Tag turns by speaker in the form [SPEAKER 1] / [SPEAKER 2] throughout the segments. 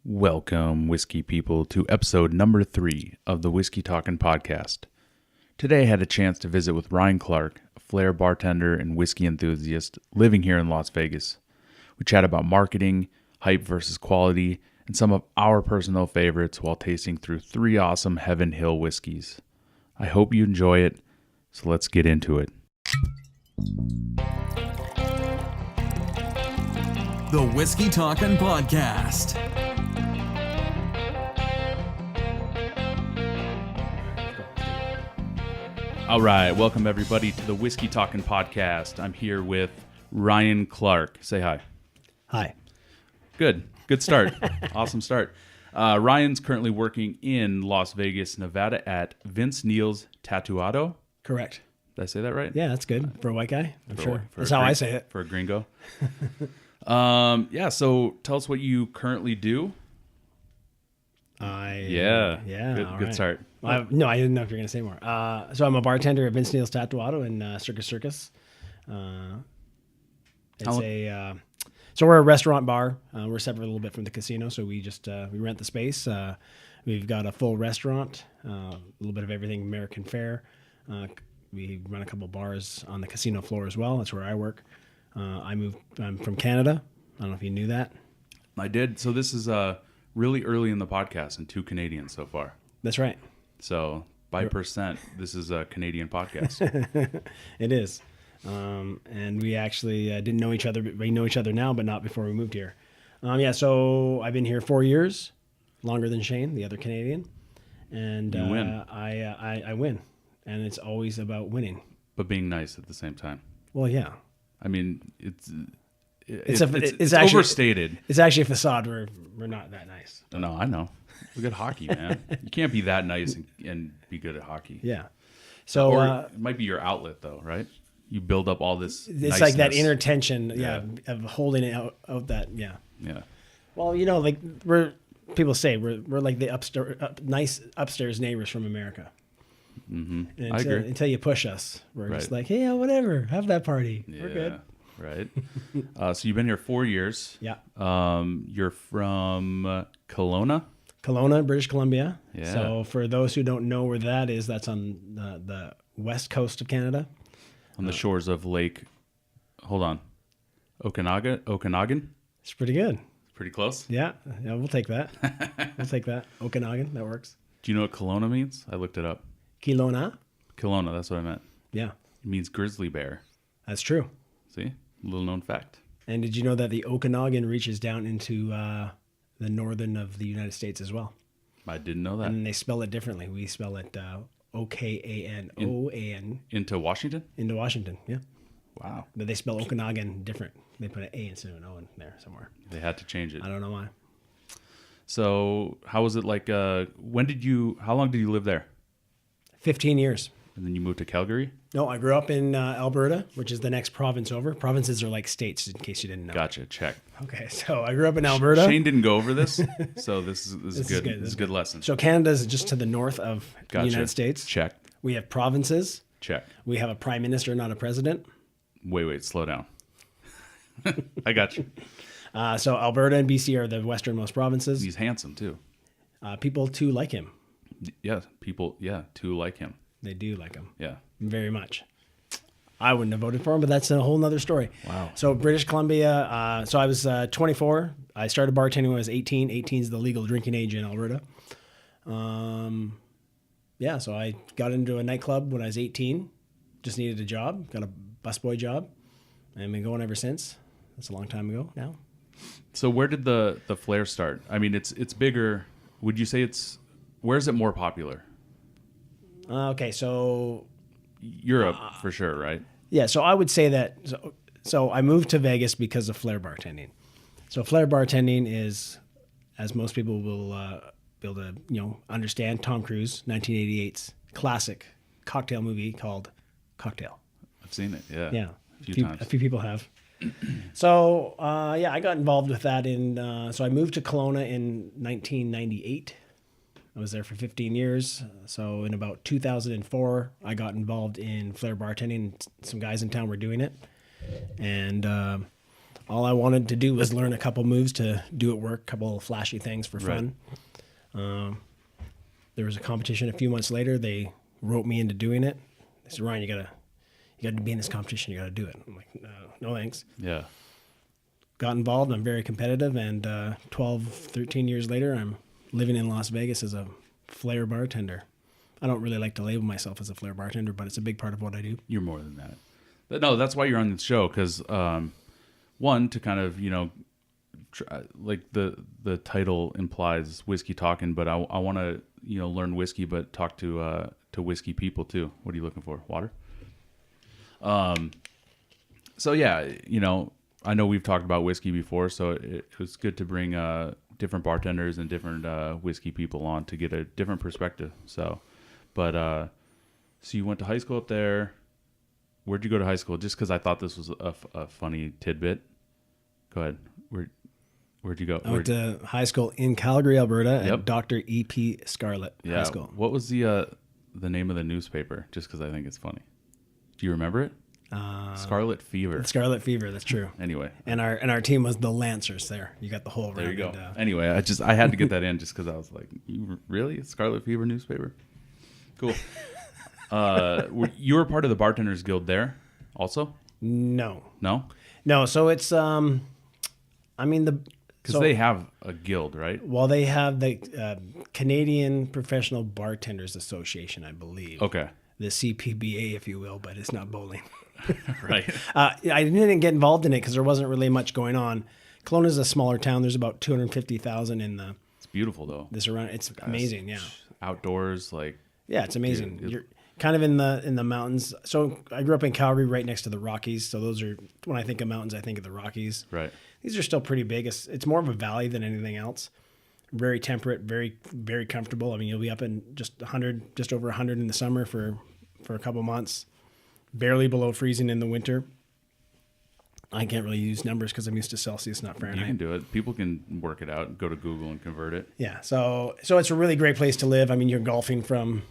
[SPEAKER 1] Welcome, whiskey people, to episode number 3 of the Whiskey Talkin podcast. Today I had a chance to visit with Ryan Clark, a flair bartender and whiskey enthusiast living here in Las Vegas. We chat about marketing, hype versus quality, and some of our personal favorites while tasting through 3 awesome Heaven Hill Whiskies. I hope you enjoy it, so let's get into it.
[SPEAKER 2] The Whiskey Talkin podcast.
[SPEAKER 1] All right, welcome everybody to the Whiskey Talkin podcast. I'm here with Ryan Clark. Say hi.
[SPEAKER 3] Hi.
[SPEAKER 1] Good start. Awesome start. Ryan's currently working in Las Vegas, Nevada at Vince Neil's Tatuado.
[SPEAKER 3] Correct.
[SPEAKER 1] Did I say that right?
[SPEAKER 3] Yeah, that's good for a white guy. I'm sure.
[SPEAKER 1] For
[SPEAKER 3] That's how I say it.
[SPEAKER 1] For a gringo. So tell us what you currently do.
[SPEAKER 3] Yeah.
[SPEAKER 1] Good start.
[SPEAKER 3] No, I didn't know if you were going to say more. So I'm a bartender at Vince Neil's Tatuado in Circus. So we're a restaurant bar. We're separate a little bit from the casino, so we just we rent the space. We've got a full restaurant, a little bit of everything American fare. We run a couple bars on the casino floor as well. That's where I work. I'm from Canada. I don't know if you knew that.
[SPEAKER 1] I did. So this is really early in the podcast and 2 Canadians so far.
[SPEAKER 3] That's right.
[SPEAKER 1] So by percent, this is a Canadian podcast.
[SPEAKER 3] It is. And we actually didn't know each other. We know each other now, but not before we moved here. So I've been here 4 years, longer than Shane, the other Canadian. And
[SPEAKER 1] you win.
[SPEAKER 3] I win. And it's always about winning.
[SPEAKER 1] But being nice at the same time.
[SPEAKER 3] Well, yeah.
[SPEAKER 1] I mean, it's
[SPEAKER 3] actually
[SPEAKER 1] overstated.
[SPEAKER 3] It's actually a facade. We're not that nice.
[SPEAKER 1] No, I know. Look at hockey, man. You can't be that nice and be good at hockey.
[SPEAKER 3] Yeah. So
[SPEAKER 1] it might be your outlet, though, right? You build up all this.
[SPEAKER 3] It's
[SPEAKER 1] niceness.
[SPEAKER 3] like that inner tension, of holding it out that, yeah.
[SPEAKER 1] Yeah.
[SPEAKER 3] Well, like people say we're like the nice upstairs neighbors from America.
[SPEAKER 1] Mm-hmm.
[SPEAKER 3] And
[SPEAKER 1] I agree.
[SPEAKER 3] Until you push us, we're
[SPEAKER 1] right.
[SPEAKER 3] just like, hey, whatever, have that party.
[SPEAKER 1] Yeah,
[SPEAKER 3] we're good.
[SPEAKER 1] Right. So you've been here 4 years.
[SPEAKER 3] Yeah.
[SPEAKER 1] You're from
[SPEAKER 3] Kelowna, British Columbia.
[SPEAKER 1] Yeah.
[SPEAKER 3] So for those who don't know where that is, that's on the west coast of Canada.
[SPEAKER 1] On the shores of Lake, hold on, Okanagan?
[SPEAKER 3] It's pretty good.
[SPEAKER 1] Pretty close?
[SPEAKER 3] Yeah, we'll take that. We'll take that. Okanagan, that works.
[SPEAKER 1] Do you know what Kelowna means? I looked it up.
[SPEAKER 3] Kelowna?
[SPEAKER 1] Kelowna, that's what I meant.
[SPEAKER 3] Yeah.
[SPEAKER 1] It means grizzly bear.
[SPEAKER 3] That's true.
[SPEAKER 1] See? Little known fact.
[SPEAKER 3] And did you know that the Okanagan reaches down into the northern of the United States as well?
[SPEAKER 1] I didn't know that.
[SPEAKER 3] And they spell it differently. We spell it Okanoan.
[SPEAKER 1] Into Washington?
[SPEAKER 3] Into Washington, yeah.
[SPEAKER 1] Wow.
[SPEAKER 3] But they spell Okanagan different. They put an A instead of an O in there somewhere.
[SPEAKER 1] They had to change it.
[SPEAKER 3] I don't know why.
[SPEAKER 1] So how was it like, how long did you live there?
[SPEAKER 3] 15 years.
[SPEAKER 1] And then you moved to Calgary?
[SPEAKER 3] No, I grew up in Alberta, which is the next province over. Provinces are like states, in case you didn't know.
[SPEAKER 1] Gotcha, check.
[SPEAKER 3] Okay, so I grew up in Alberta.
[SPEAKER 1] Shane didn't go over this, so this is good. This is a good lesson.
[SPEAKER 3] So Canada is just to the north of the United States.
[SPEAKER 1] Check.
[SPEAKER 3] We have provinces.
[SPEAKER 1] Check.
[SPEAKER 3] We have a prime minister, not a president.
[SPEAKER 1] Wait, slow down. I got you.
[SPEAKER 3] So Alberta and BC are the westernmost provinces.
[SPEAKER 1] He's handsome, too.
[SPEAKER 3] People, too, like him.
[SPEAKER 1] Yeah, too like him.
[SPEAKER 3] They do like him.
[SPEAKER 1] Yeah.
[SPEAKER 3] Very much. I wouldn't have voted for him, but that's a whole nother story.
[SPEAKER 1] Wow.
[SPEAKER 3] So British Columbia, so I was 24. I started bartending when I was 18. 18 is the legal drinking age in Alberta. So I got into a nightclub when I was 18. Just needed a job. Got a busboy job. And been going ever since. That's a long time ago now.
[SPEAKER 1] So where did the flair start? I mean, it's bigger. Would you say where's it more popular?
[SPEAKER 3] Okay, so
[SPEAKER 1] Europe for sure, right?
[SPEAKER 3] Yeah, so I would say that. So I moved to Vegas because of flair bartending. So flair bartending is, as most people will be able to understand, Tom Cruise, 1988's classic cocktail movie called Cocktail.
[SPEAKER 1] I've seen it. Yeah.
[SPEAKER 3] Yeah,
[SPEAKER 1] a few times.
[SPEAKER 3] A few people have. So I got involved with that so I moved to Kelowna in 1998. I was there for 15 years. So in about 2004, I got involved in flair bartending. Some guys in town were doing it. And all I wanted to do was learn a couple moves to do at work, a couple of flashy things for fun. There was a competition a few months later. They wrote me into doing it. They said, Ryan, you gotta be in this competition. You gotta do it. I'm like, no thanks.
[SPEAKER 1] Yeah.
[SPEAKER 3] Got involved. I'm very competitive. And 12, 13 years later, I'm living in Las Vegas as a flair bartender. I don't really like to label myself as a flair bartender, but it's a big part of what I do.
[SPEAKER 1] You're more than that. But no, that's why you're on the show. Because one, to kind of, like the title implies whiskey talking, but I want to, learn whiskey, but talk to whiskey people too. What are you looking for? Water? So yeah, I know we've talked about whiskey before, so it was good to bring different bartenders and different whiskey people on to get a different perspective. So you went to high school up there. Where'd you go to high school? Just because I thought this was a funny tidbit. Go ahead. Where'd you go?
[SPEAKER 3] I went to high school in Calgary, Alberta, at Dr. E.P. Scarlett High School.
[SPEAKER 1] What was the name of the newspaper? Just because I think it's funny. Do you remember it? Scarlet Fever.
[SPEAKER 3] Scarlet Fever, that's true.
[SPEAKER 1] Anyway.
[SPEAKER 3] And our team was the Lancers there. You got the whole
[SPEAKER 1] There you go. Anyway, I had to get that in just because I was like, you really? Scarlet Fever newspaper? Cool. You were part of the Bartenders Guild there also?
[SPEAKER 3] No.
[SPEAKER 1] No?
[SPEAKER 3] No, so it's,
[SPEAKER 1] Because they have a guild, right?
[SPEAKER 3] Well, they have the Canadian Professional Bartenders Association, I believe.
[SPEAKER 1] Okay.
[SPEAKER 3] The CPBA, if you will, but it's not bowling.
[SPEAKER 1] Right.
[SPEAKER 3] I didn't get involved in it because there wasn't really much going on. Kelowna is a smaller town. There's about 250,000 in the.
[SPEAKER 1] It's beautiful though.
[SPEAKER 3] It's amazing, yeah.
[SPEAKER 1] Outdoors, like.
[SPEAKER 3] Yeah, it's amazing. You're kind of in the mountains. So I grew up in Calgary, right next to the Rockies. So those are, when I think of mountains, I think of the Rockies.
[SPEAKER 1] Right.
[SPEAKER 3] These are still pretty big. It's more of a valley than anything else. Very temperate, very, very comfortable. I mean, you'll be up in just over 100 in the summer for a couple months. Barely below freezing in the winter. I can't really use numbers because I'm used to Celsius, not Fahrenheit.
[SPEAKER 1] You can do it. People can work it out. Go to Google and convert it.
[SPEAKER 3] Yeah. So it's a really great place to live. I mean, you're golfing from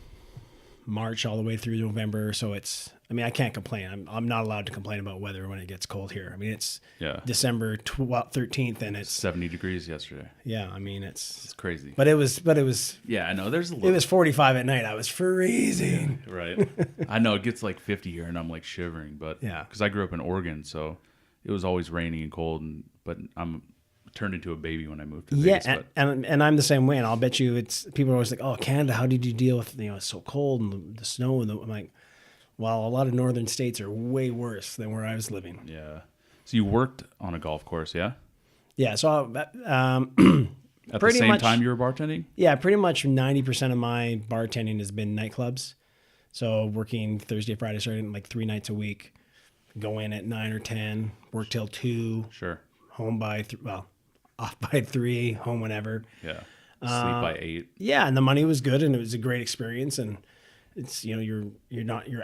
[SPEAKER 3] March all the way through November. So I can't complain. I'm not allowed to complain about weather when it gets cold here. I mean, it's December 13th and it's
[SPEAKER 1] 70 degrees yesterday.
[SPEAKER 3] Yeah. I mean, it's
[SPEAKER 1] crazy.
[SPEAKER 3] But it was.
[SPEAKER 1] Yeah, I know. There's a little.
[SPEAKER 3] It was 45 at night. I was freezing.
[SPEAKER 1] Yeah, right. I know it gets like 50 here and I'm like shivering, but because I grew up in Oregon, so it was always raining and cold, but I'm turned into a baby when I moved to Vegas.
[SPEAKER 3] Yeah, and I'm the same way, and I'll bet you people are always like, oh, Canada, how did you deal with, it's so cold and the snow, and I'm like, well, a lot of northern states are way worse than where I was living.
[SPEAKER 1] Yeah. So you worked on a golf course, yeah?
[SPEAKER 3] Yeah, so
[SPEAKER 1] at the same time you were bartending?
[SPEAKER 3] Yeah, pretty much 90% of my bartending has been nightclubs. So working Thursday, Friday, Saturday, like 3 nights a week, go in at 9 or 10, work till 2.
[SPEAKER 1] Sure.
[SPEAKER 3] Home by off by 3, home whenever.
[SPEAKER 1] Yeah. Sleep by 8.
[SPEAKER 3] Yeah, and the money was good, and it was a great experience. And it's you're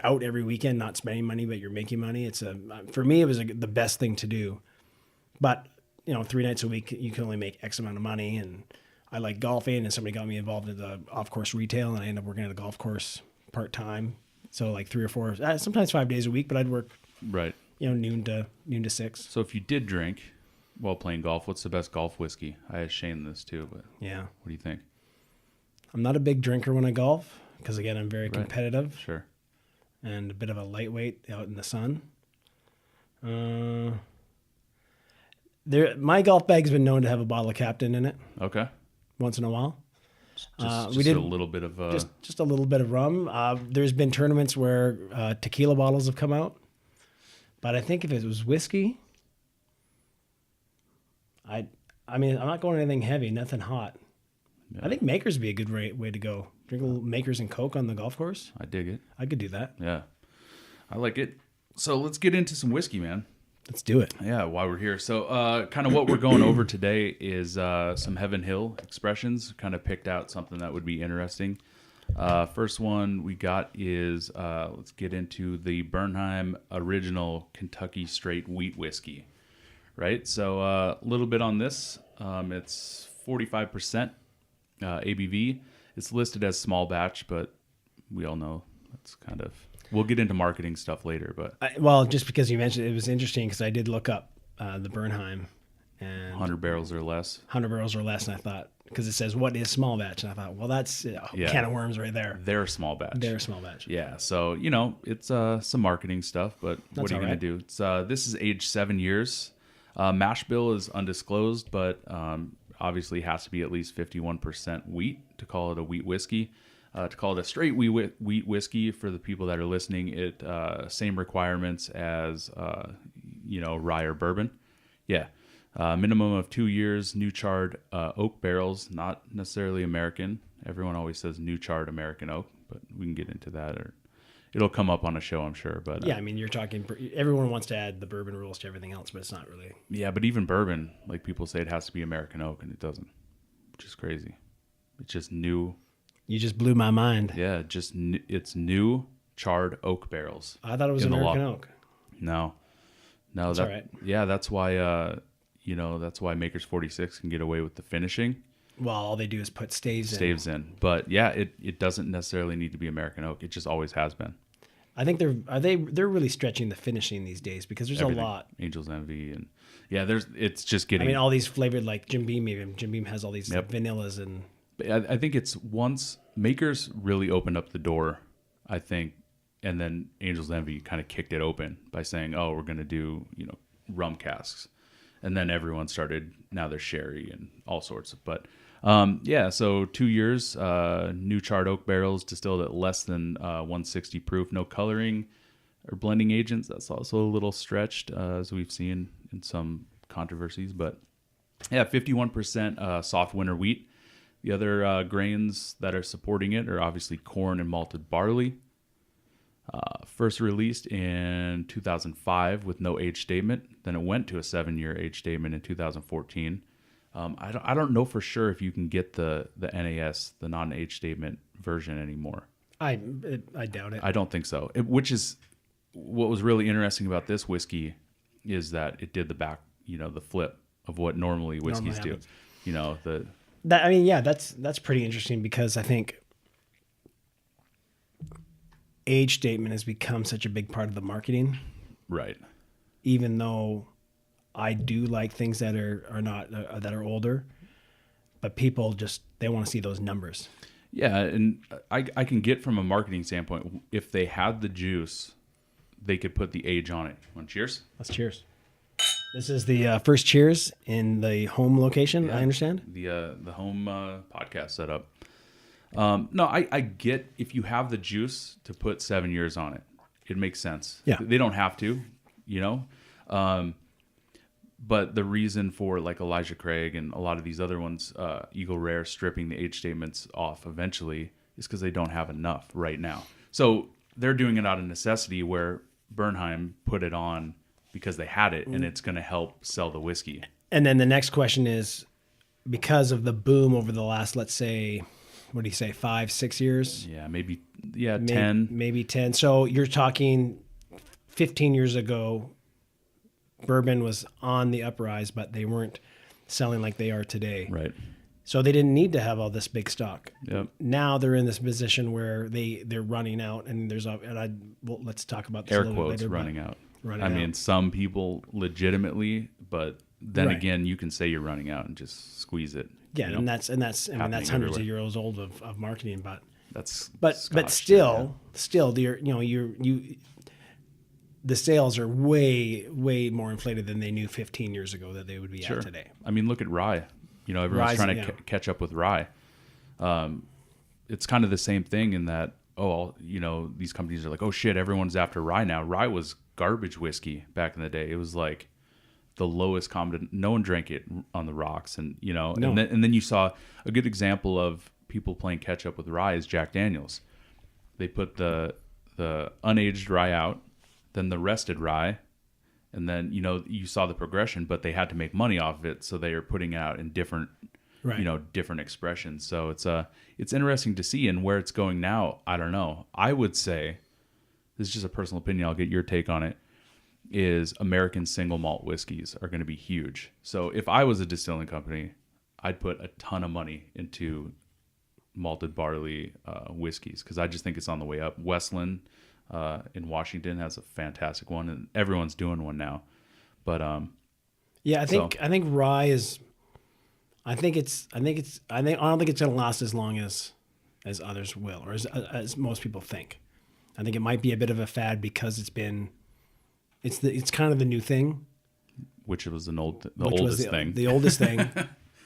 [SPEAKER 3] out every weekend, not spending money, but you're making money. For me, it was the best thing to do. But 3 nights a week, you can only make X amount of money. And I like golfing, and somebody got me involved in the off course retail, and I ended up working at a golf course part time. So like 3 or 4, sometimes 5 days a week, but I'd work
[SPEAKER 1] right.
[SPEAKER 3] Noon to 6.
[SPEAKER 1] So if you did drink while playing golf, what's the best golf whiskey? I asked Shane this too, but
[SPEAKER 3] yeah,
[SPEAKER 1] what do you think?
[SPEAKER 3] I'm not a big drinker when I golf because again, I'm very competitive.
[SPEAKER 1] Sure.
[SPEAKER 3] And a bit of a lightweight out in the sun. My golf bag's been known to have a bottle of Captain in it.
[SPEAKER 1] Okay.
[SPEAKER 3] Once in a while.
[SPEAKER 1] We did a little bit of
[SPEAKER 3] just a little bit of rum. There's been tournaments where tequila bottles have come out, but I think if it was whiskey, I'm not going anything heavy, nothing hot. Yeah. I think Makers would be a good way to go. Drink a little Makers and Coke on the golf course.
[SPEAKER 1] I dig it.
[SPEAKER 3] I could do that.
[SPEAKER 1] Yeah, I like it. So let's get into some whiskey, man.
[SPEAKER 3] Let's do it.
[SPEAKER 1] Yeah, while we're here. So kind of what we're going over today is some Heaven Hill expressions. Kind of picked out something that would be interesting. First one we got is, let's get into the Bernheim Original Kentucky Straight Wheat Whiskey. Right? So a little bit on this. It's 45% ABV. It's listed as small batch, but we all know that's kind of... We'll get into marketing stuff later, but...
[SPEAKER 3] Well, just because you mentioned it was interesting because I did look up the Bernheim, and
[SPEAKER 1] 100 barrels or less.
[SPEAKER 3] 100 barrels or less. And I thought, because it says what is small batch, and I thought, well, that's a can of worms right there.
[SPEAKER 1] They're small batch.
[SPEAKER 3] They're a small batch.
[SPEAKER 1] Yeah, so it's some marketing stuff, but what are you going to do? It's this is aged 7 years. Mash bill is undisclosed, but obviously has to be at least 51% wheat to call it a wheat whiskey. To call it a straight wheat whiskey, for the people that are listening, it same requirements as rye or bourbon. Yeah. Minimum of 2 years, new charred oak barrels, not necessarily American. Everyone always says new charred American oak, but we can get into that, or it'll come up on a show, I'm sure. But
[SPEAKER 3] yeah, I mean, you're talking. Everyone wants to add the bourbon rules to everything else, but it's not really.
[SPEAKER 1] Yeah, but even bourbon, like people say, it has to be American oak, and it doesn't, which is crazy. It's just new.
[SPEAKER 3] You just blew my mind.
[SPEAKER 1] Yeah, it's new charred oak barrels.
[SPEAKER 3] I thought it was American oak.
[SPEAKER 1] No,
[SPEAKER 3] that's all right.
[SPEAKER 1] Yeah, that's why. That's why Maker's 46 can get away with the finishing.
[SPEAKER 3] Well, all they do is put staves in.
[SPEAKER 1] But yeah, it doesn't necessarily need to be American oak. It just always has been.
[SPEAKER 3] I think they're really stretching the finishing these days, because there's everything. A lot.
[SPEAKER 1] Angel's Envy, and yeah, it's just getting.
[SPEAKER 3] I mean, all these flavored, like Jim Beam. Even Jim Beam has all these vanillas, and
[SPEAKER 1] I think it's once Maker's really opened up the door, I think, and then Angel's Envy kind of kicked it open by saying, "Oh, we're going to do rum casks." And then everyone started, now there's sherry and all sorts. But so 2 years, new charred oak barrels distilled at less than 160 proof, no coloring or blending agents. That's also a little stretched, as we've seen in some controversies. But yeah, 51% soft winter wheat. The other grains that are supporting it are obviously corn and malted barley. First released in 2005 with no age statement. Then it went to a 7-year age statement in 2014. I don't know for sure if you can get the NAS, the non-age statement version anymore.
[SPEAKER 3] I doubt it.
[SPEAKER 1] I don't think so. Which is what was really interesting about this whiskey, is that it did the flip of what normally whiskeys do.
[SPEAKER 3] That's pretty interesting, because I think age statement has become such a big part of the marketing.
[SPEAKER 1] Right.
[SPEAKER 3] Even though I do like things that are not that are older, but people they want to see those numbers.
[SPEAKER 1] Yeah, and I can get from a marketing standpoint, if they had the juice, they could put the age on it. Want to cheers?
[SPEAKER 3] Let's cheers. This is the first cheers in the home location.
[SPEAKER 1] Yeah,
[SPEAKER 3] I understand
[SPEAKER 1] the home podcast setup. No, I get if you have the juice to put 7 years on it, it makes sense.
[SPEAKER 3] Yeah,
[SPEAKER 1] they don't have to, but the reason for like Elijah Craig and a lot of these other ones, Eagle Rare, stripping the age statements off eventually is because they don't have enough right now. So they're doing it out of necessity, where Bernheim put it on because they had it, and it's going to help sell the whiskey.
[SPEAKER 3] And then the next question is, because of the boom over the last, let's say, what do you say, 5-6 years?
[SPEAKER 1] Yeah, maybe 10.
[SPEAKER 3] Maybe 10. So you're talking 15 years ago, bourbon was on the uprise, but they weren't selling like they are today.
[SPEAKER 1] Right.
[SPEAKER 3] So they didn't need to have all this big stock.
[SPEAKER 1] Yep.
[SPEAKER 3] Now they're in this position where they're running out, and let's talk about this
[SPEAKER 1] air
[SPEAKER 3] a little
[SPEAKER 1] quotes
[SPEAKER 3] later,
[SPEAKER 1] running out.
[SPEAKER 3] I
[SPEAKER 1] mean, some people legitimately, but then again, you can say you're running out and just squeeze it.
[SPEAKER 3] Yeah, and that's hundreds
[SPEAKER 1] everywhere.
[SPEAKER 3] of years old of marketing, but
[SPEAKER 1] Scotch,
[SPEAKER 3] still the sales are way more inflated than they knew 15 years ago that they would be at today.
[SPEAKER 1] I mean, look at rye. Everyone's trying to catch up with rye. It's kind of the same thing in that, these companies are like, oh shit, everyone's after rye now. Rye was garbage whiskey back in the day. It was like the lowest common. No one drank it on the rocks, and and then you saw a good example of people playing catch up with rye is Jack Daniel's. They put the unaged rye out, then the rested rye, and then you saw the progression, but they had to make money off of it, so they are putting it out in different different expressions. So it's interesting to see, and where it's going now, I don't know. I would say, this is just a personal opinion, I'll get your take on it, is American single malt whiskeys are going to be huge. So if I was a distilling company, I'd put a ton of money into malted barley whiskeys, because I just think it's on the way up. Westland in Washington has a fantastic one, and everyone's doing one now. But
[SPEAKER 3] Yeah, I think rye is. I don't think it's going to last as long as others will, or as most people think. I think it might be a bit of a fad because it's kind of the new thing,
[SPEAKER 1] which was the oldest thing.
[SPEAKER 3] The oldest thing,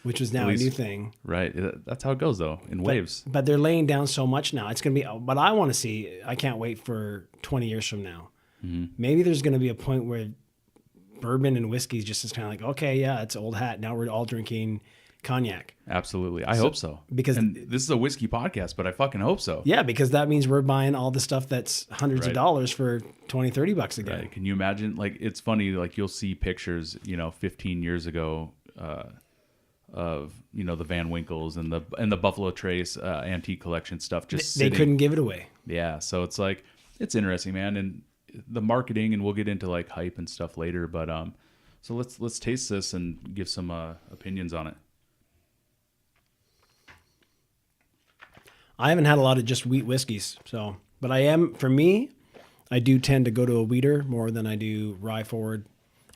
[SPEAKER 3] which was now a new thing.
[SPEAKER 1] Right. That's how it goes though, in waves.
[SPEAKER 3] But they're laying down so much now. It's going to be, but I want to see, I can't wait for 20 years from now. Mm-hmm. Maybe there's going to be a point where bourbon and whiskey is just kind of like, okay, yeah, it's old hat. Now we're all drinking cognac.
[SPEAKER 1] Absolutely. I hope so. And this is a whiskey podcast, but I fucking hope so.
[SPEAKER 3] Yeah, because that means we're buying all the stuff that's hundreds of dollars for $20-$30 again. Right.
[SPEAKER 1] Can you imagine? Like, it's funny, like you'll see pictures, 15 years ago of, the Van Winkles and the Buffalo Trace antique collection stuff just
[SPEAKER 3] they couldn't give it away.
[SPEAKER 1] Yeah. So it's like, it's interesting, man. And the marketing, and we'll get into like hype and stuff later, but so let's taste this and give some opinions on it.
[SPEAKER 3] I haven't had a lot of just wheat whiskeys, but for me, I do tend to go to a wheater more than I do rye forward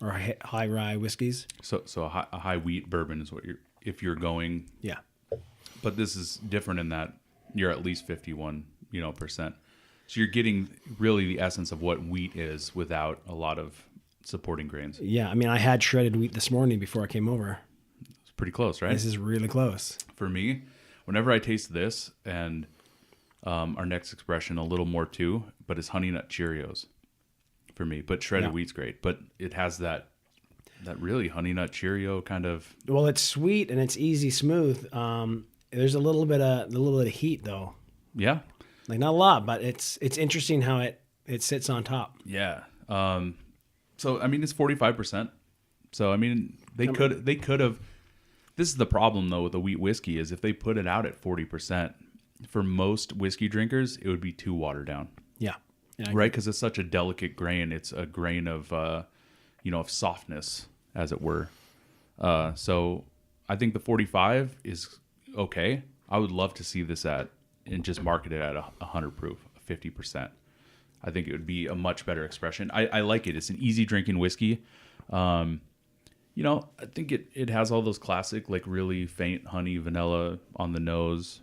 [SPEAKER 3] or high rye whiskeys.
[SPEAKER 1] So a high wheat bourbon is what if you're going.
[SPEAKER 3] Yeah.
[SPEAKER 1] But this is different in that you're at least 51%. So you're getting really the essence of what wheat is without a lot of supporting grains.
[SPEAKER 3] Yeah, I mean, I had shredded wheat this morning before I came over.
[SPEAKER 1] It's pretty close, right?
[SPEAKER 3] This is really close.
[SPEAKER 1] For me, whenever I taste this and our next expression, a little more too, but it's Honey Nut Cheerios for me. But shredded wheat's great. But it has that really Honey Nut Cheerio kind of.
[SPEAKER 3] Well, it's sweet and it's easy, smooth. There's a little bit of heat though.
[SPEAKER 1] Yeah.
[SPEAKER 3] Like not a lot, but it's interesting how it sits on top.
[SPEAKER 1] Yeah. So I mean, it's 45%. So I mean, they could have. This is the problem though with the wheat whiskey is if they put it out at 40%, for most whiskey drinkers, it would be too watered down.
[SPEAKER 3] Yeah.
[SPEAKER 1] Right, because it's such a delicate grain. It's a grain of of softness, as it were. So I think the 45 is okay. I would love to see this and just market it at 100 proof, 50%. I think it would be a much better expression. I like it. It's an easy drinking whiskey. I think it has all those classic, like really faint honey, vanilla on the nose.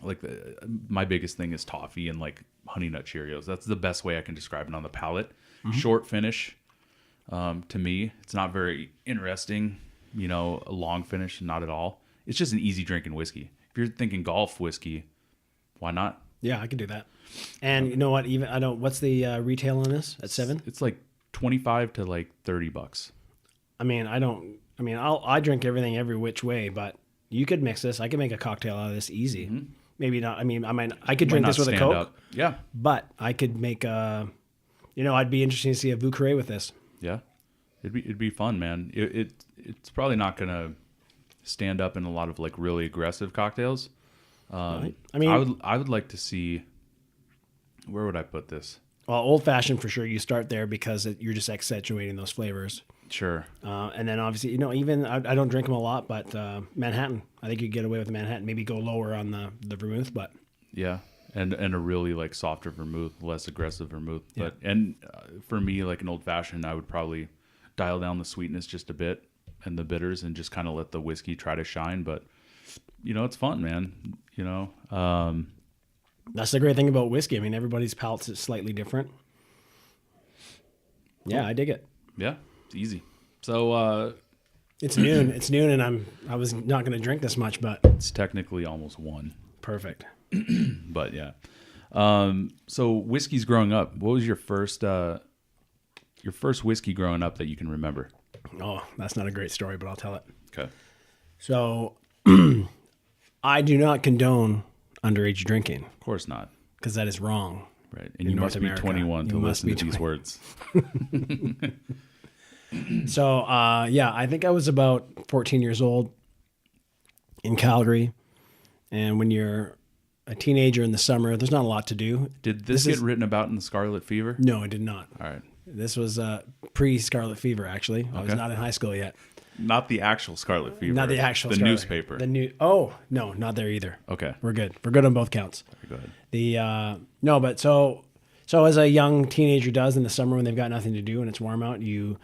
[SPEAKER 1] Like my biggest thing is toffee and like Honey Nut Cheerios. That's the best way I can describe it on the palate. Mm-hmm. Short finish. To me, it's not very interesting. A long finish, not at all. It's just an easy drinking whiskey. If you're thinking golf whiskey, why not?
[SPEAKER 3] Yeah, I can do that. And you know what? What's the retail on this at 7?
[SPEAKER 1] It's like $25 to like $30.
[SPEAKER 3] I drink everything every which way, but you could mix this. I could make a cocktail out of this easy. Mm-hmm. Maybe not. I could drink this with a Coke.
[SPEAKER 1] Up. Yeah.
[SPEAKER 3] But I could make I'd be interested to see a Vieux with this.
[SPEAKER 1] Yeah. It'd be fun, man. It's probably not going to stand up in a lot of like really aggressive cocktails. I would like to see, where would I put this?
[SPEAKER 3] Well, old fashioned for sure. You start there because you're just accentuating those flavors.
[SPEAKER 1] Sure.
[SPEAKER 3] And then obviously, even I don't drink them a lot, but Manhattan, I think you get away with Manhattan. Maybe go lower on the vermouth, but
[SPEAKER 1] yeah, and a really like softer vermouth, less aggressive vermouth.
[SPEAKER 3] Yeah.
[SPEAKER 1] For me, like an old fashioned, I would probably dial down the sweetness just a bit and the bitters, and just kind of let the whiskey try to shine. But it's fun, man.
[SPEAKER 3] That's the great thing about whiskey. I mean, everybody's palate is slightly different. Yeah, cool. I dig it.
[SPEAKER 1] Yeah, it's easy. So
[SPEAKER 3] it's noon. It's noon, and I was not going to drink this much, but
[SPEAKER 1] it's technically almost 1.
[SPEAKER 3] Perfect.
[SPEAKER 1] But yeah. So whiskeys growing up. What was your first whiskey growing up that you can remember?
[SPEAKER 3] Oh, that's not a great story, but I'll tell it.
[SPEAKER 1] Okay.
[SPEAKER 3] So I do not condone underage drinking.
[SPEAKER 1] Of course not.
[SPEAKER 3] Because that is wrong.
[SPEAKER 1] Right. And you must be 21 to listen to these words.
[SPEAKER 3] So, I think I was about 14 years old in Calgary. And when you're a teenager in the summer, there's not a lot to do.
[SPEAKER 1] Did this get written about in the Scarlet Fever?
[SPEAKER 3] No, it did not.
[SPEAKER 1] All right.
[SPEAKER 3] This was pre-Scarlet Fever, actually. Okay. I was not in high school yet.
[SPEAKER 1] Not the actual Scarlet Fever.
[SPEAKER 3] Not the actual
[SPEAKER 1] the
[SPEAKER 3] Scarlet.
[SPEAKER 1] Newspaper.
[SPEAKER 3] Oh, no, not there either.
[SPEAKER 1] Okay.
[SPEAKER 3] We're good. We're good on both counts.
[SPEAKER 1] Go ahead.
[SPEAKER 3] So as a young teenager does in the summer when they've got nothing to do and it's warm out, you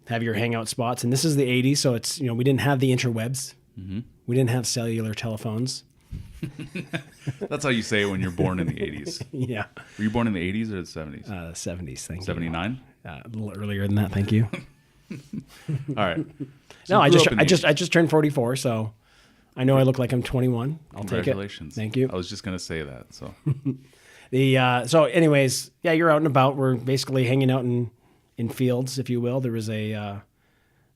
[SPEAKER 3] have your hangout spots. And this is the 80s, so it's, we didn't have the interwebs.
[SPEAKER 1] Mm-hmm.
[SPEAKER 3] We didn't have cellular telephones.
[SPEAKER 1] That's how you say it when you're born in the 80s.
[SPEAKER 3] Yeah.
[SPEAKER 1] Were you born in the 80s or the 70s?
[SPEAKER 3] 70s, thank
[SPEAKER 1] 79?
[SPEAKER 3] you. A little earlier than that, thank you.
[SPEAKER 1] All right. So
[SPEAKER 3] No, I
[SPEAKER 1] you grew up in the
[SPEAKER 3] I just turned 44, so I know I look like I'm 21. I'll take it.
[SPEAKER 1] Congratulations.
[SPEAKER 3] Thank you.
[SPEAKER 1] I was just going to say that. So
[SPEAKER 3] So anyways, yeah, you're out and about. We're basically hanging out in fields, if you will. There was they have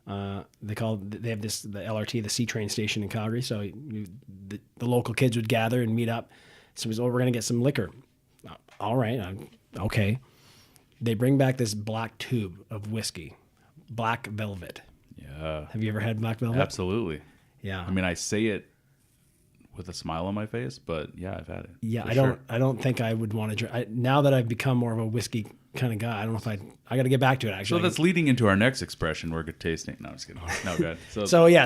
[SPEAKER 3] the LRT, the C train station in Calgary. So the local kids would gather and meet up. So it was, we're going to get some liquor. All right. Okay. They bring back this black tube of whiskey, Black Velvet.
[SPEAKER 1] yeah.
[SPEAKER 3] Have you ever had Black Velvet?
[SPEAKER 1] Absolutely.
[SPEAKER 3] Yeah.
[SPEAKER 1] I mean, I say it with a smile on my face, but yeah, I've had it.
[SPEAKER 3] Yeah,
[SPEAKER 1] for
[SPEAKER 3] I don't think I would want to drink. Now that I've become more of a whiskey kind of guy, I don't know if I got to get back to it
[SPEAKER 1] So
[SPEAKER 3] actually.
[SPEAKER 1] that's leading into our next expression. We're good tasting. No, I'm just kidding. No, good.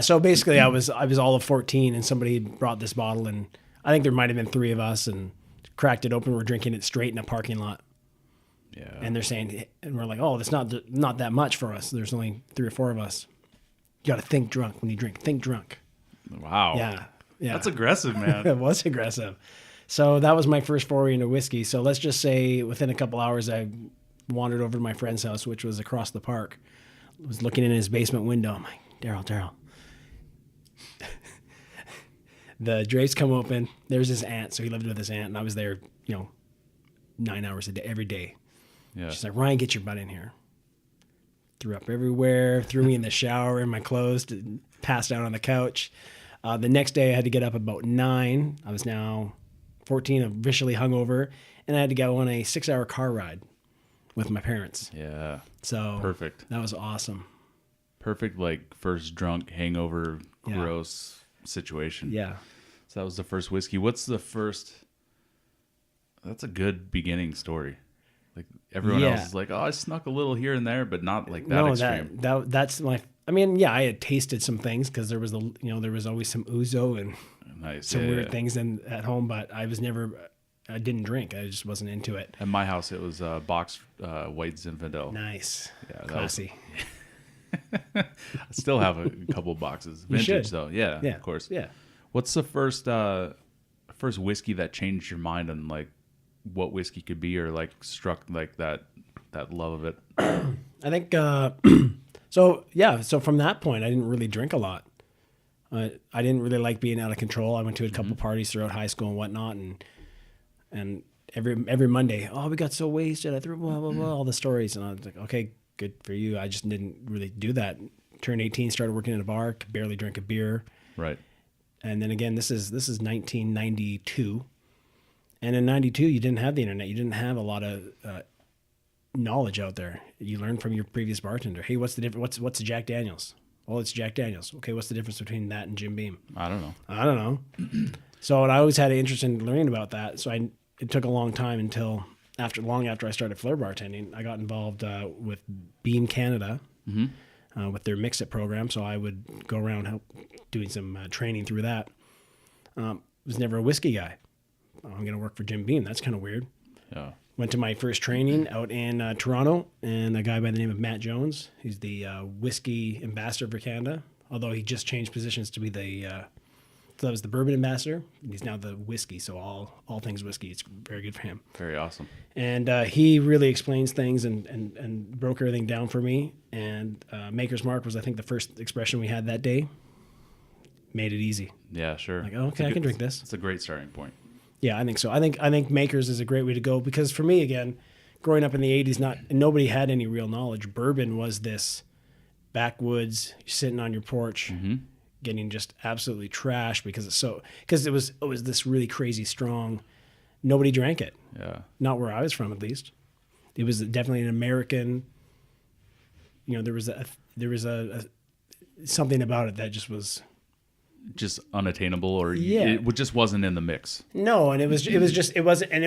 [SPEAKER 3] So basically I was all of 14 and somebody brought this bottle and I think there might have been 3 of us and cracked it open. We're drinking it straight in a parking lot.
[SPEAKER 1] yeah.
[SPEAKER 3] And they're saying, and we're like, oh, that's not that much for us. There's only 3 or 4 of us. You got to think drunk when you drink. Think drunk.
[SPEAKER 1] Wow.
[SPEAKER 3] Yeah.
[SPEAKER 1] That's aggressive, man.
[SPEAKER 3] It was aggressive. So that was my first foray into whiskey. So let's just say within a couple hours, I wandered over to my friend's house, which was across the park. I was looking in his basement window. I'm like, Daryl. The drapes come open. There's his aunt. So he lived with his aunt, and I was there, 9 hours a day, every day.
[SPEAKER 1] Yeah.
[SPEAKER 3] She's like, Ryan, get your butt in here. Threw up everywhere, threw me in the shower, in my clothes, passed out on the couch. The next day I had to get up about 9. I was now 14, officially hungover, and I had to go on a 6-hour car ride with my parents.
[SPEAKER 1] Yeah.
[SPEAKER 3] So
[SPEAKER 1] Perfect.
[SPEAKER 3] That was awesome.
[SPEAKER 1] Perfect, like first drunk hangover,
[SPEAKER 3] Yeah.
[SPEAKER 1] gross situation.
[SPEAKER 3] Yeah.
[SPEAKER 1] So that was the first whiskey. What's the first? That's a good beginning story. Like everyone
[SPEAKER 3] Yeah.
[SPEAKER 1] else is like, oh, I snuck a little here and there, but not like that extreme.
[SPEAKER 3] That's my. I mean, yeah, I had tasted some things because there was there was always some ouzo and
[SPEAKER 1] Nice.
[SPEAKER 3] some
[SPEAKER 1] Yeah,
[SPEAKER 3] weird
[SPEAKER 1] yeah.
[SPEAKER 3] things at home, but I didn't drink. I just wasn't into it.
[SPEAKER 1] At my house, it was boxed white Zinfandel.
[SPEAKER 3] Nice.
[SPEAKER 1] Yeah, that
[SPEAKER 3] Classy.
[SPEAKER 1] I still have a couple boxes.
[SPEAKER 3] You
[SPEAKER 1] Vintage
[SPEAKER 3] should.
[SPEAKER 1] though. Yeah,
[SPEAKER 3] Yeah.
[SPEAKER 1] of course.
[SPEAKER 3] Yeah.
[SPEAKER 1] What's the first whiskey that changed your mind on like what whiskey could be, or like struck like that love of it?
[SPEAKER 3] I think so. Yeah. So from that point, I didn't really drink a lot. I didn't really like being out of control. I went to a couple parties throughout high school and whatnot, and every Monday, oh, we got so wasted. I threw blah blah blah all the stories, and I was like, okay, good for you. I just didn't really do that. Turned 18, started working in a bar, could barely drink a beer,
[SPEAKER 1] Right.
[SPEAKER 3] and then again, this is 1992, and in '92 you didn't have the internet. You didn't have a lot of knowledge out there. You learned from your previous bartender. Hey, what's the difference? What's the Jack Daniels? Oh, it's Jack Daniels. Okay, what's the difference between that and Jim Beam?
[SPEAKER 1] I don't know.
[SPEAKER 3] I don't know. So, and I always had an interest in learning about that. So it took a long time until long after I started flair bartending, I got involved with Beam Canada with their Mix It program. So I would go around doing some training through that. Was never a whiskey guy. Oh, I'm going to work for Jim Beam. That's kind of weird.
[SPEAKER 1] Yeah.
[SPEAKER 3] Went to my first training out in Toronto, and a guy by the name of Matt Jones. He's the whiskey ambassador for Canada, although he just changed positions to be so that was the bourbon ambassador. And he's now the whiskey, so all things whiskey. It's very good for him.
[SPEAKER 1] Very awesome.
[SPEAKER 3] And he really explains things and broke everything down for me. And Maker's Mark was, I think, the first expression we had that day. Made it easy.
[SPEAKER 1] Yeah, sure.
[SPEAKER 3] Like, oh, okay, I can drink this.
[SPEAKER 1] It's a great starting point.
[SPEAKER 3] Yeah, I think so. I think Makers is a great way to go because for me, again, growing up in the 80s, nobody had any real knowledge. Bourbon was this backwoods, you're sitting on your porch, getting just absolutely trashed because it was this really crazy strong. Nobody drank it.
[SPEAKER 1] Yeah.
[SPEAKER 3] Not where I was from, at least. It was definitely an American. There was a something about it that just was.
[SPEAKER 1] Just unattainable, or
[SPEAKER 3] Yeah.
[SPEAKER 1] it just wasn't in the mix.
[SPEAKER 3] No, and it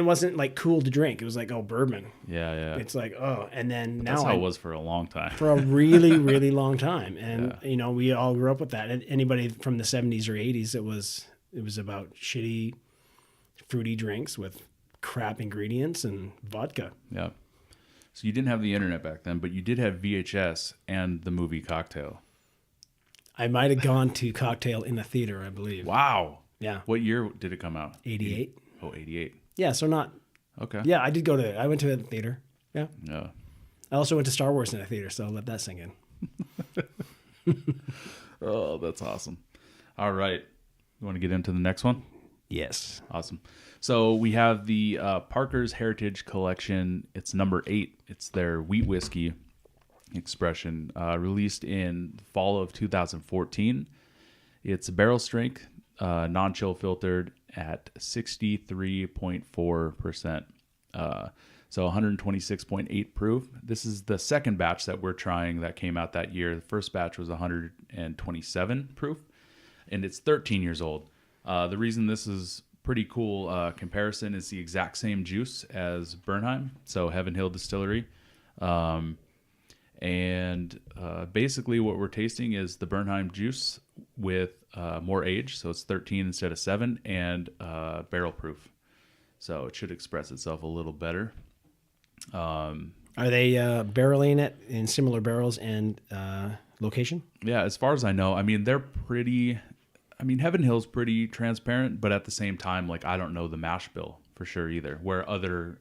[SPEAKER 3] wasn't like cool to drink. It was like, oh, bourbon.
[SPEAKER 1] Yeah, yeah.
[SPEAKER 3] It's like, oh, and then now
[SPEAKER 1] That's how it was for a long time.
[SPEAKER 3] for a really, really long time. And we all grew up with that. And anybody from the 70s or 80s, it was about shitty, fruity drinks with crap ingredients and vodka.
[SPEAKER 1] Yeah. So you didn't have the internet back then, but you did have VHS and the movie Cocktail.
[SPEAKER 3] I might have gone to Cocktail in a theater, I believe.
[SPEAKER 1] Wow.
[SPEAKER 3] Yeah.
[SPEAKER 1] What year did it come out?
[SPEAKER 3] 88.
[SPEAKER 1] Oh, 88.
[SPEAKER 3] Yeah, so not...
[SPEAKER 1] Okay.
[SPEAKER 3] Yeah, I went to a theater. Yeah.
[SPEAKER 1] Yeah.
[SPEAKER 3] I also went to Star Wars in a theater, so I'll let that sink in.
[SPEAKER 1] Oh, that's awesome. All right. You want to get into the next one?
[SPEAKER 3] Yes.
[SPEAKER 1] Awesome. So we have the Parker's Heritage Collection. It's number 8. It's their wheat whiskey expression, released in fall of 2014. It's barrel strength, non-chill filtered at 63.4%. So 126.8 proof. This is the second batch that we're trying that came out that year. The first batch was 127 proof, and it's 13 years old. The reason this is pretty cool comparison is the exact same juice as Bernheim, so Heaven Hill Distillery. Basically what we're tasting is the Bernheim juice with more age, so it's 13 instead of 7, and barrel proof. So it should express itself a little better.
[SPEAKER 3] Are they barreling it in similar barrels and location?
[SPEAKER 1] Yeah, as far as I know, I mean, they're pretty... I mean, Heaven Hill's pretty transparent, but at the same time, like, I don't know the mash bill for sure either. Where other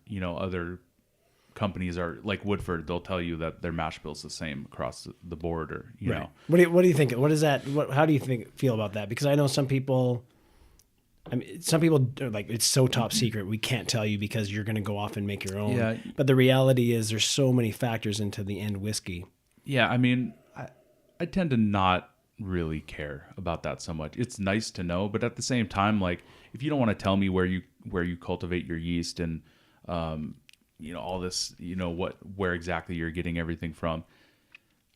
[SPEAKER 1] companies are, like Woodford, they'll tell you that their mash bill's the same across the board, or you know.
[SPEAKER 3] What do you think? What is that? How do you feel about that? Because I know some people. I mean, some people are like, it's so top secret, we can't tell you because you're going to go off and make your own. Yeah. But the reality is, there's so many factors into the end whiskey.
[SPEAKER 1] Yeah, I mean, I tend to not really care about that so much. It's nice to know, but at the same time, like, if you don't want to tell me where you cultivate your yeast and all this, where exactly you're getting everything from,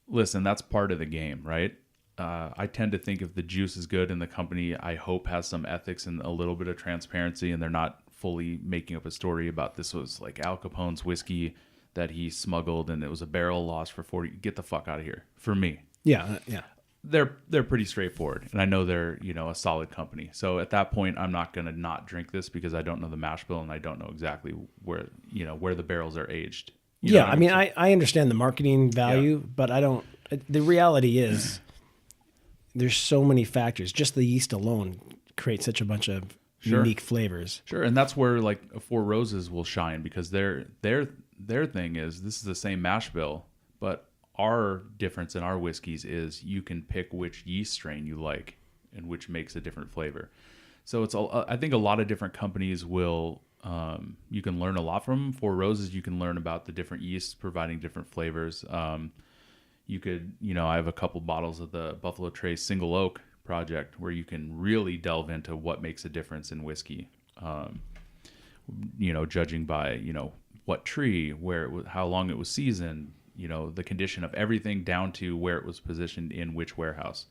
[SPEAKER 1] listen, that's part of the game, right? I tend to think if the juice is good and the company, I hope, has some ethics and a little bit of transparency, and they're not fully making up a story about this was like Al Capone's whiskey that he smuggled and it was a barrel loss for 40. Get the fuck out of here. For me.
[SPEAKER 3] Yeah.
[SPEAKER 1] They're pretty straightforward, and I know they're a solid company. So at that point, I'm not gonna not drink this because I don't know the mash bill and I don't know exactly where the barrels are aged.
[SPEAKER 3] I mean, I understand the marketing value, but I don't. The reality is, there's so many factors. Just the yeast alone creates such a bunch of unique flavors. Sure,
[SPEAKER 1] and that's where like Four Roses will shine, because their thing is, this is the same mash bill, but our difference in our whiskeys is you can pick which yeast strain you like and which makes a different flavor. So I think a lot of different companies will, you can learn a lot from. Four Roses, you can learn about the different yeasts providing different flavors. You could, I have a couple bottles of the Buffalo Trace Single Oak project where you can really delve into what makes a difference in whiskey. Judging by, what tree, how long it was seasoned, the condition of everything down to where it was positioned in which warehouse.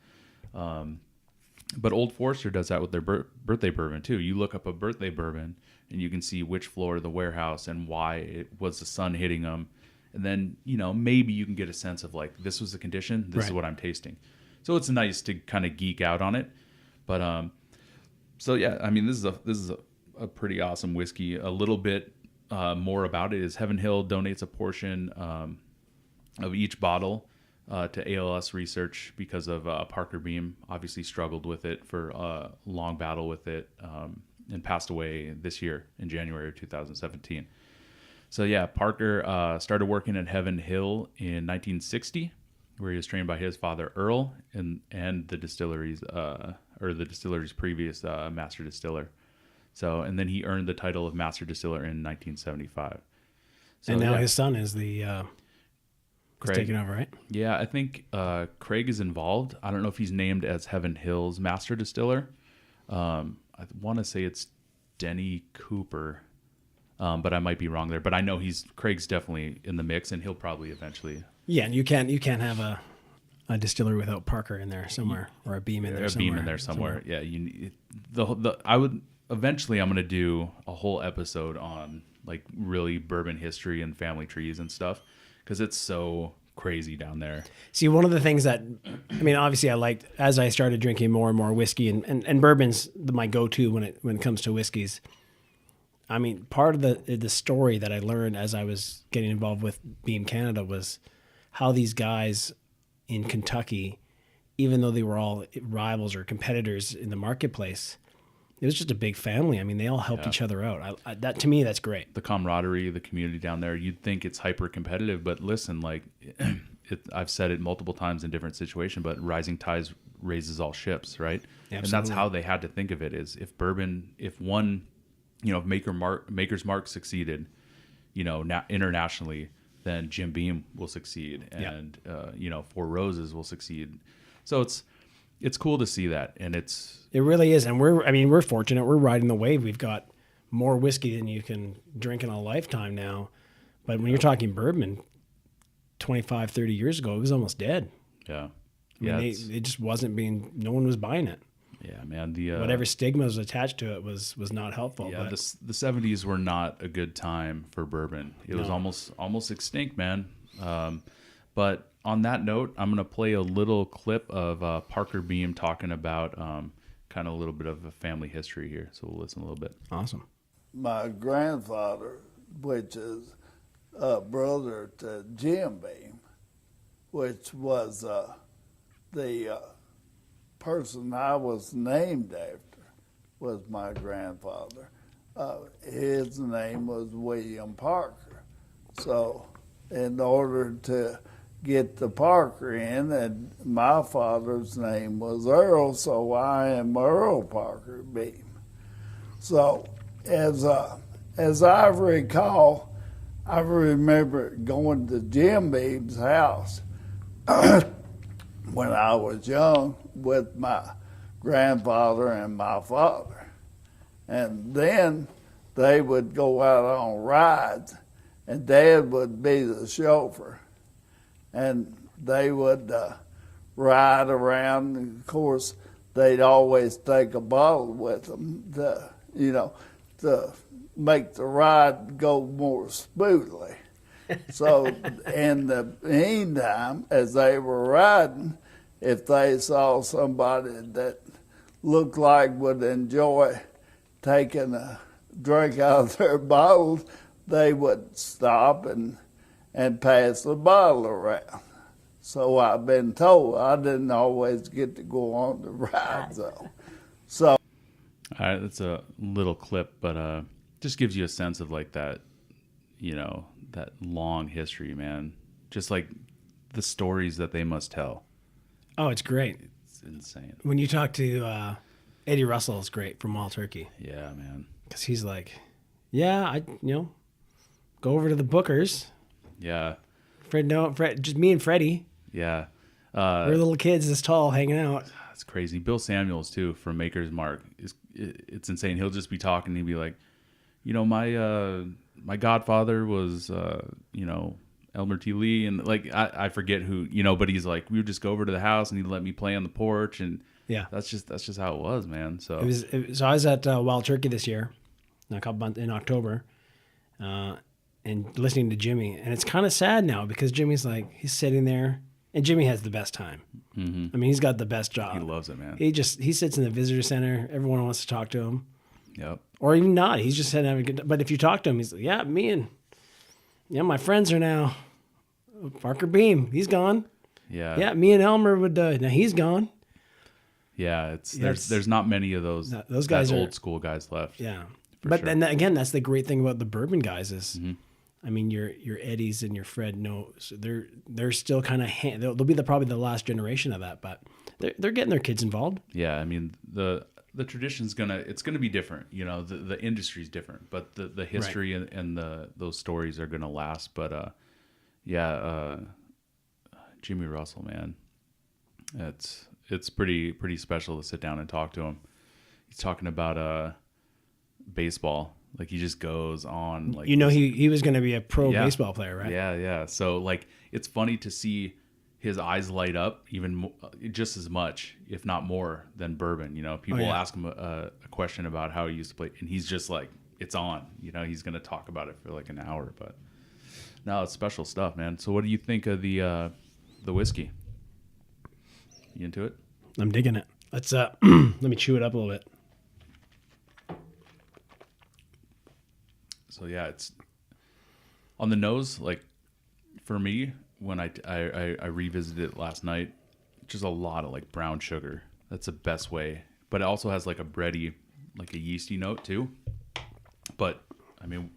[SPEAKER 1] But Old Forester does that with their birthday bourbon too. You look up a birthday bourbon and you can see which floor of the warehouse and why it was the sun hitting them. And then, maybe you can get a sense of like, this was the condition, this is what I'm tasting. So it's nice to kind of geek out on it. But, so yeah, I mean, this is a pretty awesome whiskey. A little bit more about it is Heaven Hill donates a portion of each bottle to ALS research because of Parker Beam obviously struggled with it for a long battle with it and passed away this year in January of 2017. So yeah, Parker started working at Heaven Hill in 1960, where he was trained by his father Earl and the distillery's previous master distiller. So, and then he earned the title of master distiller in 1975. So,
[SPEAKER 3] and now his son is the Craig taking over, right?
[SPEAKER 1] Yeah, I think Craig is involved. I don't know if he's named as Heaven Hill's master distiller. I want to say it's Denny Cooper, but I might be wrong there. But I know Craig's definitely in the mix, and he'll probably eventually.
[SPEAKER 3] Yeah, and you can't have a distillery without Parker in there somewhere, or a Beam in there somewhere.
[SPEAKER 1] A Beam in there somewhere. Yeah, eventually I'm going to do a whole episode on like really bourbon history and family trees and stuff, because it's so crazy down there.
[SPEAKER 3] See, one of the things that, I mean, obviously I liked, as I started drinking more and more whiskey, and bourbon's my go-to when it comes to whiskeys. I mean, part of the story that I learned as I was getting involved with Beam Canada was how these guys in Kentucky, even though they were all rivals or competitors in the marketplace, it was just a big family. I mean, they all helped each other out. That to me, that's great.
[SPEAKER 1] The camaraderie, the community down there, you'd think it's hyper competitive, but listen, like I've said it multiple times in different situations, but rising tides raises all ships, right?
[SPEAKER 3] Absolutely.
[SPEAKER 1] And that's how they had to think of it, is if one, if Maker's Mark succeeded, internationally, then Jim Beam will succeed, and Four Roses will succeed. So it's cool to see that, and it
[SPEAKER 3] really is. And we're fortunate. We're riding the wave. We've got more whiskey than you can drink in a lifetime now. But when you're talking bourbon, 25, 30 years ago, it was almost dead.
[SPEAKER 1] Yeah.
[SPEAKER 3] I mean, it just wasn't no one was buying it.
[SPEAKER 1] Yeah, man.
[SPEAKER 3] Whatever stigma was attached to it was not helpful.
[SPEAKER 1] Yeah, the 70s were not a good time for bourbon. It was almost extinct, man. But on that note, I'm going to play a little clip of Parker Beam talking about kind of a little bit of a family history here. So we'll listen a little bit.
[SPEAKER 3] Awesome.
[SPEAKER 4] My grandfather, which is a brother to Jim Beam, which was the person I was named after, was my grandfather. His name was William Parker. So in order to get the Parker in, and my father's name was Earl, so I am Earl Parker Beam. So as I recall, I remember going to Jim Beam's house when I was young with my grandfather and my father. And then they would go out on rides, and Dad would be the chauffeur. And they would ride around. And of course, they'd always take a bottle with them to make the ride go more smoothly. So in the meantime, as they were riding, if they saw somebody that looked like would enjoy taking a drink out of their bottles, they would stop and pass the bottle around. So I've been told. I didn't always get to go on the ride, though. So.
[SPEAKER 1] All right, that's a little clip, but just gives you a sense of like that, that long history, man. Just like the stories that they must tell.
[SPEAKER 3] Oh, it's great.
[SPEAKER 1] It's insane.
[SPEAKER 3] When you talk to Eddie Russell, is great from Wild Turkey.
[SPEAKER 1] Yeah, man.
[SPEAKER 3] Because he's like, I go over to the Bookers.
[SPEAKER 1] Yeah.
[SPEAKER 3] Fred, just me and Freddie.
[SPEAKER 1] Yeah.
[SPEAKER 3] We're little kids this tall hanging out.
[SPEAKER 1] It's crazy. Bill Samuels, too, from Maker's Mark. It's insane. He'll just be talking. He'd be like, my godfather was, Elmer T. Lee. And, like, I forget who, but he's like, we would just go over to the house and he'd let me play on the porch. And
[SPEAKER 3] yeah,
[SPEAKER 1] that's just how it was, man. So
[SPEAKER 3] so I was at Wild Turkey this year, a couple months in October, and listening to Jimmy. And it's kind of sad now because Jimmy's like, he's sitting there. And Jimmy has the best time. Mm-hmm. I mean, he's got the best job.
[SPEAKER 1] He loves it, man.
[SPEAKER 3] He sits in the visitor center. Everyone wants to talk to him.
[SPEAKER 1] Yep.
[SPEAKER 3] Or even not. He's just having a good time. But if you talk to him, he's like, my friends are now Parker Beam. He's gone.
[SPEAKER 1] Yeah.
[SPEAKER 3] Yeah, me and Elmer would. Now he's gone.
[SPEAKER 1] Yeah, there's not many of those.
[SPEAKER 3] Those guys
[SPEAKER 1] old school guys left.
[SPEAKER 3] Yeah, but then again, that's the great thing about the bourbon guys is.
[SPEAKER 1] Mm-hmm.
[SPEAKER 3] I mean, your Eddies and your Fred, so they're still kind of they'll be probably the last generation of that, but they're getting their kids involved.
[SPEAKER 1] Yeah, I mean the tradition's gonna be different. The industry's different, but the history right. and those stories are gonna last. But Jimmy Russell, man, it's pretty special to sit down and talk to him. He's talking about baseball. Like he just goes on like
[SPEAKER 3] he was going to be a pro baseball player, right?
[SPEAKER 1] Yeah. So like it's funny to see his eyes light up even just as much, if not more, than bourbon. People ask him a question about how he used to play, and he's just like, it's on. He's going to talk about it for like an hour. But no, it's special stuff, man. So what do you think of the whiskey? You into it?
[SPEAKER 3] I'm digging it. Let's let me chew it up a little bit.
[SPEAKER 1] So yeah, it's on the nose. Like for me, when I revisited it last night, just a lot of like brown sugar. That's the best way. But it also has like a bready, like a yeasty note too. But I mean,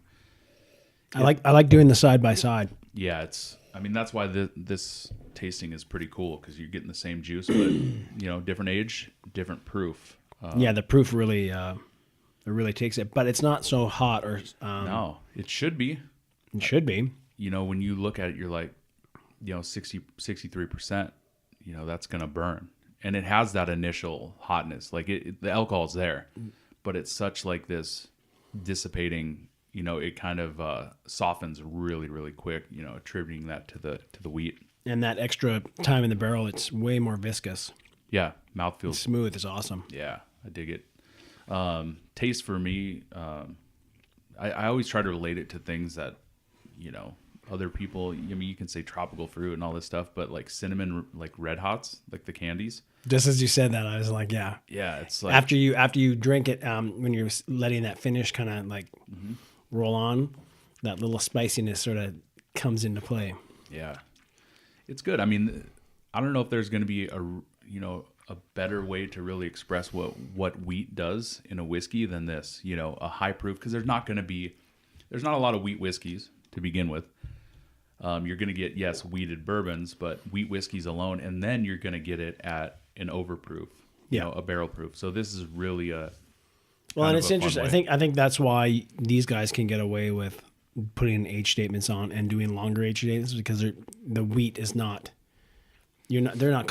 [SPEAKER 3] I like doing the side by side.
[SPEAKER 1] yeah, that's why this tasting is pretty cool, because you're getting the same juice, but different age, different proof.
[SPEAKER 3] Yeah, the proof really it really takes it, but it's not so hot or
[SPEAKER 1] No, it should be.
[SPEAKER 3] It should be.
[SPEAKER 1] When you look at it, you're like, 63%, that's going to burn. And it has that initial hotness. Like the alcohol's there, but it's such like this dissipating, it kind of softens really, really quick, attributing that to the wheat.
[SPEAKER 3] And that extra time in the barrel, it's way more viscous.
[SPEAKER 1] Yeah, mouthfeel.
[SPEAKER 3] Smooth is awesome.
[SPEAKER 1] Yeah, I dig it. Taste for me, I always try to relate it to things that, other people, you can say tropical fruit and all this stuff, but like cinnamon, like Red Hots, like the candies.
[SPEAKER 3] Just as you said that, I was like, yeah.
[SPEAKER 1] Yeah, it's like
[SPEAKER 3] after you drink it, when you're letting that finish kind of like roll on, that little spiciness sort of comes into play.
[SPEAKER 1] Yeah, it's good. I mean, I don't know if there's going to be a better way to really express what wheat does in a whiskey than this. A high proof, because there's not a lot of wheat whiskeys to begin with. You're going to get, yes, wheated bourbons, but wheat whiskeys alone, and then you're going to get it at an overproof, a barrel proof. So this is really a
[SPEAKER 3] well, and it's
[SPEAKER 1] a
[SPEAKER 3] interesting. I think that's why these guys can get away with putting age statements on and doing longer age statements, because the wheat is not. There's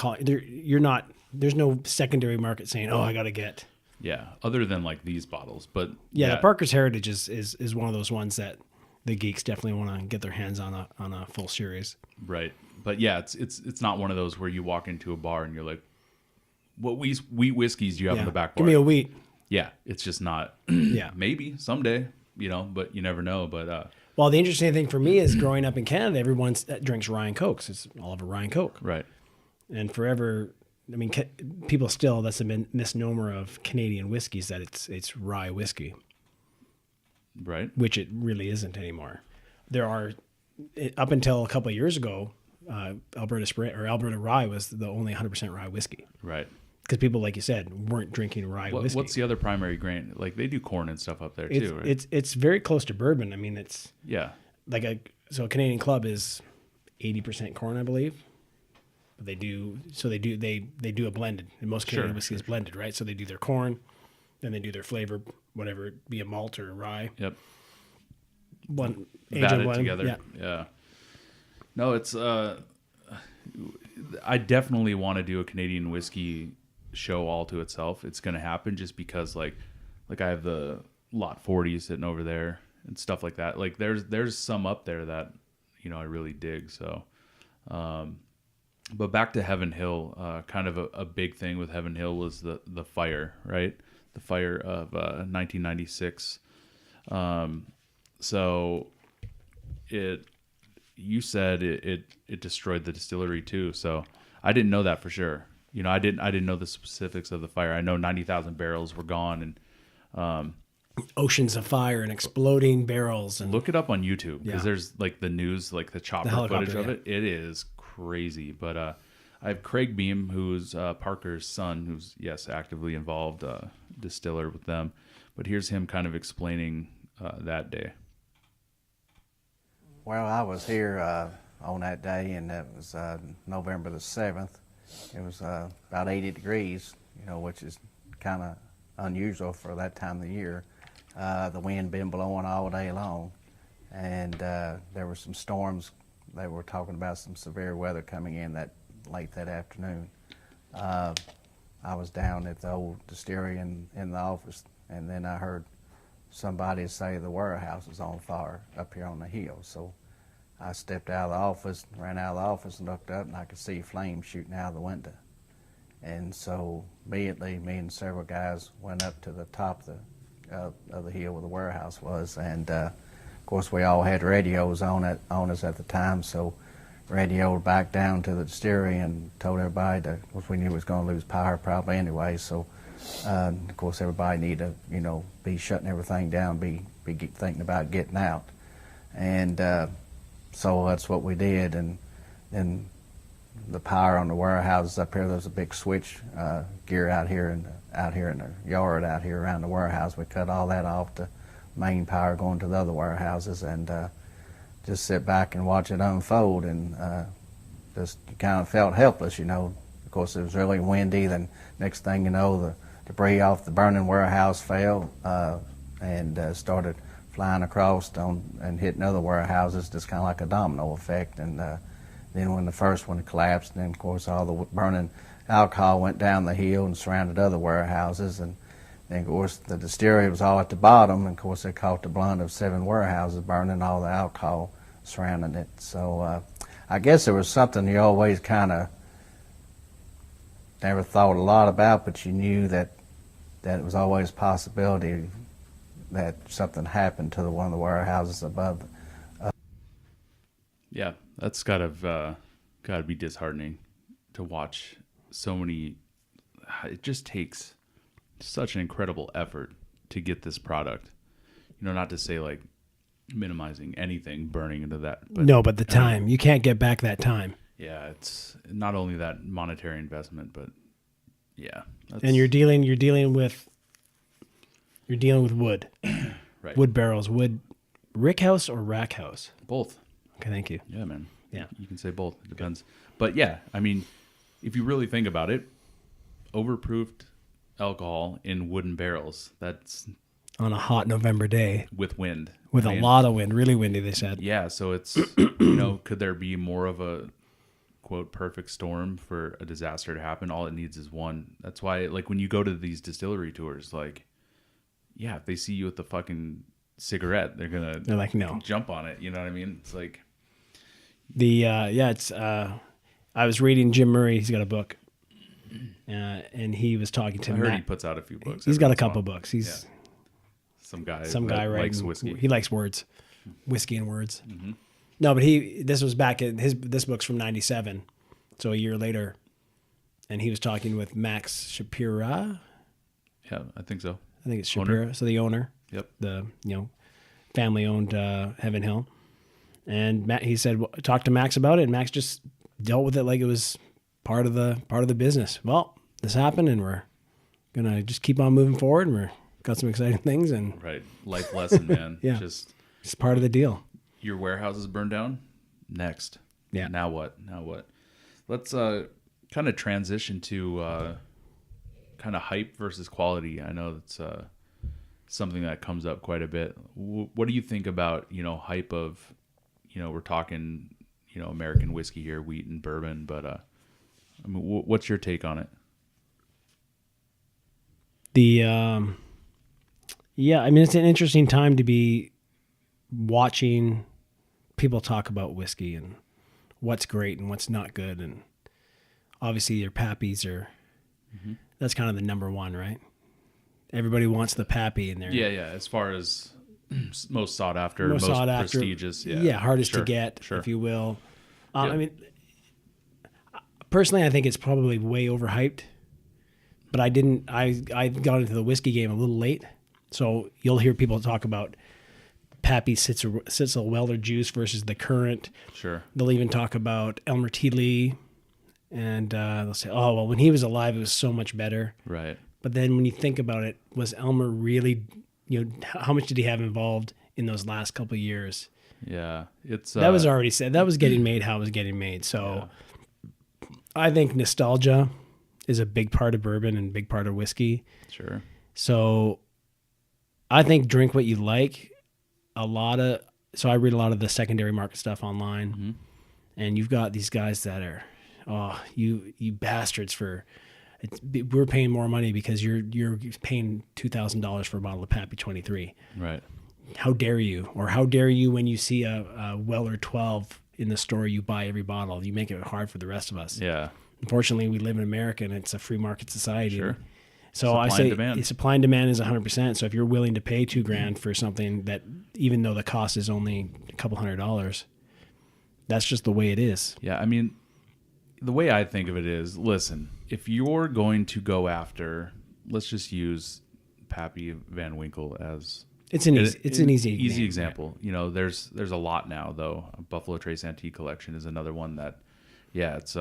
[SPEAKER 3] no secondary market saying, oh, I got to get.
[SPEAKER 1] Yeah, other than like these bottles, but
[SPEAKER 3] the Parker's Heritage is one of those ones that the geeks definitely want to get their hands on a full series.
[SPEAKER 1] Right. But yeah, it's not one of those where you walk into a bar and you're like, what wheat whiskeys do you have in the back bar?
[SPEAKER 3] Give me a wheat.
[SPEAKER 1] Yeah, it's just not.
[SPEAKER 3] Yeah.
[SPEAKER 1] Maybe someday, but you never know. But
[SPEAKER 3] well, the interesting thing for me is growing up in Canada, everyone drinks Ryan Cokes. It's Oliver Ryan Coke.
[SPEAKER 1] Right.
[SPEAKER 3] And forever, I mean, people still, that's a misnomer of Canadian whiskeys, that it's rye whiskey.
[SPEAKER 1] Right.
[SPEAKER 3] Which it really isn't anymore. There are, up until a couple of years ago, Alberta rye was the only 100% rye whiskey.
[SPEAKER 1] Right.
[SPEAKER 3] Because people, like you said, weren't drinking rye whiskey.
[SPEAKER 1] What's the other primary grain? Like they do corn and stuff up there too, right?
[SPEAKER 3] It's very close to bourbon. I mean, it's like a Canadian Club is 80% corn, I believe. But they do a blended. And most Canadian whiskey is blended, right? So they do their corn, then they do their flavor, whatever it be, a malt or a rye.
[SPEAKER 1] Yep.
[SPEAKER 3] One
[SPEAKER 1] Added together. Yeah. No, it's I definitely want to do a Canadian whiskey show all to itself. It's going to happen just because like I have the Lot 40 sitting over there and stuff like that. Like there's some up there that I really dig. So but back to Heaven Hill, kind of a big thing with Heaven Hill was the fire, right? The fire of 1996. So you said it destroyed the distillery too. So I didn't know that for sure. I didn't know the specifics of the fire. I know 90,000 barrels were gone, and
[SPEAKER 3] oceans of fire and exploding barrels. And
[SPEAKER 1] look it up on YouTube, because there's like the news, like the chopper footage of it. It is crazy. But I have Craig Beam, who's Parker's son, who's actively involved, distiller with them. But here's him kind of explaining that day.
[SPEAKER 5] Well, I was here on that day, and it was November the 7th. It was about 80 degrees, which is kind of unusual for that time of the year. The wind been blowing all day long, and there were some storms. They were talking about some severe weather coming in late that afternoon. I was down at the old distillery in the office, and then I heard somebody say the warehouse was on fire up here on the hill. So I stepped out of the office, ran out of the office, and looked up, and I could see flames shooting out of the window. And so immediately, me and several guys went up to the top of the hill where the warehouse was, and of course we all had radios on us at the time, so radioed back down to the distillery and told everybody that we knew we was going to lose power probably anyway, so Of course, everybody need to, be shutting everything down, be thinking about getting out. And so that's what we did. And then the power on the warehouses up here, there's a big switch gear out here in the yard out here around the warehouse. We cut all that off, the main power going to the other warehouses, and just sit back and watch it unfold, and just kind of felt helpless, Of course, it was really windy. Then next thing you know, the debris off the burning warehouse fell and started flying across and hitting other warehouses, just kind of like a domino effect. And then when the first one collapsed, then of course all the burning alcohol went down the hill and surrounded other warehouses. And then of course the distillery was all at the bottom, and of course it caught the brunt of 7 warehouses burning, all the alcohol surrounding it. So I guess there was something you always kind of never thought a lot about, but you knew that it was always a possibility that something happened to one of the warehouses above.
[SPEAKER 1] Yeah, that's gotta be disheartening to watch so many. It just takes such an incredible effort to get this product. Not to say like minimizing anything burning into that.
[SPEAKER 3] But the time, you can't get back that time.
[SPEAKER 1] Yeah, it's not only that monetary investment, but yeah.
[SPEAKER 3] And you're dealing with wood.
[SPEAKER 1] Right.
[SPEAKER 3] Wood barrels, wood rick house or rack house?
[SPEAKER 1] Both.
[SPEAKER 3] Okay, thank you.
[SPEAKER 1] Yeah, man.
[SPEAKER 3] Yeah.
[SPEAKER 1] You can say both. It depends. But yeah, I mean, if you really think about it, overproofed alcohol in wooden barrels, that's
[SPEAKER 3] On a hot November day
[SPEAKER 1] with wind.
[SPEAKER 3] with a lot of wind, really windy, they said.
[SPEAKER 1] Yeah, so it's, could there be more of a, quote, perfect storm for a disaster to happen? All it needs is one. That's why, like, when you go to these distillery tours, like, yeah, if they see you with the fucking cigarette, they're
[SPEAKER 3] like, no.
[SPEAKER 1] jump on it. You know what I mean? It's like...
[SPEAKER 3] I was reading Jim Murray. He's got a book. And he was talking to
[SPEAKER 1] I heard
[SPEAKER 3] Matt.
[SPEAKER 1] he puts out a few books.
[SPEAKER 3] He's got a couple books. He's
[SPEAKER 1] some guy
[SPEAKER 3] writing,
[SPEAKER 1] likes whiskey.
[SPEAKER 3] He likes words, whiskey and words.
[SPEAKER 1] Mm-hmm.
[SPEAKER 3] No, but this was back in this book's from '97, so a year later, and he was talking with Max Shapira.
[SPEAKER 1] Yeah, I think so.
[SPEAKER 3] I think it's Shapira. So the owner.
[SPEAKER 1] Yep.
[SPEAKER 3] The family owned Heaven Hill, and he said talk to Max about it, and Max just dealt with it like it was part of the business. Well, this happened, and we're gonna just keep on moving forward, and we're got some exciting things, and
[SPEAKER 1] Right. Life lesson, man.
[SPEAKER 3] Yeah.
[SPEAKER 1] Just
[SPEAKER 3] it's part of the deal.
[SPEAKER 1] your warehouse is burned down. Next.
[SPEAKER 3] Yeah.
[SPEAKER 1] Now what? Let's kind of transition to kind of hype versus quality. I know that's something that comes up quite a bit. What do you think about, hype of, we're talking, American whiskey here, wheat and bourbon, but I mean, what's your take on it?
[SPEAKER 3] It's an interesting time to be watching people talk about whiskey and what's great and what's not good. And obviously your Pappies are, that's kind of the number one, right? Everybody wants the Pappy in there.
[SPEAKER 1] Yeah. As far as most sought after, most prestigious. Yeah.
[SPEAKER 3] Hardest to get, if you will. I mean, personally, I think it's probably way overhyped, but I got into the whiskey game a little late. So you'll hear people talk about Pappy Sitzel Weller juice versus the current.
[SPEAKER 1] Sure.
[SPEAKER 3] They'll even talk about Elmer Teedley, and they'll say, oh, well, when he was alive, it was so much better.
[SPEAKER 1] Right.
[SPEAKER 3] But then when you think about it, was Elmer really, how much did he have involved in those last couple of years?
[SPEAKER 1] Yeah. It's
[SPEAKER 3] that was already said. That was getting made how it was getting made. So I think nostalgia is a big part of bourbon and a big part of whiskey.
[SPEAKER 1] Sure.
[SPEAKER 3] So I think drink what you like. So I read a lot of the secondary market stuff online, and you've got these guys that are, you bastards we're paying more money because you're paying $2,000 for a bottle of Pappy 23.
[SPEAKER 1] Right.
[SPEAKER 3] How dare you? Or how dare you when you see a Weller 12 in the store, you buy every bottle. You make it hard for the rest of us.
[SPEAKER 1] Yeah.
[SPEAKER 3] Unfortunately, we live in America and it's a free market society.
[SPEAKER 1] Sure.
[SPEAKER 3] So
[SPEAKER 1] Supply
[SPEAKER 3] I say
[SPEAKER 1] and demand.
[SPEAKER 3] Supply and demand is 100%. So if you're willing to pay $2,000 for something that, even though the cost is only a couple $100, that's just the way it is.
[SPEAKER 1] Yeah. I mean, the way I think of it is, listen, if you're going to go after let's just use Pappy Van Winkle as
[SPEAKER 3] It's an easy
[SPEAKER 1] example. You know, there's a lot now though. Buffalo Trace Antique Collection is another one that, yeah, it's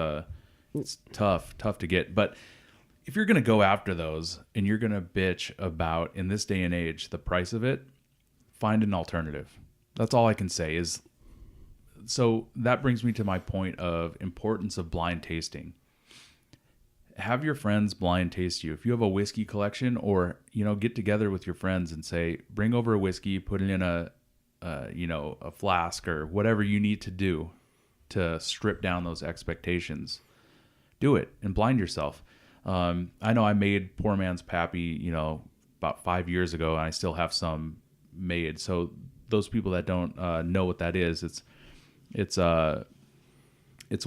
[SPEAKER 1] tough to get. But if you're gonna go after those and you're gonna bitch about in this day and age the price of it, find an alternative. That's all I can say is. So that brings me to my point of importance of blind tasting. Have your friends blind taste you. If you have a whiskey collection, or get together with your friends and say, bring over a whiskey, put it in a flask or whatever you need to do to strip down those expectations. Do it and blind yourself. I know I made Poor Man's Pappy, about 5 years ago, and I still have some made. So those people that don't know what that is, it's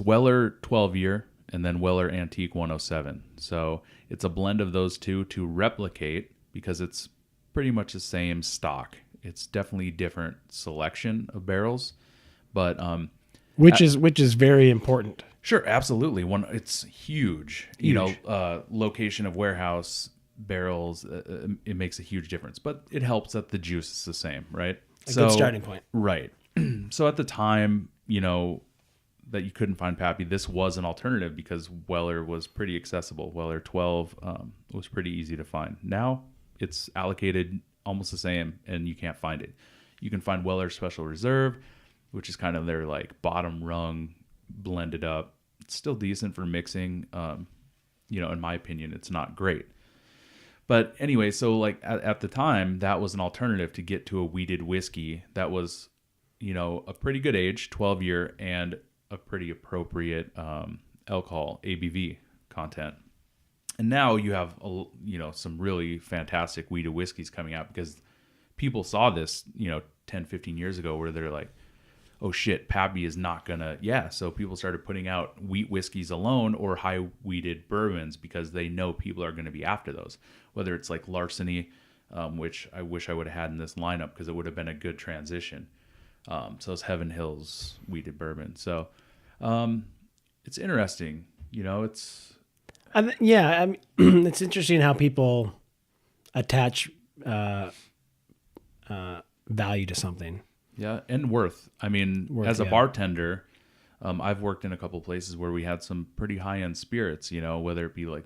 [SPEAKER 1] Weller 12 year. And then Weller Antique 107. So it's a blend of those two to replicate, because it's pretty much the same stock. It's definitely different selection of barrels, but
[SPEAKER 3] which is very important.
[SPEAKER 1] Sure, absolutely. It's huge. Location of warehouse, barrels, it makes a huge difference. But it helps that the juice is the same, right?
[SPEAKER 3] Good starting point.
[SPEAKER 1] Right. So at the time, that you couldn't find Pappy, this was an alternative because Weller was pretty accessible. Weller 12 was pretty easy to find. Now it's allocated almost the same, and you can't find it. You can find Weller Special Reserve, which is kind of their like bottom rung, blended up. It's still decent for mixing. In my opinion, it's not great. But anyway, so like at the time, that was an alternative to get to a wheated whiskey that was, a pretty good age, 12 year, and a pretty appropriate alcohol ABV content. And now you have some really fantastic wheated whiskeys coming out, because people saw this 10 15 years ago, where they're like, oh shit, Pappy is not gonna, so people started putting out wheat whiskeys alone or high wheated bourbons, because they know people are going to be after those, whether it's like Larceny, which I wish I would have had in this lineup, because it would have been a good transition. So it's Heaven Hill's wheated bourbon. So it's interesting, it's
[SPEAKER 3] it's interesting how people attach value to something.
[SPEAKER 1] Yeah, and worth. I mean, as a bartender, I've worked in a couple places where we had some pretty high-end spirits, whether it be like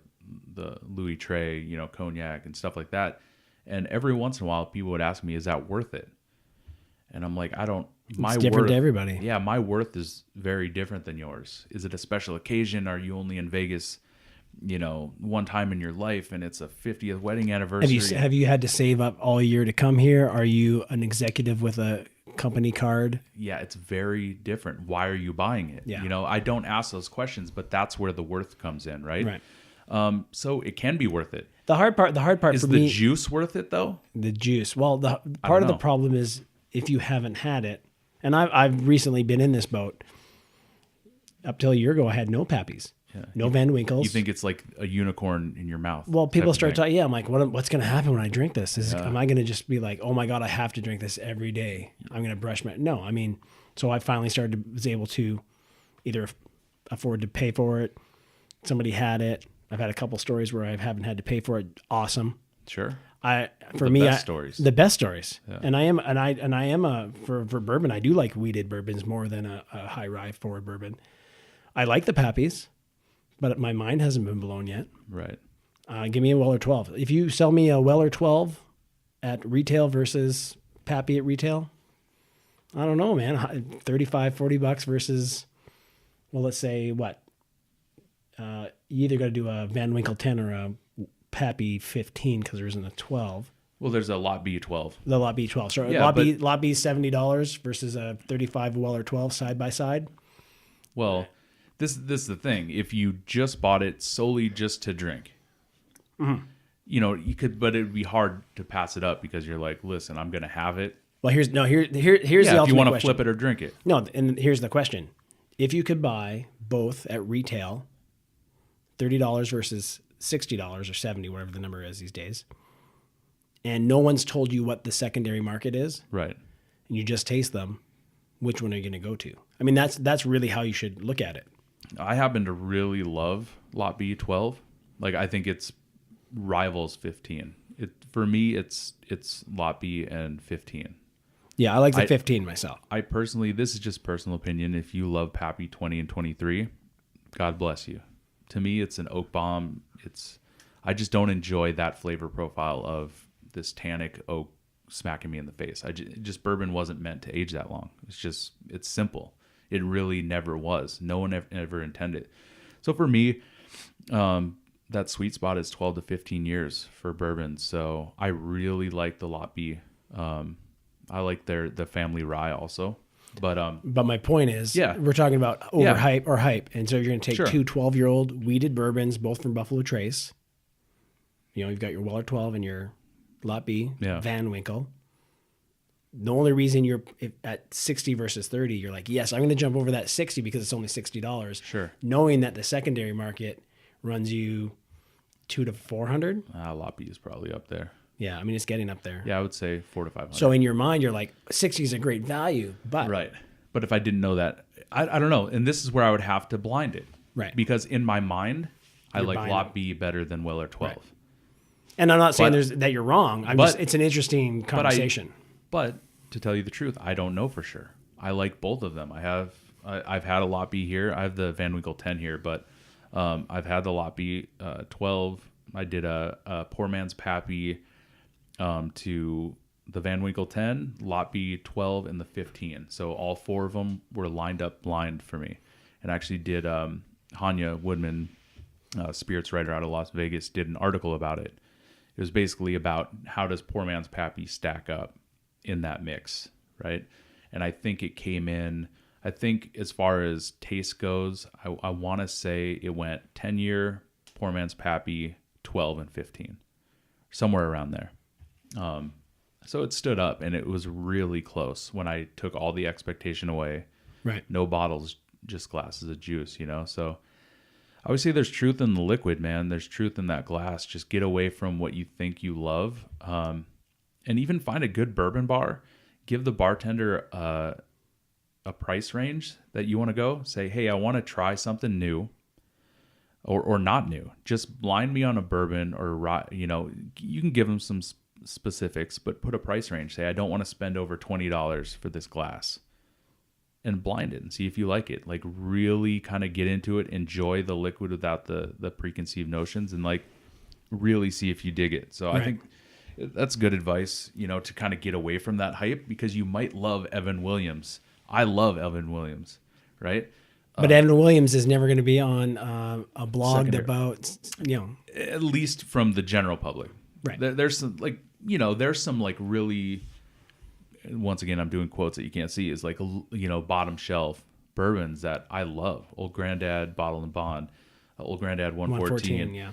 [SPEAKER 1] the Louis Trey, cognac and stuff like that. And every once in a while, people would ask me, is that worth it? And I'm like, it's
[SPEAKER 3] different to everybody.
[SPEAKER 1] Yeah, my worth is very different than yours. Is it a special occasion? Are you only in Vegas, one time in your life, and it's a 50th wedding anniversary?
[SPEAKER 3] Have you had to save up all year to come here? Are you an executive with a company card?
[SPEAKER 1] Yeah, it's very different. Why are you buying it?
[SPEAKER 3] Yeah.
[SPEAKER 1] I don't ask those questions, but that's where the worth comes in, right?
[SPEAKER 3] Right.
[SPEAKER 1] So it can be worth it.
[SPEAKER 3] The hard part
[SPEAKER 1] is
[SPEAKER 3] for
[SPEAKER 1] the
[SPEAKER 3] me,
[SPEAKER 1] juice worth it though?
[SPEAKER 3] The juice. Well, the part of the problem is if you haven't had it, and I've recently been in this boat. Up till a year ago, I had no Pappies, no Van Winkles.
[SPEAKER 1] You think it's like a unicorn in your mouth?
[SPEAKER 3] Well, people start talking. I'm like, what's going to happen when I drink this? Am I going to just be like, oh my God, I have to drink this every day? I'm going to brush my... No, I mean, so I finally was able to either afford to pay for it. Somebody had it. I've had a couple stories where I haven't had to pay for it. Awesome.
[SPEAKER 1] Sure.
[SPEAKER 3] The best stories. Yeah. And I am for bourbon. I do like wheated bourbons more than a high rye forward bourbon. I like the Pappies, but my mind hasn't been blown yet.
[SPEAKER 1] Right.
[SPEAKER 3] Give me a Weller 12. If you sell me a Weller 12 at retail versus Pappy at retail, I don't know, man. $35-$40 versus, well, let's say what? You either got to do a Van Winkle 10 or a Pappy 15 because there isn't a 12.
[SPEAKER 1] Well, there's a Lot B 12.
[SPEAKER 3] The Lot B 12. So
[SPEAKER 1] yeah,
[SPEAKER 3] Lot B is $70 versus a 35 Weller 12 side by side.
[SPEAKER 1] Well, this is the thing. If you just bought it solely just to drink, you could, but it would be hard to pass it up because you're like, listen, I'm going to have it.
[SPEAKER 3] Well, here's the ultimate question.
[SPEAKER 1] If you want to flip it or drink it.
[SPEAKER 3] No, and here's the question. If you could buy both at retail, $30 versus $60 or $70, whatever the number is these days, and no one's told you what the secondary market is,
[SPEAKER 1] right?
[SPEAKER 3] And you just taste them, which one are you going to go to? I mean, that's really how you should look at it.
[SPEAKER 1] I happen to really love Lot B 12. Like, I think it's rivals 15. For me, it's Lot B and 15.
[SPEAKER 3] Yeah, I like the 15 myself.
[SPEAKER 1] I personally, this is just personal opinion. If you love Pappy 20 and 23, God bless you. To me, it's an oak bomb. I just don't enjoy that flavor profile of this tannic oak smacking me in the face. Just bourbon wasn't meant to age that long. It's simple. It really never was. No one ever intended. So for me, that sweet spot is 12 to 15 years for bourbon. So I really like the Lot B. I like the family rye also. But
[SPEAKER 3] my point is, we're talking about overhype or hype. And so you're going to take two 12-year-old weeded bourbons, both from Buffalo Trace. You know, you've got your Weller 12 and your Lot B, Van Winkle. The only reason you're at 60 versus 30, you're like, yes, I'm going to jump over that 60 because it's only $60.
[SPEAKER 1] Sure.
[SPEAKER 3] Knowing that the secondary market runs you $200 to $400.
[SPEAKER 1] Lot B is probably up there.
[SPEAKER 3] Yeah, I mean, it's getting up there.
[SPEAKER 1] Yeah, I would say $400 to $500.
[SPEAKER 3] So in your mind, you're like, 60 is a great value, but
[SPEAKER 1] right. But if I didn't know that, I don't know. And this is where I would have to blind it,
[SPEAKER 3] right?
[SPEAKER 1] Because in my mind, I like Lot
[SPEAKER 3] it.
[SPEAKER 1] B better than Weller 12. Right.
[SPEAKER 3] And I'm not saying that you're wrong. It's an interesting conversation.
[SPEAKER 1] But to tell you the truth, I don't know for sure. I like both of them. I've had a Lot B here. I have the Van Winkle 10 here, but I've had the Lot B 12. I did a Poor Man's Pappy to the Van Winkle 10, Lot B 12, and the 15. So all four of them were lined up blind for me. And I actually did Hanya Woodman, spirits writer out of Las Vegas, did an article about it. It was basically about how does Poor Man's Pappy stack up in that mix, right? And I think it came in, I think as far as taste goes, I want to say it went 10-year, Poor Man's Pappy, 12 and 15, somewhere around there. So it stood up, and it was really close when I took all the expectation away.
[SPEAKER 3] Right.
[SPEAKER 1] No bottles, just glasses of juice, you know? So I would say there's truth in the liquid, man. There's truth in that glass. Just get away from what you think you love. And even find a good bourbon bar. Give the bartender a price range that you want to go. Say, hey, I want to try something new or not new. Just blind me on a bourbon or, you know, you can give them some specifics, but put a price range. Say, I don't want to spend over $20 for this glass. And blind it and see if you like it. Like really kind of get into it, enjoy the liquid without the preconceived notions, and like really see if you dig it. So I think that's good advice, you know, to kind of get away from that hype, because you might love Evan Williams. I love Evan Williams, right?
[SPEAKER 3] But Evan Williams is never going to be on a blog about, you know,
[SPEAKER 1] at least from the general public.
[SPEAKER 3] Right.
[SPEAKER 1] There's some like, you know, there's some like really, once again, I'm doing quotes that you can't see, is like, you know, bottom shelf bourbons that I love. Old Granddad Bottle and Bond, Old Granddad 114.
[SPEAKER 3] Yeah.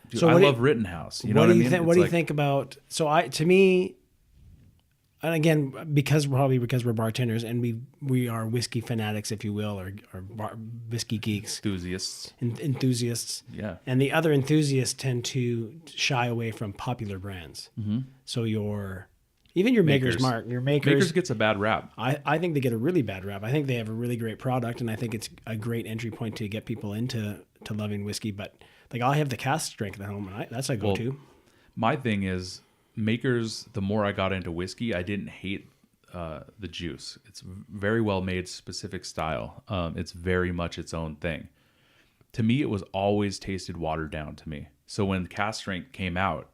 [SPEAKER 1] Dude, so I love Rittenhouse. You know what I mean?
[SPEAKER 3] What do you think about? So to me, and again, because we're bartenders and we are whiskey fanatics, if you will, or whiskey geeks, enthusiasts.
[SPEAKER 1] Yeah.
[SPEAKER 3] And the other enthusiasts tend to shy away from popular brands. Mm-hmm. So even your Maker's Mark, your Maker's
[SPEAKER 1] gets a bad rap.
[SPEAKER 3] I think they get a really bad rap. I think they have a really great product, and I think it's a great entry point to get people into loving whiskey. But like, I have the cask strength at home, and that's a go-to.
[SPEAKER 1] Well, my thing is, Maker's, the more I got into whiskey, I didn't hate the juice. It's very well made, specific style. It's very much its own thing. To me, it was always tasted watered down to me. So when cask strength came out,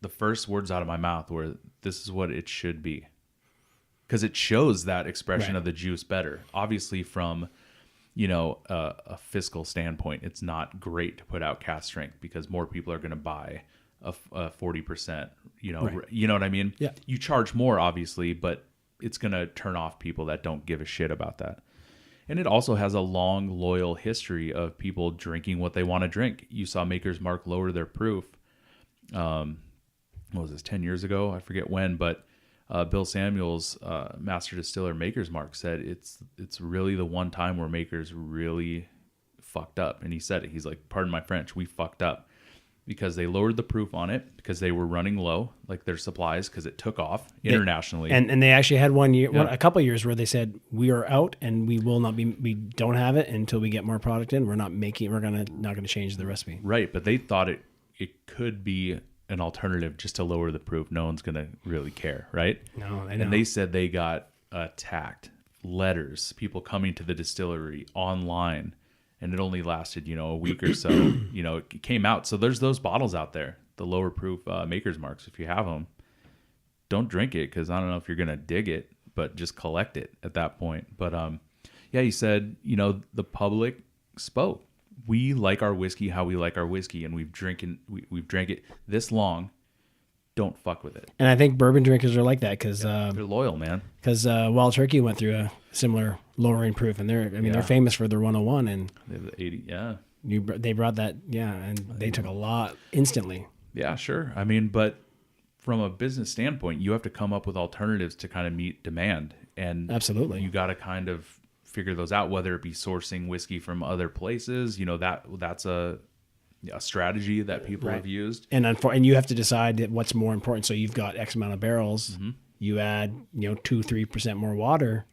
[SPEAKER 1] the first words out of my mouth were, this is what it should be. Because it shows that expression of the juice better. Obviously from, you know, a fiscal standpoint, it's not great to put out cask strength because more people are going to buy a 40%, you know, you know what I mean?
[SPEAKER 3] Yeah.
[SPEAKER 1] You charge more, obviously, but it's going to turn off people that don't give a shit about that. And it also has a long, loyal history of people drinking what they want to drink. You saw Maker's Mark lower their proof. What was this, 10 years ago? I forget when, but Bill Samuels, master distiller Maker's Mark, said it's really the one time where Maker's really fucked up. And he said it. He's like, pardon my French, we fucked up. Because they lowered the proof on it, because they were running low, like their supplies, because it took off internationally.
[SPEAKER 3] And they actually had a couple of years where they said, we are out and we don't have it until we get more product in. We're not going to change the recipe.
[SPEAKER 1] Right, but they thought it, it could be an alternative just to lower the proof. No one's going to really care, right?
[SPEAKER 3] No, they
[SPEAKER 1] And
[SPEAKER 3] don't.
[SPEAKER 1] they said they got attacked. Letters, people coming to the distillery online, and it only lasted, a week or so. It came out. So there's those bottles out there, the lower proof Maker's Marks. If you have them, don't drink it, because I don't know if you're going to dig it, but just collect it at that point. But yeah, he said, the public spoke. We like our whiskey how we like our whiskey, and we've drank it this long. Don't fuck with it.
[SPEAKER 3] And I think bourbon drinkers are like that because
[SPEAKER 1] They're loyal, man.
[SPEAKER 3] Wild Turkey went through a similar lowering proof, and they're famous for their 101, and
[SPEAKER 1] They have the 80, yeah.
[SPEAKER 3] they brought that, and they took a lot instantly.
[SPEAKER 1] Yeah, sure. I mean, but from a business standpoint, you have to come up with alternatives to kind of meet demand. And
[SPEAKER 3] Absolutely.
[SPEAKER 1] you got to kind of figure those out, whether it be sourcing whiskey from other places. That's a strategy that people have used.
[SPEAKER 3] And you have to decide that what's more important. So you've got X amount of barrels.
[SPEAKER 1] Mm-hmm.
[SPEAKER 3] You add 2-3% more water.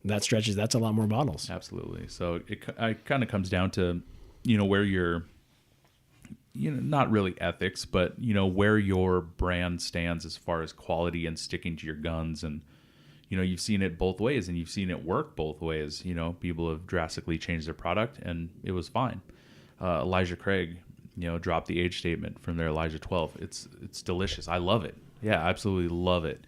[SPEAKER 3] That's a lot more bottles.
[SPEAKER 1] Absolutely. So it kind of comes down to where your not really ethics, but where your brand stands as far as quality and sticking to your guns. And you've seen it both ways, and you've seen it work both ways. People have drastically changed their product, and it was fine. Elijah Craig, dropped the age statement from their Elijah 12. It's delicious. I love it. Yeah, absolutely love it.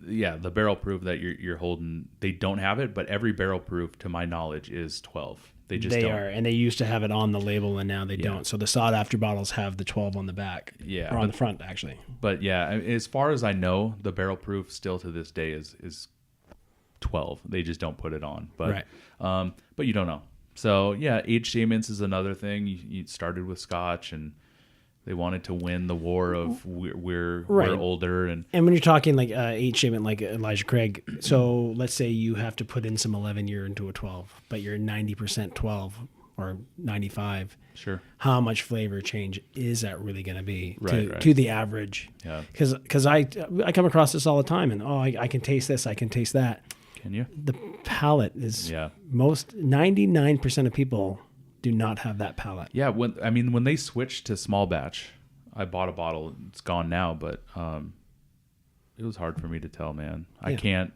[SPEAKER 1] Yeah, the barrel proof that you're holding, they don't have it, but every barrel proof, to my knowledge, is 12. They don't.
[SPEAKER 3] Are, and they used to have it on the label, and now they don't. So the sought after bottles have the 12 on the back, or on the front, actually.
[SPEAKER 1] But yeah, as far as I know, the barrel proof still to this day is 12. They just don't put it on. But but you don't know. So yeah, age statements is another thing. You started with Scotch, and they wanted to win the war of we're older, and
[SPEAKER 3] when you're talking like age statement like Elijah Craig, so let's say you have to put in some 11-year into a 12, but you're 90% 12 or 95.
[SPEAKER 1] Sure.
[SPEAKER 3] How much flavor change is that really going to be
[SPEAKER 1] Right.
[SPEAKER 3] to the average?
[SPEAKER 1] Yeah.
[SPEAKER 3] Because I come across this all the time, and I can taste this, I can taste that.
[SPEAKER 1] Can you?
[SPEAKER 3] The palate is 99% of people do not have that palate.
[SPEAKER 1] Yeah, when they switched to small batch, I bought a bottle. It's gone now, but it was hard for me to tell, man. I can't.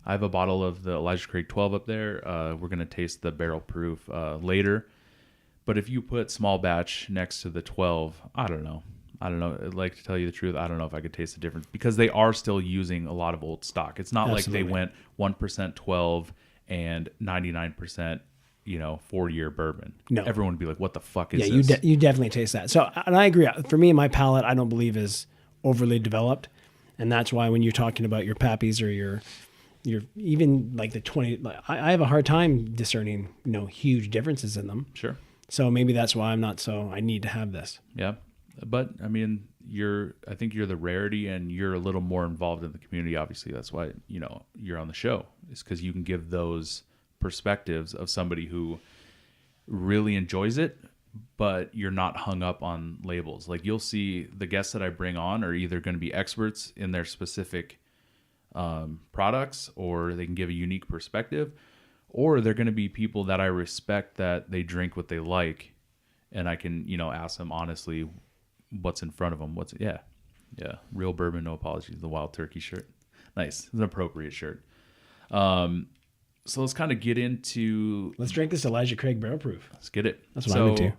[SPEAKER 1] I have a bottle of the Elijah Craig 12 up there. We're gonna taste the barrel proof later. But if you put small batch next to the 12, I don't know. I'd like to tell you the truth. I don't know if I could taste the difference, because they are still using a lot of old stock. It's not like they went 1% 12 and 99%. 4-year bourbon. No, everyone would be like, "What the fuck is this?"
[SPEAKER 3] Yeah, you definitely taste that. So, and I agree. For me, my palate, I don't believe is overly developed, and that's why when you're talking about your Pappies or your even like the 20, I have a hard time discerning huge differences in them.
[SPEAKER 1] Sure.
[SPEAKER 3] So maybe that's why I'm not so. I need to have this.
[SPEAKER 1] Yeah, but I mean, I think you're the rarity, and you're a little more involved in the community. Obviously, that's why you're on the show. Is because you can give those perspectives of somebody who really enjoys it, but you're not hung up on labels. Like, you'll see the guests that I bring on are either going to be experts in their specific products, or they can give a unique perspective, or they're going to be people that I respect, that they drink what they like, and I can ask them honestly what's in front of them. Real bourbon, no apologies. The Wild Turkey shirt, nice. It's an appropriate shirt. So let's kind of get into...
[SPEAKER 3] Let's drink this Elijah Craig barrel proof.
[SPEAKER 1] Let's get it.
[SPEAKER 3] That's what I'm into.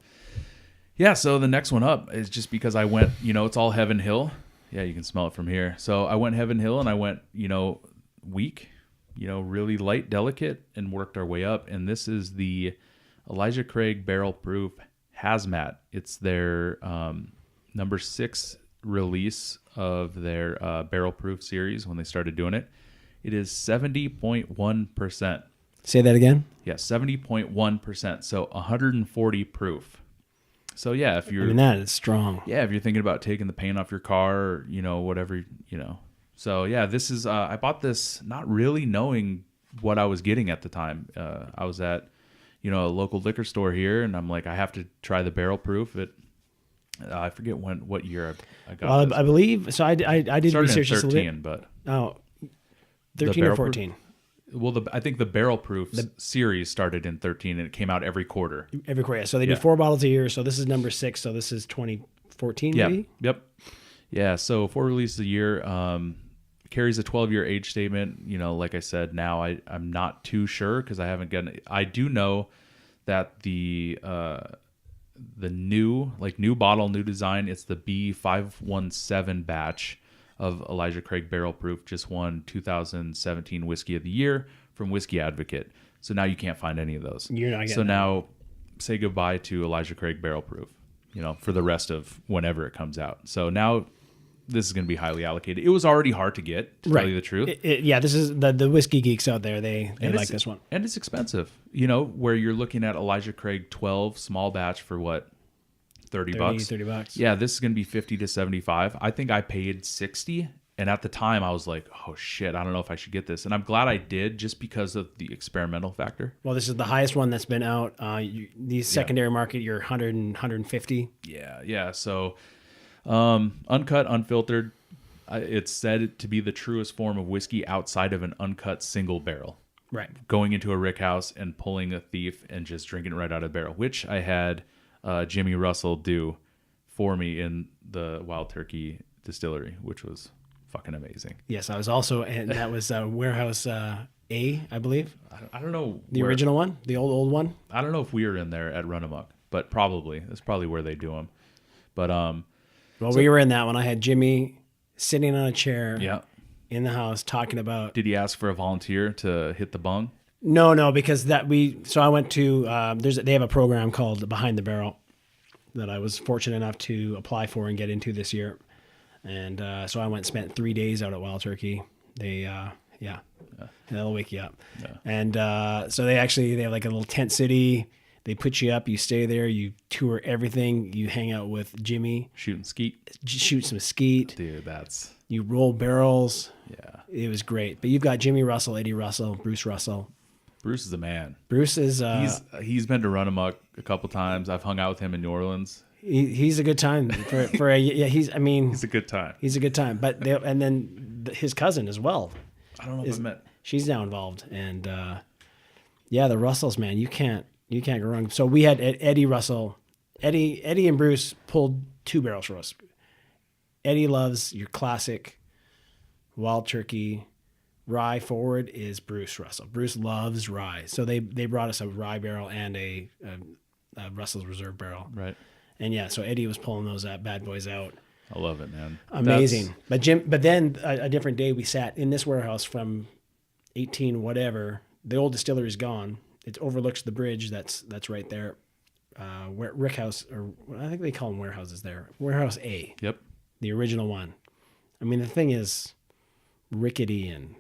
[SPEAKER 1] Yeah, so the next one up is just because I went, it's all Heaven Hill. Yeah, you can smell it from here. So I went Heaven Hill, and I went, weak, really light, delicate, and worked our way up. And this is the Elijah Craig barrel proof HAZMAT. It's their number 6 release of their barrel proof series when they started doing it. It is 70.1%.
[SPEAKER 3] Say that again?
[SPEAKER 1] Yeah, 70.1%. So 140 proof. So yeah, if you're...
[SPEAKER 3] that is strong.
[SPEAKER 1] Yeah, if you're thinking about taking the paint off your car, or, whatever, So yeah, this is... I bought this not really knowing what I was getting at the time. I was at, a local liquor store here, and I'm like, I have to try the barrel proof. I forget what year I got this.
[SPEAKER 3] I believe... So I did research
[SPEAKER 1] in 13,
[SPEAKER 3] this a little bit.
[SPEAKER 1] but...
[SPEAKER 3] Oh, 13 or 14?
[SPEAKER 1] Well, I think the barrel proof series started in 13 and it came out every quarter.
[SPEAKER 3] Every quarter. So they do 4 bottles a year. So this is number 6. So this is 2014 maybe?
[SPEAKER 1] Yep. Yeah. So 4 releases a year. Carries a 12-year age statement. You know, like I said, now I'm not too sure because I haven't gotten it. I do know that the new bottle, new design, it's the B517 batch of Elijah Craig Barrel Proof, just won 2017 Whiskey of the Year from Whiskey Advocate. So now you can't find any of those.
[SPEAKER 3] You're not getting
[SPEAKER 1] so
[SPEAKER 3] that.
[SPEAKER 1] now say goodbye to Elijah Craig Barrel Proof, you know, for the rest of whenever it comes out. So now this is going to be highly allocated. It was already hard to get, to tell you the truth.
[SPEAKER 3] This is the whiskey geeks out there. They like this one.
[SPEAKER 1] And it's expensive, you know, where you're looking at Elijah Craig 12 small batch for what? 30 bucks.
[SPEAKER 3] $30.
[SPEAKER 1] Yeah, this is going to be 50 to 75. I think I paid 60. And at the time I was like, oh shit, I don't know if I should get this. And I'm glad I did just because of the experimental factor.
[SPEAKER 3] Well, this is the highest one that's been out. These secondary market, you're 100 and 150.
[SPEAKER 1] Yeah. So uncut, unfiltered. It's said to be the truest form of whiskey outside of an uncut single barrel.
[SPEAKER 3] Right.
[SPEAKER 1] Going into a rick house and pulling a thief and just drinking it right out of the barrel, which I had Jimmy Russell do for me in the Wild Turkey distillery, which was fucking amazing.
[SPEAKER 3] Yes, I was also, and that was Warehouse A, I believe.
[SPEAKER 1] I don't know.
[SPEAKER 3] The original one? The old one?
[SPEAKER 1] I don't know if we were in there at Run Amok, but probably. That's probably where they do them. But
[SPEAKER 3] well, we were in that one. I had Jimmy sitting on a chair
[SPEAKER 1] yeah,
[SPEAKER 3] in the house talking about.
[SPEAKER 1] Did he ask for a volunteer to hit the bung?
[SPEAKER 3] No, because so I went to they have a program called Behind the Barrel that I was fortunate enough to apply for and get into this year, and so I went and spent 3 days out at Wild Turkey. They'll wake you up, and so they have like a little tent city. They put you up, you stay there, you tour everything, you hang out with Jimmy,
[SPEAKER 1] shoot
[SPEAKER 3] some skeet,
[SPEAKER 1] dude.
[SPEAKER 3] You roll barrels.
[SPEAKER 1] Yeah,
[SPEAKER 3] it was great. But you've got Jimmy Russell, Eddie Russell, Bruce Russell.
[SPEAKER 1] Bruce is the man.
[SPEAKER 3] Bruce is
[SPEAKER 1] he's been to Run Amok a couple times. I've hung out with him in New Orleans.
[SPEAKER 3] He's a good time for he's a
[SPEAKER 1] good time.
[SPEAKER 3] He's a good time. But and then his cousin as well.
[SPEAKER 1] I don't know if I met.
[SPEAKER 3] She's now involved, and the Russells, man, you can't go wrong. So we had Eddie Russell, Eddie and Bruce pulled 2 barrels for us. Eddie loves your classic Wild Turkey. Rye forward is Bruce Russell. Bruce loves rye. So they brought us a rye barrel and a Russell's Reserve barrel.
[SPEAKER 1] Right.
[SPEAKER 3] And so Eddie was pulling those bad boys out.
[SPEAKER 1] I love it, man.
[SPEAKER 3] Amazing. But then a different day we sat in this warehouse from 18 whatever. The old distillery's gone. It overlooks the bridge that's right there. Where Rick House, or I think they call them warehouses there. Warehouse A.
[SPEAKER 1] Yep.
[SPEAKER 3] The original one. I mean, the thing is rickety and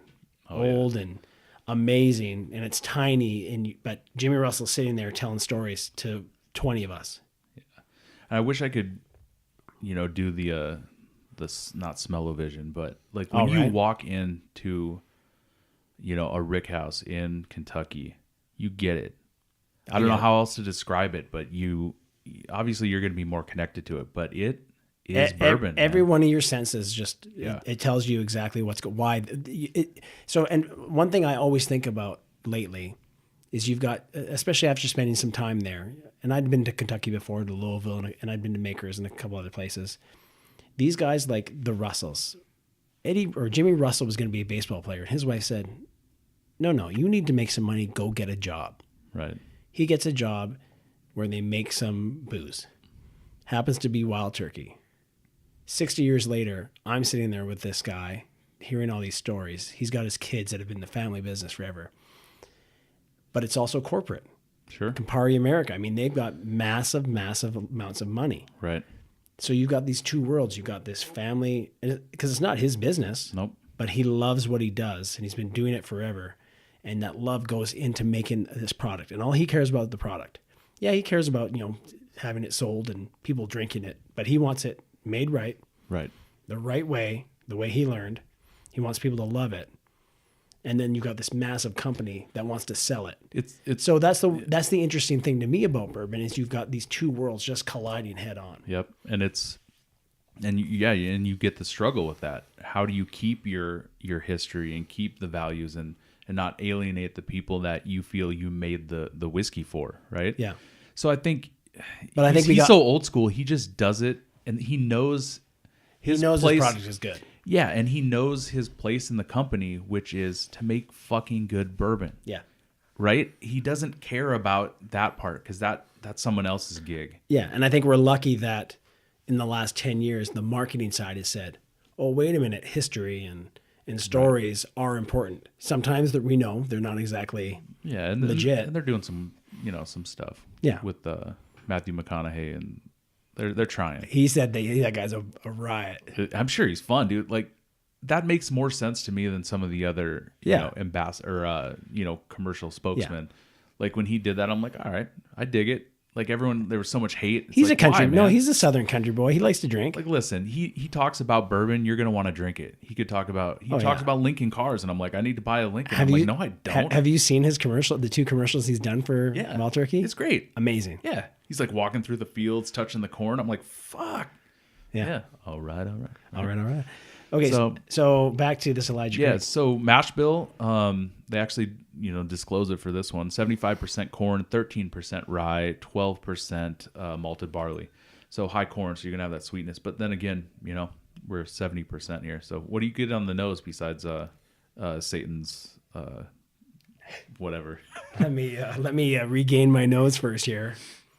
[SPEAKER 3] old and amazing, and it's tiny, but Jimmy Russell's sitting there telling stories to 20 of us.
[SPEAKER 1] Yeah. And I wish I could, do the not smell-o-vision, but like when you walk into, a rick house in Kentucky, you get it. I don't know how else to describe it, but obviously you're going to be more connected to it, but it is bourbon.
[SPEAKER 3] Every one of your senses just it tells you exactly why. So, and one thing I always think about lately is you've got, especially after spending some time there, and I'd been to Kentucky before, to Louisville, and I'd been to Makers and a couple other places. These guys like the Russells. Jimmy Russell was going to be a baseball player, and his wife said, "No, you need to make some money. Go get a job."
[SPEAKER 1] Right.
[SPEAKER 3] He gets a job where they make some booze. Happens to be Wild Turkey. 60 years later, I'm sitting there with this guy, hearing all these stories. He's got his kids that have been in the family business forever. But it's also corporate.
[SPEAKER 1] Sure.
[SPEAKER 3] Campari America. I mean, they've got massive amounts of money.
[SPEAKER 1] Right.
[SPEAKER 3] So you've got these two worlds. You've got this family, because it's not his business.
[SPEAKER 1] Nope.
[SPEAKER 3] But he loves what he does, and he's been doing it forever. And that love goes into making this product. And all he cares about is the product. Yeah, he cares about, having it sold and people drinking it. But he wants it made right.
[SPEAKER 1] Right.
[SPEAKER 3] The right way, the way he learned. He wants people to love it. And then you've got this massive company that wants to sell it.
[SPEAKER 1] It's
[SPEAKER 3] so that's the interesting thing to me about bourbon is you've got these two worlds just colliding head on.
[SPEAKER 1] Yep. And you get the struggle with that. How do you keep your history and keep the values and and not alienate the people that you feel you made the whiskey for, right?
[SPEAKER 3] Yeah.
[SPEAKER 1] So I think,
[SPEAKER 3] But I think
[SPEAKER 1] he's so old school. He just does it, and he knows his
[SPEAKER 3] his
[SPEAKER 1] place.
[SPEAKER 3] product is good.
[SPEAKER 1] Yeah, and he knows his place in the company, which is to make fucking good bourbon.
[SPEAKER 3] Yeah.
[SPEAKER 1] Right? He doesn't care about that part because that's someone else's gig.
[SPEAKER 3] Yeah, and I think we're lucky that in the last 10 years, the marketing side has said, oh, wait a minute, history and stories are important. Sometimes that we know they're not exactly
[SPEAKER 1] and
[SPEAKER 3] legit.
[SPEAKER 1] And they're doing some stuff.
[SPEAKER 3] Yeah.
[SPEAKER 1] With Matthew McConaughey, and they're trying.
[SPEAKER 3] He said that guy's a riot.
[SPEAKER 1] I'm sure he's fun, dude. Like, that makes more sense to me than some of the other, ambassador or commercial spokesmen. Like when he did that, I'm like, all right, I dig it. Like everyone, there was so much hate. It's
[SPEAKER 3] He's
[SPEAKER 1] like,
[SPEAKER 3] a country.
[SPEAKER 1] why,
[SPEAKER 3] No,
[SPEAKER 1] man?
[SPEAKER 3] he's a Southern country boy. He likes to drink.
[SPEAKER 1] Like, listen, he talks about bourbon. You're gonna want to drink it. He could talk about talks about Lincoln cars, and I'm like, I need to buy a Lincoln. I'm like, no, I don't.
[SPEAKER 3] Have you seen his commercial? The 2 commercials he's done for Wild Turkey.
[SPEAKER 1] It's great.
[SPEAKER 3] Amazing.
[SPEAKER 1] Yeah, he's like walking through the fields, touching the corn. I'm like, fuck.
[SPEAKER 3] Yeah.
[SPEAKER 1] All right.
[SPEAKER 3] All right. Okay, so back to this Elijah.
[SPEAKER 1] Yeah,
[SPEAKER 3] Craig.
[SPEAKER 1] so mash bill, they actually, disclose it for this one. 75% corn, 13% rye, 12% malted barley. So high corn, so you're going to have that sweetness. But then again, we're 70% here. So what do you get on the nose besides Satan's whatever?
[SPEAKER 3] Let me regain my nose first here.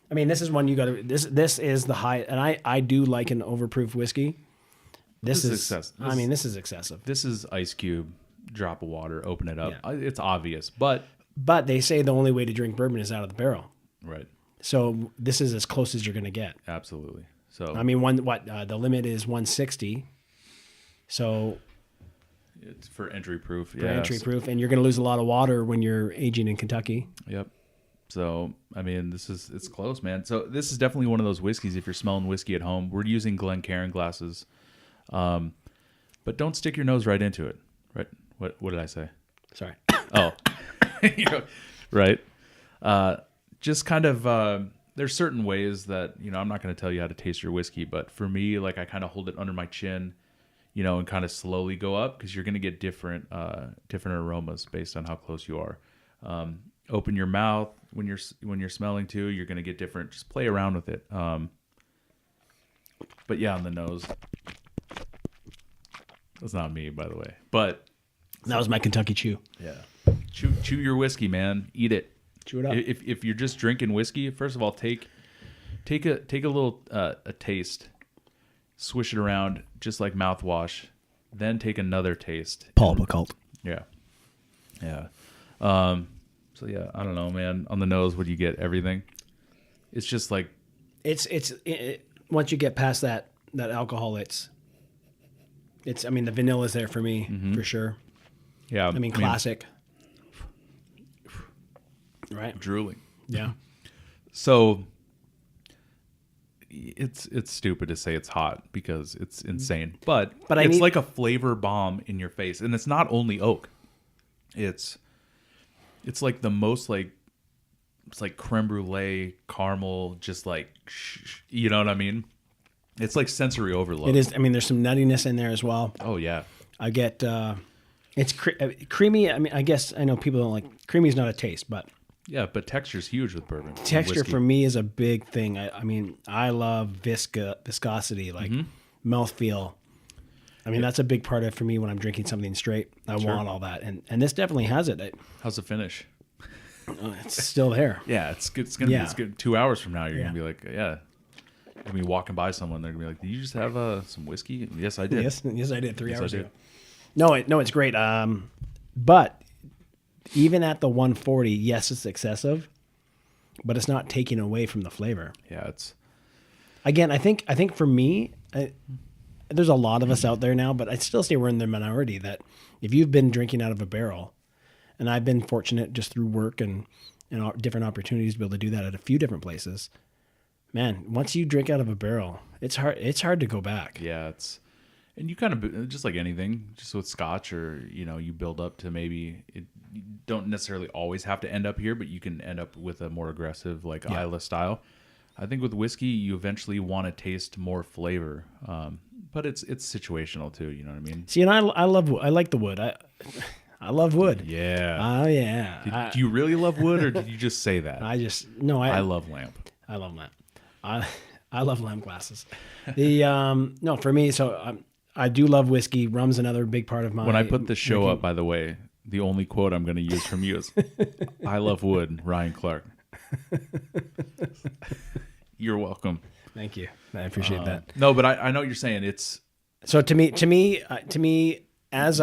[SPEAKER 3] I mean, this is one you got to. This is the high, and I do like an overproof whiskey. This is excessive. This is excessive.
[SPEAKER 1] This is ice cube, drop of water, open it up.
[SPEAKER 3] Yeah.
[SPEAKER 1] It's obvious, but
[SPEAKER 3] they say the only way to drink bourbon is out of the barrel.
[SPEAKER 1] Right.
[SPEAKER 3] So this is as close as you're going to get.
[SPEAKER 1] Absolutely. So
[SPEAKER 3] I mean, the limit is 160. So
[SPEAKER 1] it's for entry proof.
[SPEAKER 3] Entry proof, and you're going to lose a lot of water when you're aging in Kentucky.
[SPEAKER 1] Yep. So, I mean, it's close, man. So this is definitely one of those whiskeys. If you're smelling whiskey at home, we're using Glencairn glasses. But don't stick your nose right into it. Right? What did I say?
[SPEAKER 3] Sorry.
[SPEAKER 1] Oh, right. Just kind of, there's certain ways that, I'm not going to tell you how to taste your whiskey, but for me, like I kind of hold it under my chin, and kind of slowly go up because you're going to get different aromas based on how close you are. Open your mouth when you're smelling too. You're going to get different. Just play around with it. But yeah, on the nose. That's not me, by the way. But
[SPEAKER 3] that was my Kentucky chew.
[SPEAKER 1] Yeah, chew your whiskey, man. Eat it.
[SPEAKER 3] Chew it up.
[SPEAKER 1] If you're just drinking whiskey, first of all, take a little a taste, swish it around just like mouthwash, then take another taste.
[SPEAKER 3] Paul Bacult.
[SPEAKER 1] Yeah. So yeah, I don't know, man. On the nose, what do you get? Everything. It's just like
[SPEAKER 3] it's once you get past that alcohol, it's. I mean, the vanilla's there for me for sure.
[SPEAKER 1] Yeah,
[SPEAKER 3] I mean, classic. Right.
[SPEAKER 1] Drooling.
[SPEAKER 3] Yeah.
[SPEAKER 1] So it's stupid to say it's hot because it's insane, but it's like a flavor bomb in your face, and it's not only oak. It's like the most it's like creme brulee, caramel, just like you know what I mean. It's like sensory overload.
[SPEAKER 3] It is. I mean, there's some nuttiness in there as well.
[SPEAKER 1] Oh yeah.
[SPEAKER 3] I get it's creamy. I mean, I guess I know people don't like creamy is not a taste, but
[SPEAKER 1] yeah, but texture's huge with bourbon.
[SPEAKER 3] Texture for me is a big thing. I mean, I love viscosity, like mouthfeel. I mean, that's a big part of it for me when I'm drinking something straight. I want all that, and this definitely has it.
[SPEAKER 1] How's the finish?
[SPEAKER 3] It's still there.
[SPEAKER 1] Yeah, it's gonna be it's good. 2 hours from now, you're gonna be like, yeah. You're gonna be walking by someone, they're gonna be like, "Did you just have some whiskey?" Yes, I did.
[SPEAKER 3] Yes, I did. 3 hours ago. No, it's great. But even at the 140, yes, it's excessive, but it's not taking away from the flavor.
[SPEAKER 1] Yeah, it's.
[SPEAKER 3] Again, I think for me, there's a lot of us out there now, but I still say we're in the minority that if you've been drinking out of a barrel, and I've been fortunate just through work and different opportunities to be able to do that at a few different places. Man, once you drink out of a barrel, it's hard. It's hard to go back.
[SPEAKER 1] Yeah, and you kind of just like anything, just with Scotch, or you build up to maybe you don't necessarily always have to end up here, but you can end up with a more aggressive like Islay style. I think with whiskey, you eventually want to taste more flavor, but it's situational too. You know what I mean?
[SPEAKER 3] See, and I like the wood. I love wood.
[SPEAKER 1] Yeah.
[SPEAKER 3] Oh yeah.
[SPEAKER 1] Do you really love wood, or did you just say that?
[SPEAKER 3] I
[SPEAKER 1] love lamp.
[SPEAKER 3] I love lamp. I love lamp glasses. The no, for me, so I do love whiskey. Rum's another big part of my.
[SPEAKER 1] When I put the show up, by the way, the only quote I'm going to use from you is, "I love wood, Ryan Clark." You're welcome.
[SPEAKER 3] Thank you. I appreciate that.
[SPEAKER 1] No, but I know what you're saying. It's
[SPEAKER 3] so to me, as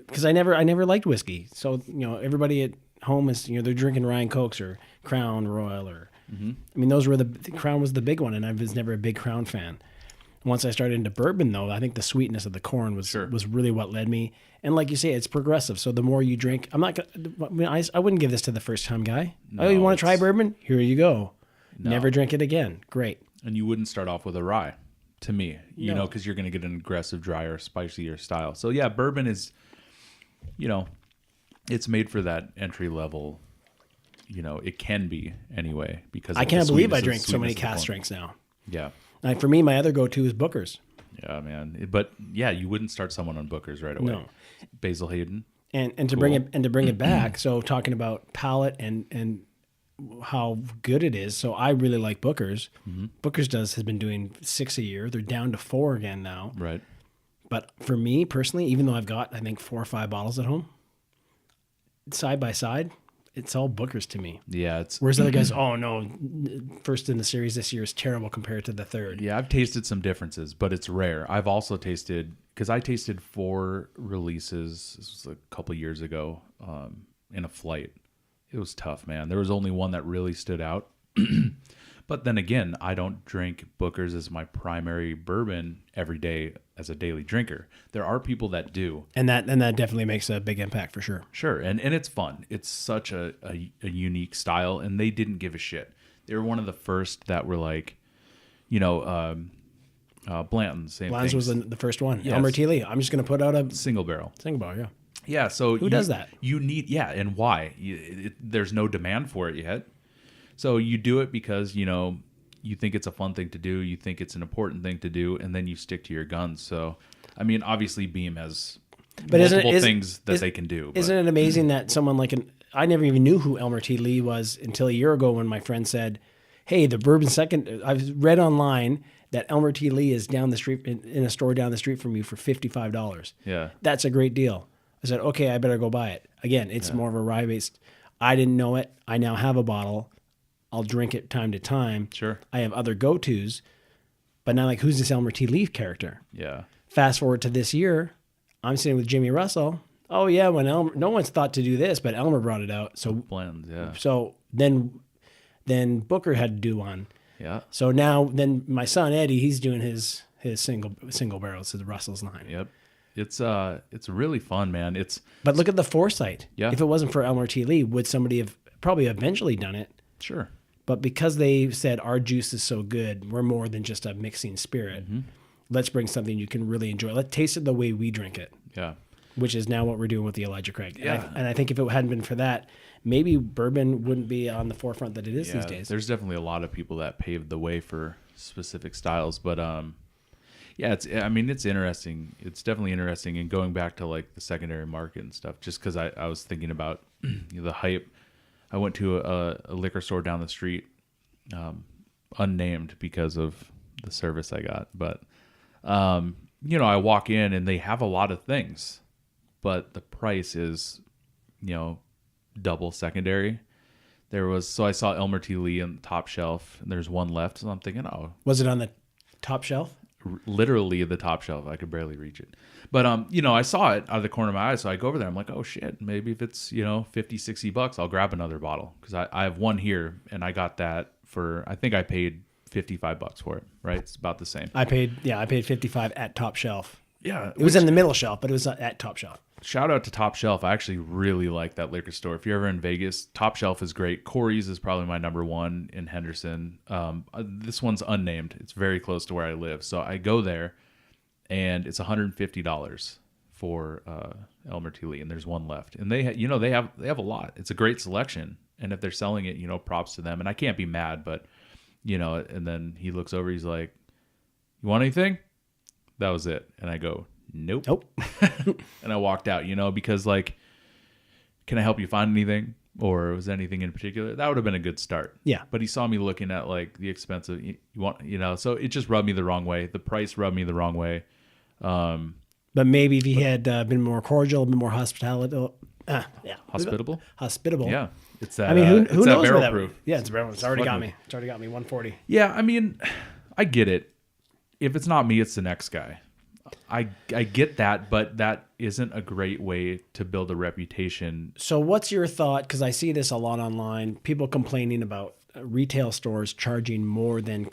[SPEAKER 3] because I never liked whiskey. So everybody at home is they're drinking Ryan Cokes or Crown Royal or. I mean, those were the Crown was the big one, and I was never a big Crown fan. Once I started into bourbon, though, I think the sweetness of the corn was really what led me. And like you say, it's progressive. So the more you drink, I'm not gonna. I wouldn't give this to the first time guy.
[SPEAKER 1] No,
[SPEAKER 3] you want to try bourbon? Here you go.
[SPEAKER 1] No.
[SPEAKER 3] Never drink it again. Great.
[SPEAKER 1] And you wouldn't start off with a rye, to me, because you're going to get an aggressive, drier, spicier style. So yeah, bourbon is, it's made for that entry level. It can be anyway, because
[SPEAKER 3] I can't believe I drink so many cask strengths now.
[SPEAKER 1] Yeah.
[SPEAKER 3] For me, my other go-to is Booker's.
[SPEAKER 1] Yeah, man. But yeah, you wouldn't start someone on Booker's right away.
[SPEAKER 3] No.
[SPEAKER 1] Basil Hayden.
[SPEAKER 3] And to bring it back, so talking about palate and how good it is. So I really like Booker's. Booker's has been doing 6 a year. They're down to 4 again now.
[SPEAKER 1] Right.
[SPEAKER 3] But for me personally, even though I've got I think 4 or 5 bottles at home, side by side, it's all Booker's to me.
[SPEAKER 1] Yeah, it's.
[SPEAKER 3] Whereas other guys, oh no, first in the series this year is terrible compared to the third.
[SPEAKER 1] Yeah, I've tasted some differences, but it's rare. I've also tasted, because I tasted 4 releases. This was a couple years ago in a flight. It was tough, man. There was only one that really stood out. But then again, I don't drink Booker's as my primary bourbon every day as a daily drinker. There are people that do.
[SPEAKER 3] And that definitely makes a big impact for sure.
[SPEAKER 1] Sure. And it's fun. It's such a unique style, and they didn't give a shit. They were one of the first that were like, Blanton's, same
[SPEAKER 3] Blanton's
[SPEAKER 1] thing.
[SPEAKER 3] was the first one.
[SPEAKER 1] Yes.
[SPEAKER 3] Elmer T. Lee. I'm just going to put out a
[SPEAKER 1] Single barrel.
[SPEAKER 3] yeah.
[SPEAKER 1] Yeah, so
[SPEAKER 3] who does that?
[SPEAKER 1] You need, and why? There's no demand for it yet. So you do it because, you think it's a fun thing to do, you think it's an important thing to do, and then you stick to your guns. So, I mean, obviously Beam has multiple things that they can do.
[SPEAKER 3] Isn't it amazing that someone like I never even knew who Elmer T. Lee was until a year ago when my friend said, hey, the bourbon second, I've read online that Elmer T. Lee is down the street in a store down the street from you for $55.
[SPEAKER 1] Yeah.
[SPEAKER 3] That's a great deal. I said, okay, I better go buy it. Again, it's more of a rye-based. I didn't know it. I now have a bottle. I'll drink it time to time.
[SPEAKER 1] Sure.
[SPEAKER 3] I have other go-tos. But now, who's this Elmer T. Lee character?
[SPEAKER 1] Yeah.
[SPEAKER 3] Fast forward to this year, I'm sitting with Jimmy Russell. Oh, yeah, when no one's thought to do this, but Elmer brought it out. So
[SPEAKER 1] Blends, yeah.
[SPEAKER 3] So then Booker had to do one.
[SPEAKER 1] Yeah.
[SPEAKER 3] So now, then my son, Eddie, he's doing his single barrel. So the Russell's 9.
[SPEAKER 1] Yep. It's really fun, man.
[SPEAKER 3] But look at the foresight.
[SPEAKER 1] Yeah.
[SPEAKER 3] If it wasn't for Elmer T. Lee, would somebody have probably eventually done it?
[SPEAKER 1] Sure.
[SPEAKER 3] But because they said our juice is so good, we're more than just a mixing spirit.
[SPEAKER 1] Mm-hmm.
[SPEAKER 3] Let's bring something you can really enjoy. Let's taste it the way we drink it.
[SPEAKER 1] Yeah.
[SPEAKER 3] Which is now what we're doing with the Elijah Craig.
[SPEAKER 1] Yeah.
[SPEAKER 3] And I think if it hadn't been for that, maybe bourbon wouldn't be on the forefront that it is these days.
[SPEAKER 1] There's definitely a lot of people that paved the way for specific styles, but it's interesting. It's definitely interesting. And going back to the secondary market and stuff, just because I was thinking about the hype. I went to a liquor store down the street, unnamed because of the service I got. But, I walk in and they have a lot of things, but the price is, double secondary. So I saw Elmer T. Lee on the top shelf, and there's one left. So I'm thinking,
[SPEAKER 3] was it on the top shelf?
[SPEAKER 1] Literally the top shelf. I could barely reach it. But, I saw it out of the corner of my eye. So I go over there. I'm like, oh shit, maybe if it's, $50, $60, I'll grab another bottle. Cause I have one here and I got that I think I paid $55 for it, right? It's about the same.
[SPEAKER 3] I paid $55 at top shelf.
[SPEAKER 1] Yeah.
[SPEAKER 3] It was in the middle shelf, but it was at top shelf.
[SPEAKER 1] Shout out to Top Shelf. I actually really like that liquor store. If you're ever in Vegas, Top Shelf is great. Corey's is probably my number one in Henderson. This one's unnamed. It's very close to where I live. So I go there, and it's $150 for Elmer T. Lee, and there's one left. And they have a lot. It's a great selection. And if they're selling it, props to them. And I can't be mad, but and then he looks over. He's like, "You want anything?" That was it. And I go, Nope.
[SPEAKER 3] Nope.
[SPEAKER 1] And I walked out, because can I help you find anything? Or was anything in particular? That would have been a good start.
[SPEAKER 3] Yeah.
[SPEAKER 1] But he saw me looking at like the expensive, so it just rubbed me the wrong way. The price rubbed me the wrong way.
[SPEAKER 3] But maybe if he had been more cordial, been more hospitable.
[SPEAKER 1] Hospitable. Yeah. It's that,
[SPEAKER 3] I mean, who
[SPEAKER 1] it's
[SPEAKER 3] knows
[SPEAKER 1] that
[SPEAKER 3] where
[SPEAKER 1] barrel
[SPEAKER 3] that
[SPEAKER 1] proof.
[SPEAKER 3] Yeah, it's barrel. It's already got
[SPEAKER 1] fucking-
[SPEAKER 3] me. It's already got me 140.
[SPEAKER 1] Yeah. I mean, I get it. If it's not me, it's the next guy. I get that, but that isn't a great way to build a reputation.
[SPEAKER 3] So what's your thought? Because I see this a lot online. People complaining about retail stores charging more than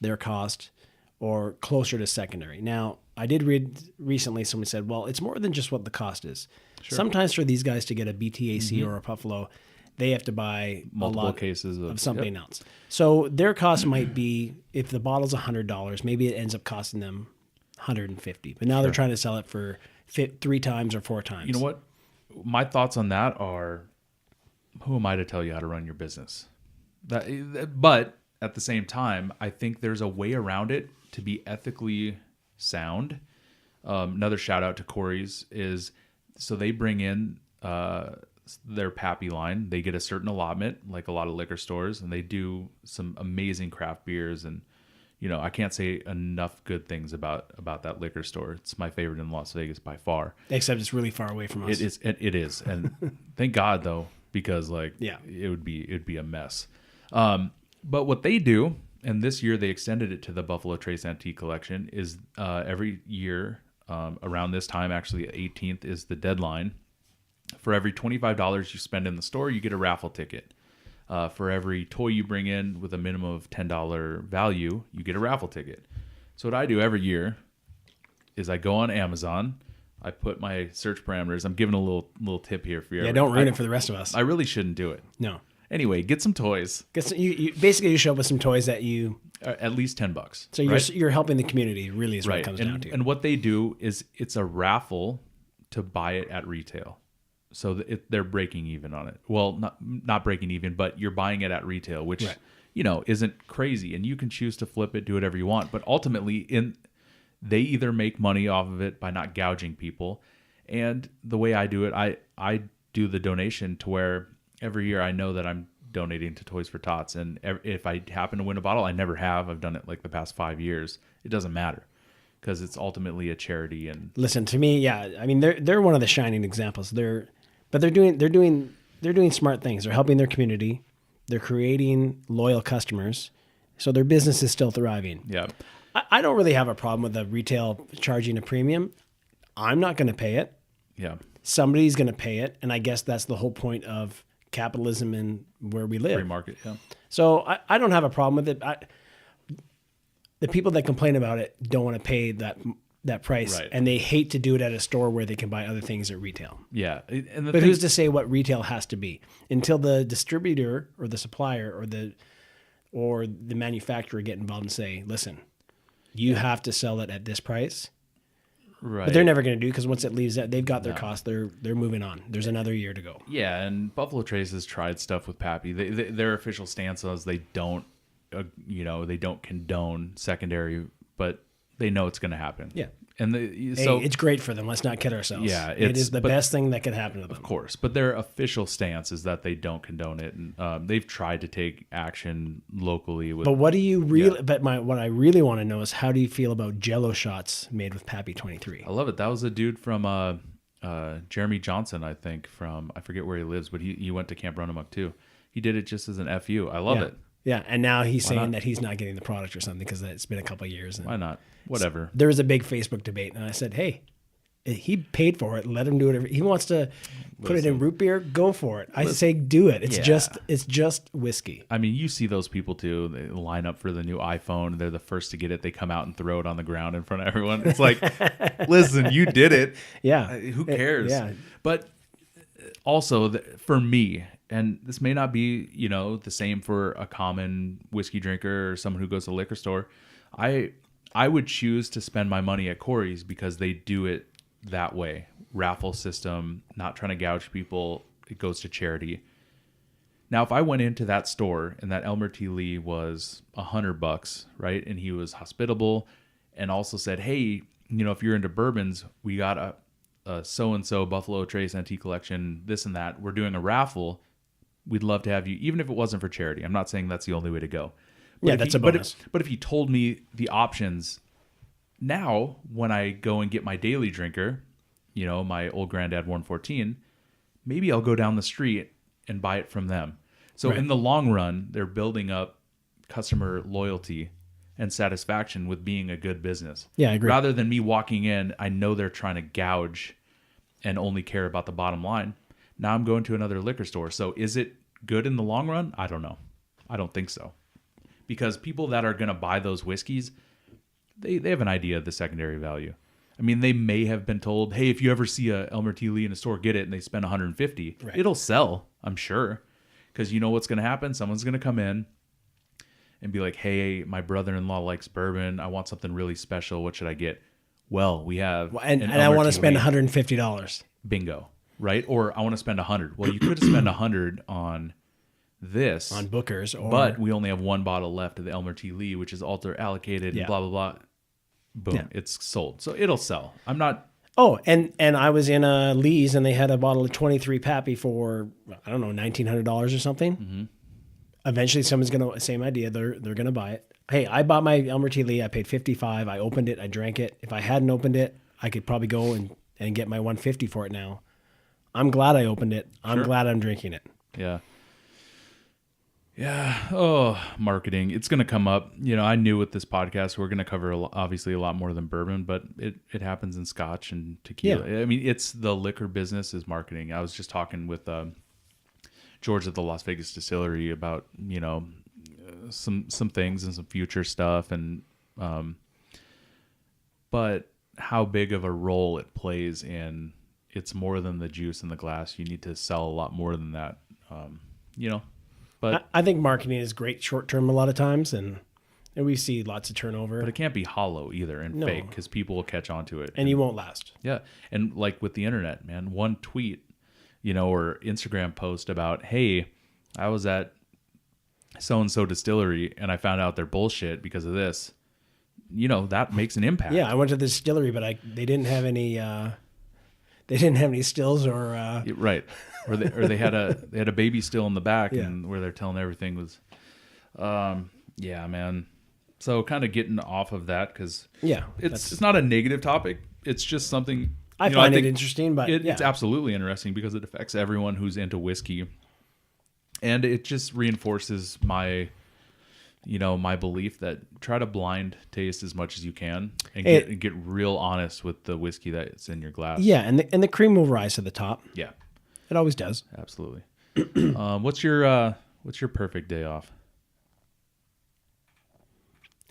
[SPEAKER 3] their cost, or closer to secondary. Now, I did read recently someone said, well, it's more than just what the cost is. Sure. Sometimes for these guys to get a BTAC or a Buffalo, they have to buy
[SPEAKER 1] Multiple
[SPEAKER 3] a lot
[SPEAKER 1] cases of
[SPEAKER 3] something else. So their cost might be, if the bottle's $100, maybe it ends up costing them $150. But now they're trying to sell it for 3 times or 4 times.
[SPEAKER 1] You know what? My thoughts on that are, who am I to tell you how to run your business? But at the same time, I think there's a way around it to be ethically sound. Another shout out to Corey's is, so they bring in their Pappy line. They get a certain allotment, like a lot of liquor stores, and they do some amazing craft beers. And I can't say enough good things about that liquor store. It's my favorite in Las Vegas by far.
[SPEAKER 3] Except it's really far away from us.
[SPEAKER 1] It is, and thank God though, because it would be a mess. But what they do, and this year they extended it to the Buffalo Trace Antique Collection, is every year around this time, actually 18th is the deadline. For every $25 you spend in the store, you get a raffle ticket. For every toy you bring in with a minimum of $10 value, you get a raffle ticket. So what I do every year is I go on Amazon, I put my search parameters. I'm giving a little tip here for you.
[SPEAKER 3] Yeah, don't ruin it for the rest of us.
[SPEAKER 1] I really shouldn't do it.
[SPEAKER 3] No.
[SPEAKER 1] Anyway, get some toys.
[SPEAKER 3] You basically you show up with some toys that you
[SPEAKER 1] at least $10.
[SPEAKER 3] So you're helping the community. Really, is what it comes down to.
[SPEAKER 1] And what they do is it's a raffle to buy it at retail. So they're breaking even on it. Well, not breaking even, but you're buying it at retail, which isn't crazy. And you can choose to flip it, do whatever you want. But ultimately, they either make money off of it by not gouging people, and the way I do it, I do the donation to where every year I know that I'm donating to Toys for Tots, and if I happen to win a bottle, I never have. I've done it like the past 5 years. It doesn't matter, because it's ultimately a charity. And
[SPEAKER 3] listen to me, yeah. I mean, they're one of the shining examples. They're doing smart things. They're helping their community. They're creating loyal customers, so their business is still thriving.
[SPEAKER 1] Yeah,
[SPEAKER 3] I don't really have a problem with the retail charging a premium. I'm not going to pay it.
[SPEAKER 1] Yeah,
[SPEAKER 3] somebody's going to pay it, and I guess that's the whole point of capitalism and where we live.
[SPEAKER 1] Free market. Yeah.
[SPEAKER 3] So I don't have a problem with it. The people that complain about it don't want to pay that price,
[SPEAKER 1] right,
[SPEAKER 3] and they hate to do it at a store where they can buy other things at retail.
[SPEAKER 1] Yeah,
[SPEAKER 3] but who's to say what retail has to be until the distributor or the supplier or the manufacturer get involved and say, listen, you have to sell it at this price.
[SPEAKER 1] Right.
[SPEAKER 3] But they're never going to do, because once it leaves that, they've got their cost. They're moving on. There's another year to go.
[SPEAKER 1] Yeah, and Buffalo Trace has tried stuff with Pappy. Their official stance is they don't, they don't condone secondary, but they know it's going to happen.
[SPEAKER 3] Yeah.
[SPEAKER 1] And
[SPEAKER 3] it's great for them. Let's not kid ourselves.
[SPEAKER 1] Yeah,
[SPEAKER 3] it is the best thing that could happen to them.
[SPEAKER 1] Of course, but their official stance is that they don't condone it, and they've tried to take action locally. But
[SPEAKER 3] what do you really? Yeah. But what I really want to know is, how do you feel about Jello shots made with Pappy 23?
[SPEAKER 1] I love it. That was a dude from Jeremy Johnson, I think. I forget where he lives, but he went to Camp Roanoke too. He did it just as an FU. I love it.
[SPEAKER 3] Yeah, and now he's saying that he's not getting the product or something because it's been a couple of years.
[SPEAKER 1] Why not? Whatever.
[SPEAKER 3] There was a big Facebook debate, and I said, hey, he paid for it. Let him do whatever. He wants to put it in root beer, go for it. I say do it. It's just whiskey.
[SPEAKER 1] I mean, you see those people too. They line up for the new iPhone. They're the first to get it. They come out and throw it on the ground in front of everyone. It's like, listen, you did it.
[SPEAKER 3] Yeah.
[SPEAKER 1] Who cares?
[SPEAKER 3] Yeah.
[SPEAKER 1] But also, for me, and this may not be, the same for a common whiskey drinker or someone who goes to the liquor store, I would choose to spend my money at Corey's because they do it that way. Raffle system, not trying to gouge people. It goes to charity. Now, if I went into that store and that Elmer T. Lee was $100, right, and he was hospitable and also said, hey, if you're into bourbons, we got so-and-so Buffalo Trace Antique Collection, this and that. We're doing a raffle. We'd love to have you, even if it wasn't for charity. I'm not saying that's the only way to go. But
[SPEAKER 3] Yeah, that's a bonus.
[SPEAKER 1] But if you told me the options now, when I go and get my daily drinker, my old Granddad 114, maybe I'll go down the street and buy it from them. So in the long run, they're building up customer loyalty and satisfaction with being a good business.
[SPEAKER 3] Yeah, I agree.
[SPEAKER 1] Rather than me walking in, I know they're trying to gouge and only care about the bottom line. Now I'm going to another liquor store. So is it good in the long run? I don't know. I don't think so. Because people that are going to buy those whiskeys, they have an idea of the secondary value. I mean, they may have been told, hey, if you ever see a Elmer T. Lee in a store, get it, and they spend $150.
[SPEAKER 3] Right.
[SPEAKER 1] It'll sell, I'm sure. Because you know what's going to happen? Someone's going to come in and be like, hey, my brother-in-law likes bourbon. I want something really special. What should I get? Well, we have
[SPEAKER 3] And
[SPEAKER 1] an
[SPEAKER 3] I
[SPEAKER 1] Elmer
[SPEAKER 3] want to
[SPEAKER 1] T.
[SPEAKER 3] spend
[SPEAKER 1] Lee.
[SPEAKER 3] $150.
[SPEAKER 1] Bingo. Right? Or I want to spend $100. Well, you could spend $100 on this.
[SPEAKER 3] On Booker's.
[SPEAKER 1] But we only have one bottle left of the Elmer T. Lee, which is altar allocated and
[SPEAKER 3] Yeah.
[SPEAKER 1] blah, blah, blah. Boom.
[SPEAKER 3] Yeah.
[SPEAKER 1] It's sold. So it'll sell. I'm not...
[SPEAKER 3] Oh, and I was in a Lee's and they had a bottle of 23 Pappy for, I don't know, $1,900 or something. Mm-hmm. Eventually someone's going to, same idea, they're going to buy it. Hey, I bought my Elmer T. Lee. I paid $55. I opened it. I drank it. If I hadn't opened it, I could probably go and get my $150 for it now. I'm glad I opened it. I'm glad I'm drinking it.
[SPEAKER 1] Yeah. Yeah. Oh, marketing. It's going to come up. I knew with this podcast, we're going to cover obviously a lot more than bourbon, but it happens in Scotch and tequila.
[SPEAKER 3] Yeah.
[SPEAKER 1] I mean, it's the liquor business is marketing. I was just talking with George at the Las Vegas distillery about, some things and some future stuff. And, but how big of a role it plays in, it's more than the juice in the glass. You need to sell a lot more than that, But
[SPEAKER 3] I think marketing is great short term a lot of times, and we see lots of turnover.
[SPEAKER 1] But it can't be hollow either and
[SPEAKER 3] No.
[SPEAKER 1] fake because people will catch on to it.
[SPEAKER 3] And you won't last.
[SPEAKER 1] Yeah. And like with the internet, man, one tweet, or Instagram post about, hey, I was at so-and-so distillery and I found out they're bullshit because of this. That makes an impact.
[SPEAKER 3] Yeah, I went to the distillery, but they didn't have any. They didn't have any stills or.
[SPEAKER 1] Right. Or they had a baby still in the back
[SPEAKER 3] Yeah.
[SPEAKER 1] and where they're telling everything was, yeah, man. So kind of getting off of that because
[SPEAKER 3] Yeah,
[SPEAKER 1] it's not a negative topic. It's just something
[SPEAKER 3] I find it
[SPEAKER 1] think
[SPEAKER 3] interesting, but
[SPEAKER 1] it's absolutely interesting because it affects everyone who's into whiskey, and it just reinforces my belief that try to blind taste as much as you can and get real honest with the whiskey that's in your glass.
[SPEAKER 3] Yeah, and the cream will rise to the top.
[SPEAKER 1] Yeah,
[SPEAKER 3] It always does.
[SPEAKER 1] absolutely. What's your perfect day off?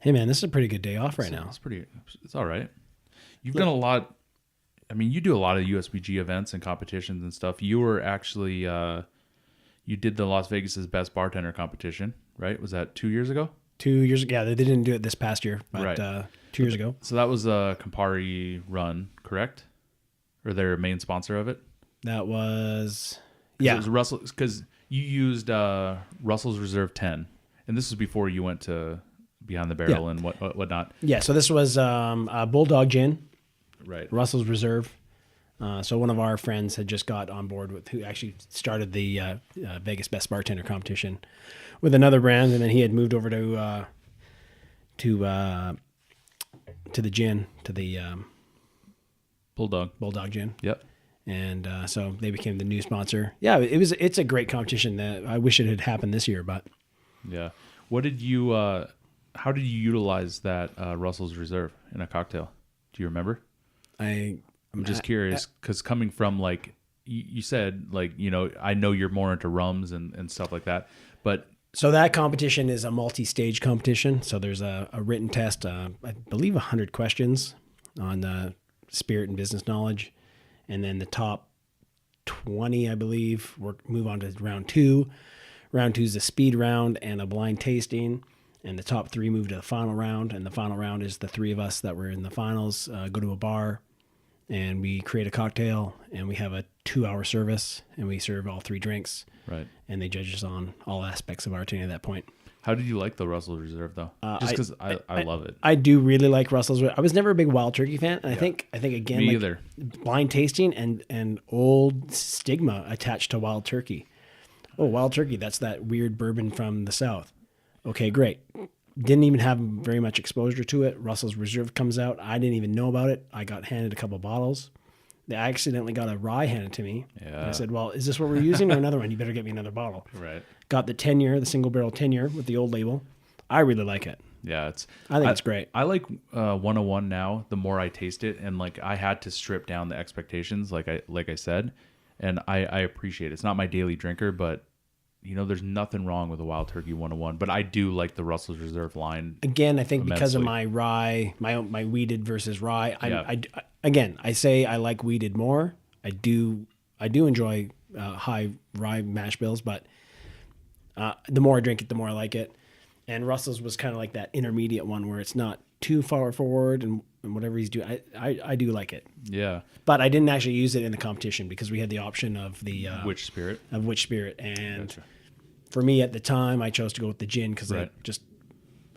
[SPEAKER 3] Hey man, this is a pretty good day off right now.
[SPEAKER 1] It's all right. You've done a lot. I mean, you do a lot of USBG events and competitions and stuff. You were actually, you did the Las Vegas's Best Bartender competition, right? Was that 2 years ago?
[SPEAKER 3] 2 years ago. Yeah, they didn't do it this past year, but
[SPEAKER 1] Right.
[SPEAKER 3] 2 years ago.
[SPEAKER 1] So that was a Campari run, correct? Or their main sponsor of it?
[SPEAKER 3] That was,
[SPEAKER 1] 'Cause
[SPEAKER 3] yeah.
[SPEAKER 1] It was Russell, because you used Russell's Reserve 10. And this was before you went to Behind the Barrel and whatnot.
[SPEAKER 3] Yeah, so this was Bulldog Gin,
[SPEAKER 1] Right.
[SPEAKER 3] Russell's Reserve. So one of our friends had just got on board with who actually started the Vegas Best Bartender competition with another brand, and then he had moved over to the gin, to the
[SPEAKER 1] Bulldog.
[SPEAKER 3] Gin.
[SPEAKER 1] Yep.
[SPEAKER 3] And so they became the new sponsor. Yeah, it's a great competition. That I wish it had happened this year, but
[SPEAKER 1] Yeah. What did you? How did you utilize that Russell's Reserve in a cocktail? Do you remember? I'm just curious because coming from like you said, like I know you're more into rums and stuff like that, but
[SPEAKER 3] so that competition is a multi-stage competition. So there's a written test, I believe 100 questions on spirit and business knowledge, and then the top 20, I believe, move on to round 2. Round 2 is a speed round and a blind tasting, and the top 3 move to the final round. And the final round is the 3 of us that were in the finals go to a bar, and we create a cocktail, and we have a 2-hour service, and we serve all 3 drinks.
[SPEAKER 1] right.
[SPEAKER 3] And they judge us on all aspects of our bartending at that point.
[SPEAKER 1] How did you like the Russell's Reserve though? Just because I love it.
[SPEAKER 3] I do really like Russell's. I was never a big Wild Turkey fan, and I think again,
[SPEAKER 1] Me
[SPEAKER 3] like
[SPEAKER 1] either.
[SPEAKER 3] blind tasting and old stigma attached to Wild Turkey. Oh, Wild Turkey, that's that weird bourbon from the South. Okay, great. Didn't even have very much exposure to it. Russell's Reserve comes out. I didn't even know about it. I got handed a couple bottles. I accidentally got a rye handed to me.
[SPEAKER 1] Yeah.
[SPEAKER 3] And I said, well, is this what we're using or another one? You better get me another bottle.
[SPEAKER 1] Right.
[SPEAKER 3] Got the 10-year, the single barrel 10-year with the old label. I really like it.
[SPEAKER 1] Yeah,
[SPEAKER 3] I think it's great.
[SPEAKER 1] I like 101 now. The more I taste it, and like I had to strip down the expectations, like I said, and I appreciate it. It's not my daily drinker, but there's nothing wrong with a Wild Turkey 101. But I do like the Russell's Reserve line.
[SPEAKER 3] Again, I think because of
[SPEAKER 1] immensely.
[SPEAKER 3] my rye, my weeded versus rye.
[SPEAKER 1] Yeah.
[SPEAKER 3] I say I like weeded more. I do enjoy high rye mash bills, but the more I drink it, the more I like it. And Russell's was kind of like that intermediate one where it's not too far forward and whatever he's doing. I do like it.
[SPEAKER 1] Yeah.
[SPEAKER 3] But I didn't actually use it in the competition because we had the option of the
[SPEAKER 1] Which spirit?
[SPEAKER 3] And
[SPEAKER 1] Gotcha.
[SPEAKER 3] for me at the time, I chose to go with the gin because
[SPEAKER 1] Right.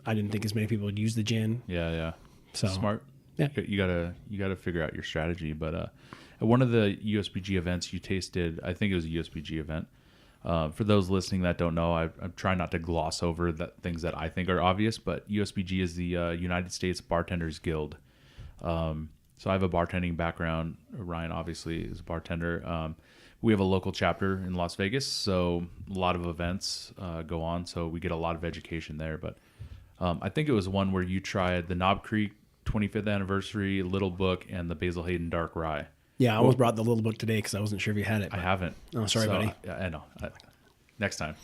[SPEAKER 3] I didn't think as many people would use the gin.
[SPEAKER 1] Yeah.
[SPEAKER 3] So
[SPEAKER 1] Smart.
[SPEAKER 3] Yeah.
[SPEAKER 1] You gotta figure out your strategy. But at one of the USBG events, you tasted. I think it was a USBG event. For those listening that don't know, I'm trying not to gloss over things that I think are obvious, but USBG is the United States Bartenders Guild. So I have a bartending background. Ryan obviously is a bartender. We have a local chapter in Las Vegas, so a lot of events go on, so we get a lot of education there. But I think it was one where you tried the Knob Creek 25th anniversary, Little Book, and the Basil Hayden Dark Rye.
[SPEAKER 3] yeah, I almost brought the little book today because I wasn't sure if you had it.
[SPEAKER 1] I
[SPEAKER 3] but-
[SPEAKER 1] haven't.
[SPEAKER 3] Oh, sorry, buddy.
[SPEAKER 1] I know. Next time.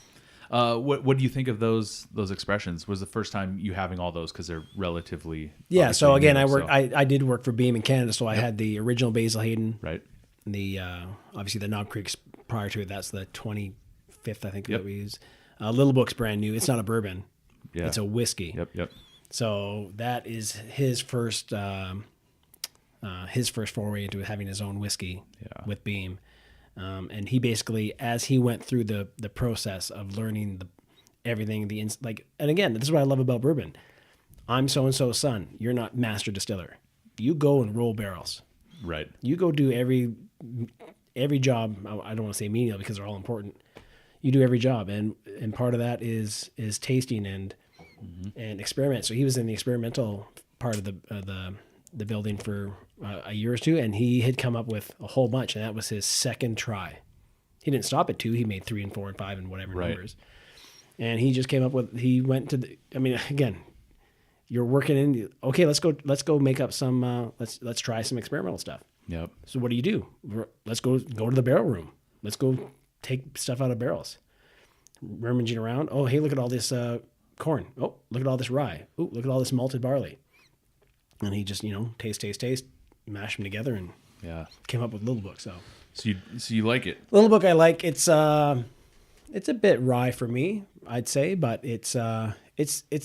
[SPEAKER 1] What do you think of those expressions? Was the first time you having all those because they're relatively
[SPEAKER 3] Yeah. So
[SPEAKER 1] obviously
[SPEAKER 3] again,
[SPEAKER 1] new,
[SPEAKER 3] I did work for Beam in Canada, so I had the original Basil Hayden,
[SPEAKER 1] right.
[SPEAKER 3] the obviously the Knob Creeks prior to it. That's the 25th, I think
[SPEAKER 1] Yep.
[SPEAKER 3] that we use. Little Book's brand new. It's not a bourbon.
[SPEAKER 1] Yeah.
[SPEAKER 3] It's a whiskey.
[SPEAKER 1] Yep.
[SPEAKER 3] So that is his first foray into having his own whiskey with Beam. And he basically, as he went through the process of learning everything, and again, this is what I love about bourbon. I'm so-and-so's son. You're not master distiller. You go and roll barrels.
[SPEAKER 1] Right.
[SPEAKER 3] You go do every job. I don't want to say menial because they're all important. You do every job, and part of that is tasting and experiment. So he was in the experimental part of the building for a year or two, and he had come up with a whole bunch, and that was his second try. He didn't stop at 2. He made 3 and 4 and 5 and whatever
[SPEAKER 1] Right.
[SPEAKER 3] numbers. And he just came up with. He went to again, you're working in. Okay, let's go make up some. Let's try some experimental stuff.
[SPEAKER 1] Yep.
[SPEAKER 3] So what do? Let's go to the barrel room. Let's go take stuff out of barrels. Rummaging around. Oh, hey, look at all this corn. Oh, look at all this rye. Oh, look at all this malted barley. And he just, taste, mash them together and
[SPEAKER 1] Yeah.
[SPEAKER 3] came up with Little Book. So
[SPEAKER 1] So you like it?
[SPEAKER 3] Little Book I like. It's a bit rye for me, I'd say, but it's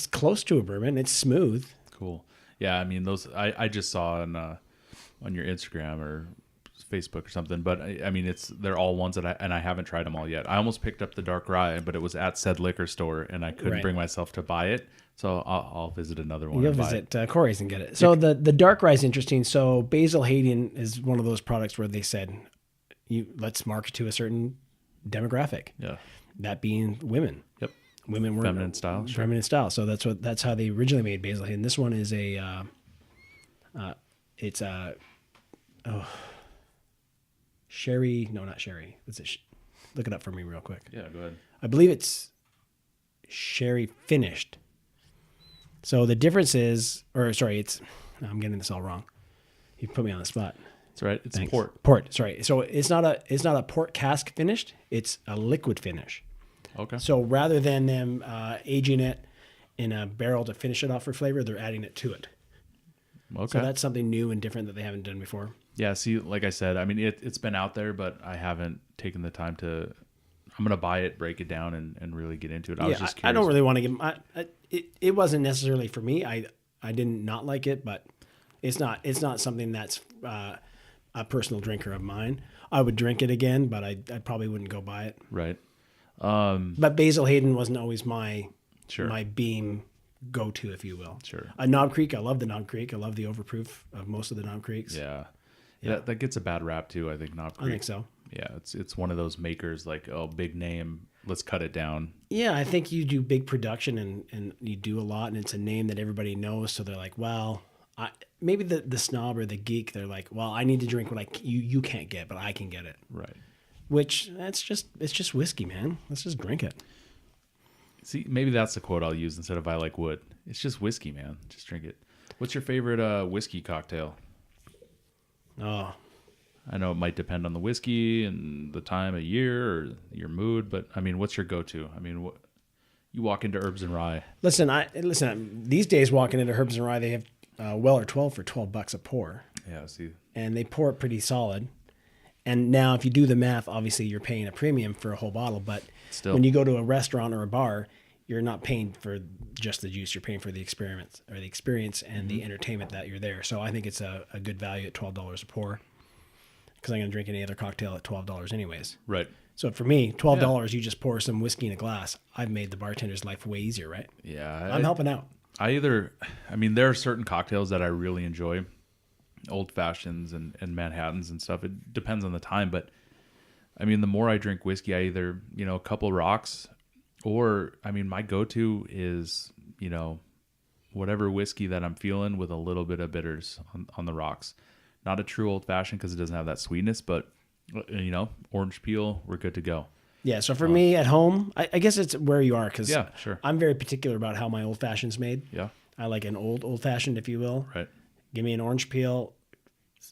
[SPEAKER 3] close to a bourbon. It's smooth.
[SPEAKER 1] Cool. Yeah. I mean, those I just saw on your Instagram or Facebook or something, but I mean, they're all ones that I haven't tried them all yet. I almost picked up the dark rye, but it was at said liquor store and I couldn't
[SPEAKER 3] Right.
[SPEAKER 1] bring myself to buy it. So I'll visit another one.
[SPEAKER 3] You'll
[SPEAKER 1] and buy
[SPEAKER 3] visit Corey's and get it. So the dark rye is interesting. So Basil Hayden is one of those products where they said, let's market to a certain demographic.
[SPEAKER 1] Yeah.
[SPEAKER 3] That being women.
[SPEAKER 1] Yep.
[SPEAKER 3] Women were
[SPEAKER 1] Feminine style, sure.
[SPEAKER 3] Feminine style. So that's how they originally made Basil Hayden. This one is sherry. No, not sherry. What's it? Look it up for me real quick.
[SPEAKER 1] Yeah. Go ahead.
[SPEAKER 3] I believe it's sherry finished. So the difference is, I'm getting this all wrong. You put me on the spot.
[SPEAKER 1] That's right. It's
[SPEAKER 3] Thanks.
[SPEAKER 1] port.
[SPEAKER 3] Port. Sorry. So it's not a port cask finished. It's a liquid finish.
[SPEAKER 1] Okay.
[SPEAKER 3] So rather than them aging it in a barrel to finish it off for flavor, they're adding it to it.
[SPEAKER 1] Okay.
[SPEAKER 3] So that's something new and different that they haven't done before.
[SPEAKER 1] Yeah, see, like I said, I mean, it's been out there, but I haven't taken the time to. I'm gonna buy it, break it down, and really get into it. I was just curious.
[SPEAKER 3] I don't really want to give. It wasn't necessarily for me. I didn't not like it, but it's not something that's a personal drinker of mine. I would drink it again, but I probably wouldn't go buy it.
[SPEAKER 1] Right.
[SPEAKER 3] But Basil Hayden wasn't always my my beam go-to, if you will.
[SPEAKER 1] Sure.
[SPEAKER 3] A Knob Creek, I love the Knob Creek. I love the overproof of most of the Knob Creeks.
[SPEAKER 1] Yeah. That gets a bad rap too, I think, Knob Creek.
[SPEAKER 3] I think so.
[SPEAKER 1] Yeah, it's one of those makers like, oh, big name, let's cut it down.
[SPEAKER 3] Yeah, I think you do big production and you do a lot, and it's a name that everybody knows. So they're like, well, maybe the snob or the geek, they're like, well, I need to drink what you can't get, but I can get it.
[SPEAKER 1] Right.
[SPEAKER 3] Which it's just whiskey, man. Let's just drink it.
[SPEAKER 1] See, maybe that's the quote I'll use instead of I like wood. It's just whiskey, man. Just drink it. What's your favorite whiskey cocktail?
[SPEAKER 3] Oh,
[SPEAKER 1] I know it might depend on the whiskey and the time of year or your mood, but I mean, what's your go-to? I mean, you walk into Herbs and Rye.
[SPEAKER 3] Listen. These days, walking into Herbs and Rye, they have Weller 12 for $12 a pour.
[SPEAKER 1] Yeah, see.
[SPEAKER 3] And they pour it pretty solid. And now, if you do the math, obviously you're paying a premium for a whole bottle. But
[SPEAKER 1] Still.
[SPEAKER 3] when you go to a restaurant or a bar, you're not paying for just the juice. You're paying for the experience and the entertainment that you're there. So I think it's a good value at $12 a pour, because I'm going to drink any other cocktail at $12 anyways.
[SPEAKER 1] Right.
[SPEAKER 3] So for me, $12, you just pour some whiskey in a glass. I've made the bartender's life way easier, right?
[SPEAKER 1] Yeah.
[SPEAKER 3] I'm helping out.
[SPEAKER 1] There are certain cocktails that I really enjoy. Old fashions and Manhattans and stuff. It depends on the time, but I mean, the more I drink whiskey, I either, a couple rocks, or I mean, my go-to is, whatever whiskey that I'm feeling with a little bit of bitters on the rocks. Not a true old fashioned because it doesn't have that sweetness, but orange peel, we're good to go.
[SPEAKER 3] Yeah. So for me at home, I guess it's where you are, because
[SPEAKER 1] yeah, sure.
[SPEAKER 3] I'm very particular about how my old fashioned's made.
[SPEAKER 1] Yeah.
[SPEAKER 3] I like an old fashioned, if you will.
[SPEAKER 1] Right.
[SPEAKER 3] Give me an orange peel,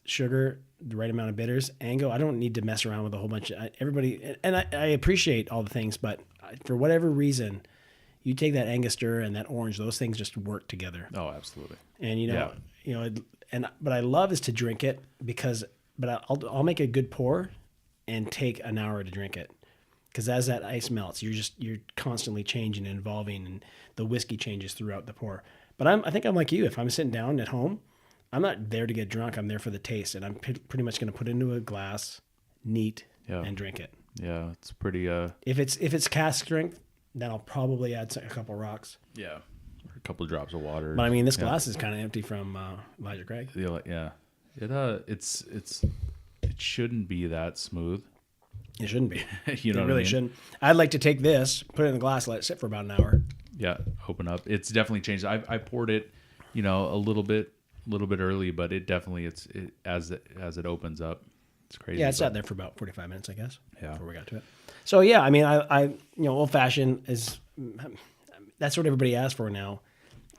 [SPEAKER 3] sugar, the right amount of bitters, and go. I don't need to mess around with a whole bunch of everybody. And I appreciate all the things, but for whatever reason, you take that Angostura and that orange; those things just work together.
[SPEAKER 1] Oh, absolutely.
[SPEAKER 3] And but I love is to drink it but I'll make a good pour, and take an hour to drink it, because as that ice melts, you're constantly changing and evolving, and the whiskey changes throughout the pour. But I think I'm like you. If I'm sitting down at home, I'm not there to get drunk. I'm there for the taste, and I'm pretty much going to put it into a glass, neat, and drink it.
[SPEAKER 1] Yeah, it's pretty.
[SPEAKER 3] If it's cask strength, then I'll probably add a couple rocks.
[SPEAKER 1] Yeah, or a couple drops of water.
[SPEAKER 3] But I mean, this glass is kind of empty from Elijah Craig.
[SPEAKER 1] Yeah, it shouldn't be that smooth.
[SPEAKER 3] It shouldn't be.
[SPEAKER 1] You know,
[SPEAKER 3] it really shouldn't. I'd like to take this, put it in a glass, let it sit for about an hour.
[SPEAKER 1] Yeah, open up. It's definitely changed. I poured it, a little bit early, but it definitely as it opens up, it's crazy.
[SPEAKER 3] Yeah, it sat there for about 45 minutes, I guess.
[SPEAKER 1] Yeah,
[SPEAKER 3] before we got to it. So yeah, I mean, I old fashioned that's what everybody asks for now.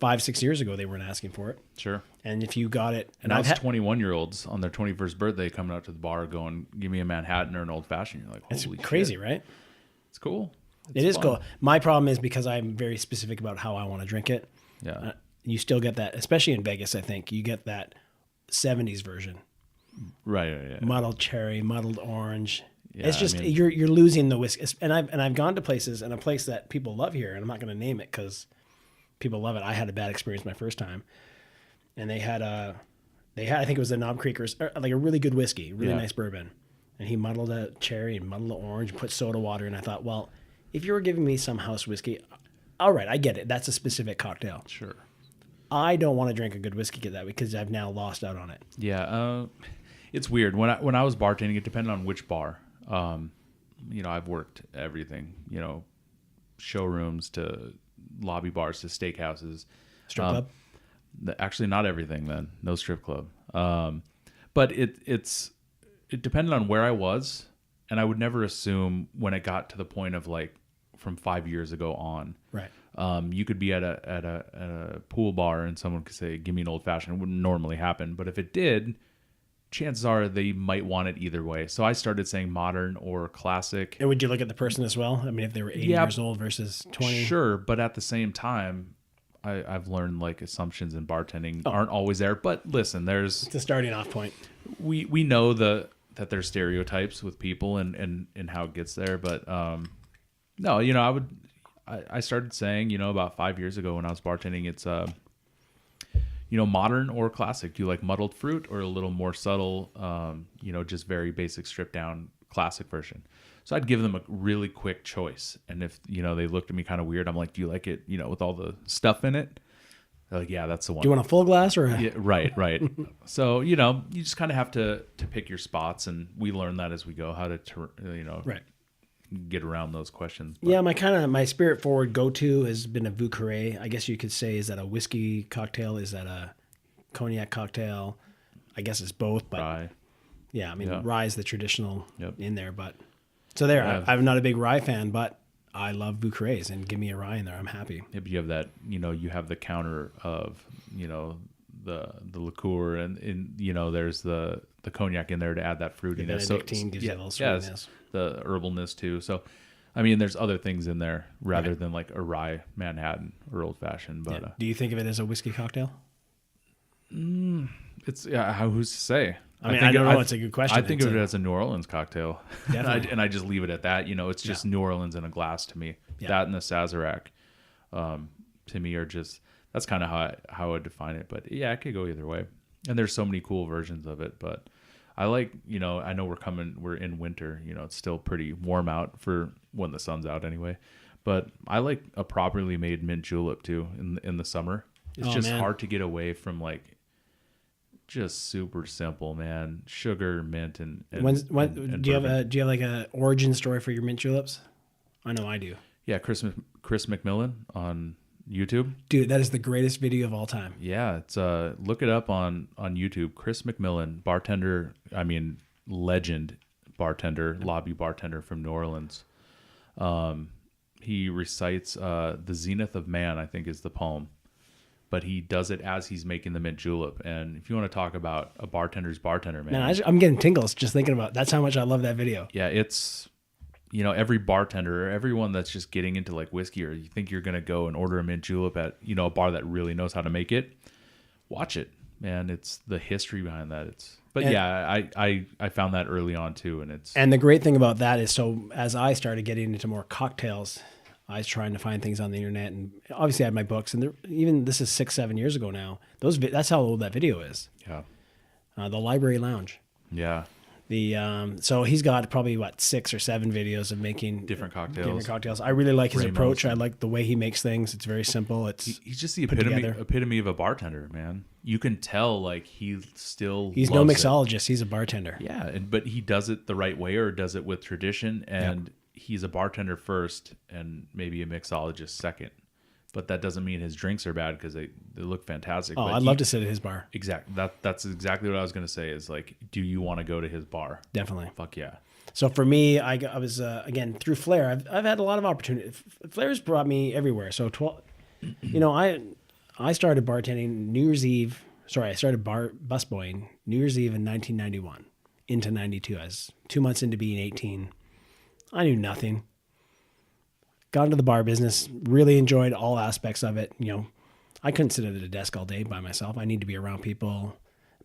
[SPEAKER 3] 5-6 years ago, they weren't asking for it.
[SPEAKER 1] Sure.
[SPEAKER 3] And if you got it,
[SPEAKER 1] and that's 21-year-olds on their 21st birthday coming out to the bar going, "Give me a Manhattan or an old fashioned." You're like, "Holy
[SPEAKER 3] it's crazy,
[SPEAKER 1] shit."
[SPEAKER 3] Right?
[SPEAKER 1] It's cool.
[SPEAKER 3] It is cool. My problem is because I'm very specific about how I want to drink it.
[SPEAKER 1] Yeah.
[SPEAKER 3] You still get that, especially in Vegas. I think you get that 70s version.
[SPEAKER 1] Right. Yeah.
[SPEAKER 3] Muddled cherry, muddled orange.
[SPEAKER 1] Yeah,
[SPEAKER 3] it's just you're losing the whiskey. And I've gone to places, and a place that people love here, and I'm not going to name it because people love it. I had a bad experience my first time, and they had I think it was the Knob Creekers, like a really good whiskey, really nice bourbon, and he muddled a cherry and muddled the orange and put soda water. And I thought, well, if you were giving me some house whiskey, all right, I get it. That's a specific cocktail.
[SPEAKER 1] Sure.
[SPEAKER 3] I don't want to drink a good whiskey that way because I've now lost out on it.
[SPEAKER 1] Yeah. It's weird. When I was bartending, it depended on which bar. I've worked everything, showrooms to lobby bars to steakhouses.
[SPEAKER 3] Strip club?
[SPEAKER 1] Actually, not everything then. No strip club. But it depended on where I was, and I would never assume when it got to the point of like from 5 years ago on.
[SPEAKER 3] Right.
[SPEAKER 1] You could be at a pool bar and someone could say, "Give me an old fashioned." It wouldn't normally happen, but if it did, chances are they might want it either way. So I started saying modern or classic.
[SPEAKER 3] And would you look at the person as well? I mean, if they were 80 years old versus 20?
[SPEAKER 1] Sure, but at the same time, I've learned like assumptions in bartending aren't always there. But listen,
[SPEAKER 3] it's a starting off point.
[SPEAKER 1] We know that there's stereotypes with people and how it gets there. But no, I started saying, about 5 years ago when I was bartending, it's modern or classic. Do you like muddled fruit or a little more subtle, just very basic stripped down classic version. So I'd give them a really quick choice. And if, they looked at me kind of weird, I'm like, do you like it, with all the stuff in it? They're like, yeah, that's the one.
[SPEAKER 3] Do you want a full glass or
[SPEAKER 1] Yeah, right. So, you just kind of have to pick your spots, and we learn that as we go, how to,
[SPEAKER 3] Right.
[SPEAKER 1] get around those questions.
[SPEAKER 3] But yeah, my spirit forward go-to has been a Vieux Carré. I guess you could say, is that a whiskey cocktail? Is that a cognac cocktail? I guess it's both, but
[SPEAKER 1] Rye.
[SPEAKER 3] yeah, rye is the traditional
[SPEAKER 1] Yep.
[SPEAKER 3] in there, but so there, I'm not a big rye fan, but I love Vieux Carrés, and give me a rye in there, I'm happy.
[SPEAKER 1] Yeah, but you have that, you have the counter of, the liqueur and there's the cognac in there to add that fruitiness.
[SPEAKER 3] The Benedictine gives you a little sweetness.
[SPEAKER 1] The herbalness too. So, there's other things in there rather than like a rye Manhattan or old fashioned. But
[SPEAKER 3] do you think of it as a whiskey cocktail?
[SPEAKER 1] it's who's to say?
[SPEAKER 3] I don't know. It's a good question.
[SPEAKER 1] I think of it as a New Orleans cocktail,
[SPEAKER 3] Definitely.
[SPEAKER 1] and I just leave it at that. It's just New Orleans in a glass to me.
[SPEAKER 3] Yeah.
[SPEAKER 1] That and the Sazerac, to me, are just, that's kind of how I would define it. But yeah, it could go either way. And there's so many cool versions of it. But I like, I know we're in winter. It's still pretty warm out for when the sun's out anyway. But I like a properly made mint julep too in the summer. It's just hard to get away from like just super simple, man. Sugar, mint, and
[SPEAKER 3] do you have like a origin story for your mint juleps? I know I do.
[SPEAKER 1] Yeah, Chris McMillan on YouTube.
[SPEAKER 3] Dude, that is the greatest video of all time.
[SPEAKER 1] Yeah, it's look it up on YouTube. Chris McMillan, legend bartender, lobby bartender from New Orleans. He recites the Zenith of Man, I think is the poem. But he does it as he's making the mint julep. And if you want to talk about a bartender's bartender, man.
[SPEAKER 3] I'm getting tingles just thinking about it. That's how much I love that video.
[SPEAKER 1] Yeah, it's, every bartender or everyone that's just getting into like whiskey, or you think you're going to go and order a mint julep at, a bar that really knows how to make it, watch it, man. It's the history behind that. I found that early on too. And
[SPEAKER 3] the great thing about that is, so as I started getting into more cocktails, I was trying to find things on the internet, and obviously I had my books, and even this is 6-7 years ago now. That's how old that video is.
[SPEAKER 1] Yeah.
[SPEAKER 3] The Library Lounge.
[SPEAKER 1] Yeah.
[SPEAKER 3] So he's got probably 6 or 7 videos of making
[SPEAKER 1] different cocktails.
[SPEAKER 3] I really like his
[SPEAKER 1] Ramos.
[SPEAKER 3] approach. I like the way he makes things. It's very simple.
[SPEAKER 1] He's just the epitome of a bartender, man. You can tell like he's no
[SPEAKER 3] mixologist. He's a bartender.
[SPEAKER 1] Yeah, but he does it the right way, or does it with tradition, and
[SPEAKER 3] Yep.
[SPEAKER 1] He's a bartender first and maybe a mixologist second. But that doesn't mean his drinks are bad, because they look fantastic.
[SPEAKER 3] Oh,
[SPEAKER 1] but
[SPEAKER 3] I'd love to sit at his bar.
[SPEAKER 1] Exactly. That's exactly what I was going to say, is like, do you want to go to his bar?
[SPEAKER 3] Definitely.
[SPEAKER 1] Fuck yeah.
[SPEAKER 3] So for me, I was, again, through Flair, I've had a lot of opportunity. Flair's brought me everywhere. So, I started bartending New Year's Eve. Sorry, I started busboying New Year's Eve in 1991 into 92. I was 2 months into being 18. I knew nothing. Got into the bar business, really enjoyed all aspects of it. I couldn't sit at a desk all day by myself. I need to be around people.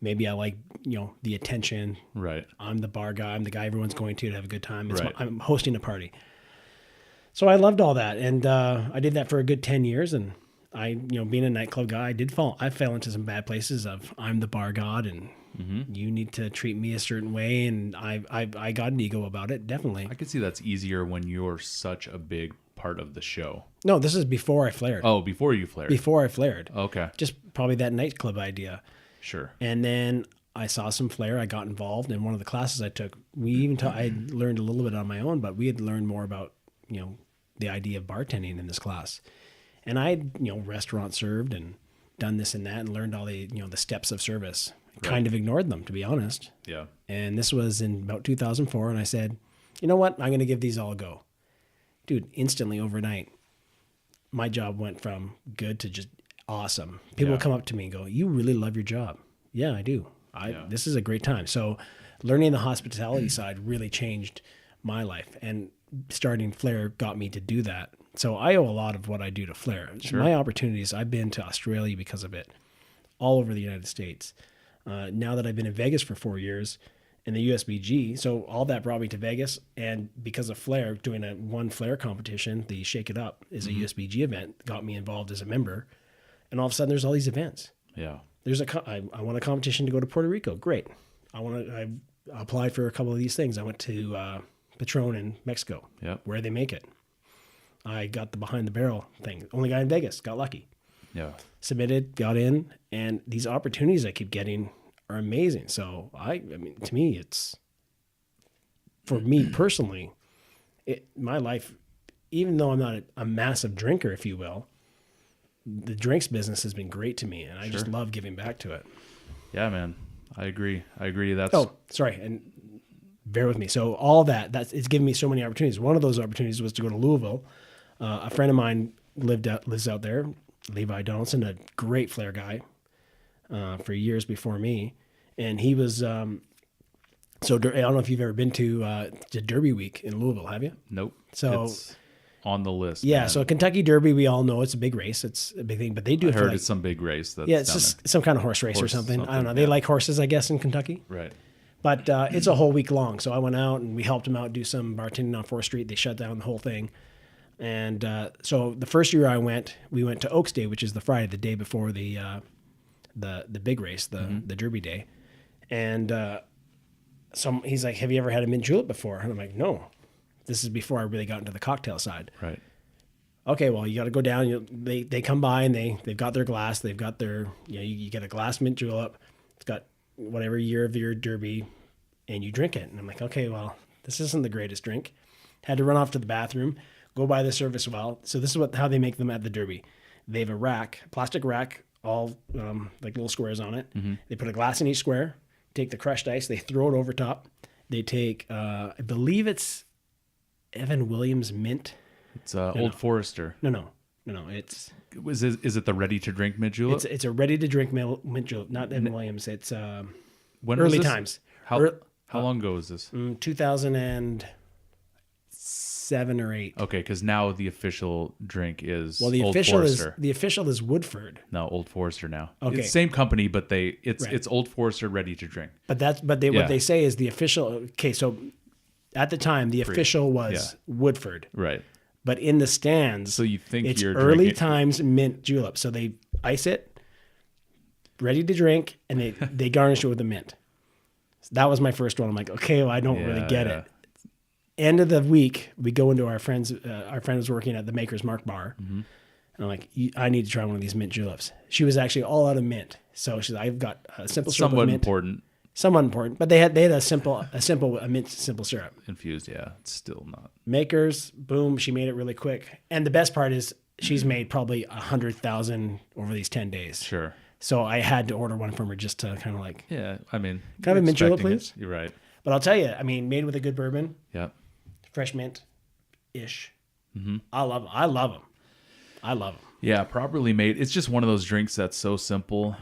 [SPEAKER 3] Maybe I like, the attention.
[SPEAKER 1] Right.
[SPEAKER 3] I'm the bar guy. I'm the guy everyone's going to have a good time.
[SPEAKER 1] Right.
[SPEAKER 3] I'm hosting a party. So I loved all that. And I did that for a good 10 years. And I, being a nightclub guy, I fell into some bad places of I'm the bar god, and you need to treat me a certain way. And I got an ego about it, definitely.
[SPEAKER 1] I could see that's easier when you're such a big part of the show.
[SPEAKER 3] No, this is before I flared.
[SPEAKER 1] Oh, before you flared.
[SPEAKER 3] Before I flared.
[SPEAKER 1] Okay.
[SPEAKER 3] Just probably that nightclub idea.
[SPEAKER 1] Sure.
[SPEAKER 3] And then I saw some flair. I got involved in one of the classes I took. I learned a little bit on my own, but we had learned more about, the idea of bartending in this class. And I had, restaurant served and done this and that, and learned all the, the steps of service. Right. Kind of ignored them, to be honest.
[SPEAKER 1] Yeah.
[SPEAKER 3] And this was in about 2004. And I said, you know what? I'm going to give these all a go. Dude, instantly overnight, my job went from good to just awesome. People come up to me and go, you really love your job. Yeah, I do. This is a great time. So learning the hospitality side really changed my life. And starting Flair got me to do that. So I owe a lot of what I do to Flair.
[SPEAKER 1] Sure.
[SPEAKER 3] My opportunities, I've been to Australia because of it, all over the United States. Now that I've been in Vegas for 4 years in the USBG, so all that brought me to Vegas. And because of Flair, doing one Flair competition, the Shake It Up is a USBG event, got me involved as a member. And all of a sudden, there's all these events.
[SPEAKER 1] Yeah.
[SPEAKER 3] I want a competition to go to Puerto Rico. Great. I applied for a couple of these things. I went to Patron in Mexico,
[SPEAKER 1] Yep.
[SPEAKER 3] where they make it. I got the behind the barrel thing. Only guy in Vegas, got lucky.
[SPEAKER 1] Yeah.
[SPEAKER 3] Submitted, got in, and these opportunities I keep getting are amazing. So I mean, to me, it's, for me personally, my life, even though I'm not a massive drinker, if you will, the drinks business has been great to me, and I just love giving back to it.
[SPEAKER 1] Yeah, man. I agree. That's
[SPEAKER 3] Sorry, and bear with me. So all that's it's given me so many opportunities. One of those opportunities was to go to Louisville. A friend of mine lives out there, Levi Donaldson, a great flair guy for years before me, and he was. So I don't know if you've ever been to Derby Week in Louisville, have you?
[SPEAKER 1] Nope.
[SPEAKER 3] So
[SPEAKER 1] it's on the list.
[SPEAKER 3] yeah,
[SPEAKER 1] man.
[SPEAKER 3] so Kentucky Derby, we all know it's a big race. It's a big thing, but they do
[SPEAKER 1] I
[SPEAKER 3] it for
[SPEAKER 1] heard
[SPEAKER 3] like,
[SPEAKER 1] it's some big race. That's
[SPEAKER 3] yeah, it's
[SPEAKER 1] down
[SPEAKER 3] just some kind of horse race or something. I don't know. They
[SPEAKER 1] yeah.
[SPEAKER 3] like horses, I guess, in Kentucky.
[SPEAKER 1] there. Right.
[SPEAKER 3] But it's a whole week long. So I went out and we helped them out do some bartending on 4th Street. They shut down the whole thing. And so the first year we went to Oaks Day, which is the Friday, the day before the big race, the Derby Day. And he's like, "Have you ever had a mint julep before?" And I'm like, "No." This is before I really got into the cocktail side.
[SPEAKER 1] Right.
[SPEAKER 3] Okay, well, you got to go down. They come by and they've got their glass. They've got their, you get a glass mint julep. It's got whatever year of your Derby, and you drink it. And I'm like, okay, well, this isn't the greatest drink. Had to run off to the bathroom, go by the service well. So this is how they make them at the Derby. They have a plastic rack, all like little squares on it. Mm-hmm. They put a glass in each square, take the crushed ice, they throw it over top. They take, I believe it's Evan Williams mint.
[SPEAKER 1] It's Old Forester.
[SPEAKER 3] No. It's
[SPEAKER 1] Is it the ready to drink mint julep?
[SPEAKER 3] it's a ready to drink mint julep, not Evan Williams. It's
[SPEAKER 1] When
[SPEAKER 3] early
[SPEAKER 1] was this?
[SPEAKER 3] times.
[SPEAKER 1] How long ago was this?
[SPEAKER 3] 2007 or 8.
[SPEAKER 1] Okay, because now the official drink is
[SPEAKER 3] Well, the
[SPEAKER 1] Old
[SPEAKER 3] official
[SPEAKER 1] Forester.
[SPEAKER 3] is Woodford.
[SPEAKER 1] No, Old Forester now.
[SPEAKER 3] Okay.
[SPEAKER 1] It's same company, but it's
[SPEAKER 3] Right.
[SPEAKER 1] Old Forester ready to drink.
[SPEAKER 3] But what they say is the official. Okay, so at the time the official was Woodford.
[SPEAKER 1] Right.
[SPEAKER 3] But in the stands,
[SPEAKER 1] So you think
[SPEAKER 3] it's
[SPEAKER 1] you're
[SPEAKER 3] early
[SPEAKER 1] drinking-
[SPEAKER 3] times mint julep. So they ice it, ready to drink, and they garnish it with a mint. So that was my first one. I'm like, okay, well, I don't really get it. End of the week, we go into our friend was working at the Maker's Mark bar. Mm-hmm. And I'm like, I need to try one of these mint juleps. She was actually all out of mint. So she's like, I've got a simple syrup
[SPEAKER 1] Somewhat
[SPEAKER 3] with mint.
[SPEAKER 1] important.
[SPEAKER 3] Somewhat important. But they had a mint simple syrup.
[SPEAKER 1] Infused, yeah. It's still not.
[SPEAKER 3] Makers, boom, she made it really quick. And the best part is she's made probably 100,000 over these 10 days.
[SPEAKER 1] Sure.
[SPEAKER 3] So I had to order one from her just to kind of like,
[SPEAKER 1] Yeah, I mean.
[SPEAKER 3] Can I have a mint julep,
[SPEAKER 1] expecting
[SPEAKER 3] please?
[SPEAKER 1] it. You're right.
[SPEAKER 3] but I'll tell you, I mean, made with a good bourbon,
[SPEAKER 1] Yeah.
[SPEAKER 3] fresh mint-ish. Mm-hmm. I love them. I love them.
[SPEAKER 1] Yeah, properly made. It's just one of those drinks that's so simple.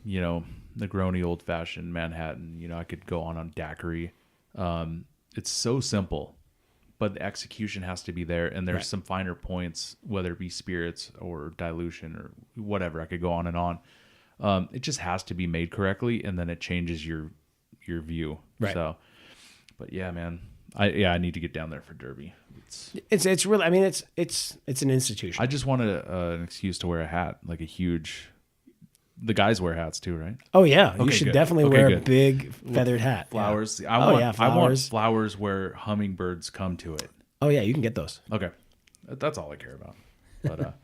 [SPEAKER 1] You know, Negroni Old Fashioned Manhattan. You know, I could go on daiquiri. It's so simple, but the execution has to be there. And there's some finer points, whether it be spirits or dilution or whatever. I could go on and on. It just has to be made correctly, and then it changes your view.
[SPEAKER 3] Right.
[SPEAKER 1] So, but yeah, man, I need to get down there for Derby.
[SPEAKER 3] It's really, I mean, it's an institution.
[SPEAKER 1] I just wanted an excuse to wear a hat, like a huge. The guys wear hats too, right?
[SPEAKER 3] Oh yeah, you
[SPEAKER 1] Okay,
[SPEAKER 3] should
[SPEAKER 1] good.
[SPEAKER 3] definitely
[SPEAKER 1] Okay,
[SPEAKER 3] wear
[SPEAKER 1] good.
[SPEAKER 3] a big feathered hat.
[SPEAKER 1] Flowers.
[SPEAKER 3] Yeah.
[SPEAKER 1] I want
[SPEAKER 3] flowers.
[SPEAKER 1] flowers where hummingbirds come to it.
[SPEAKER 3] Oh yeah, you can get those.
[SPEAKER 1] Okay, that's all I care about. But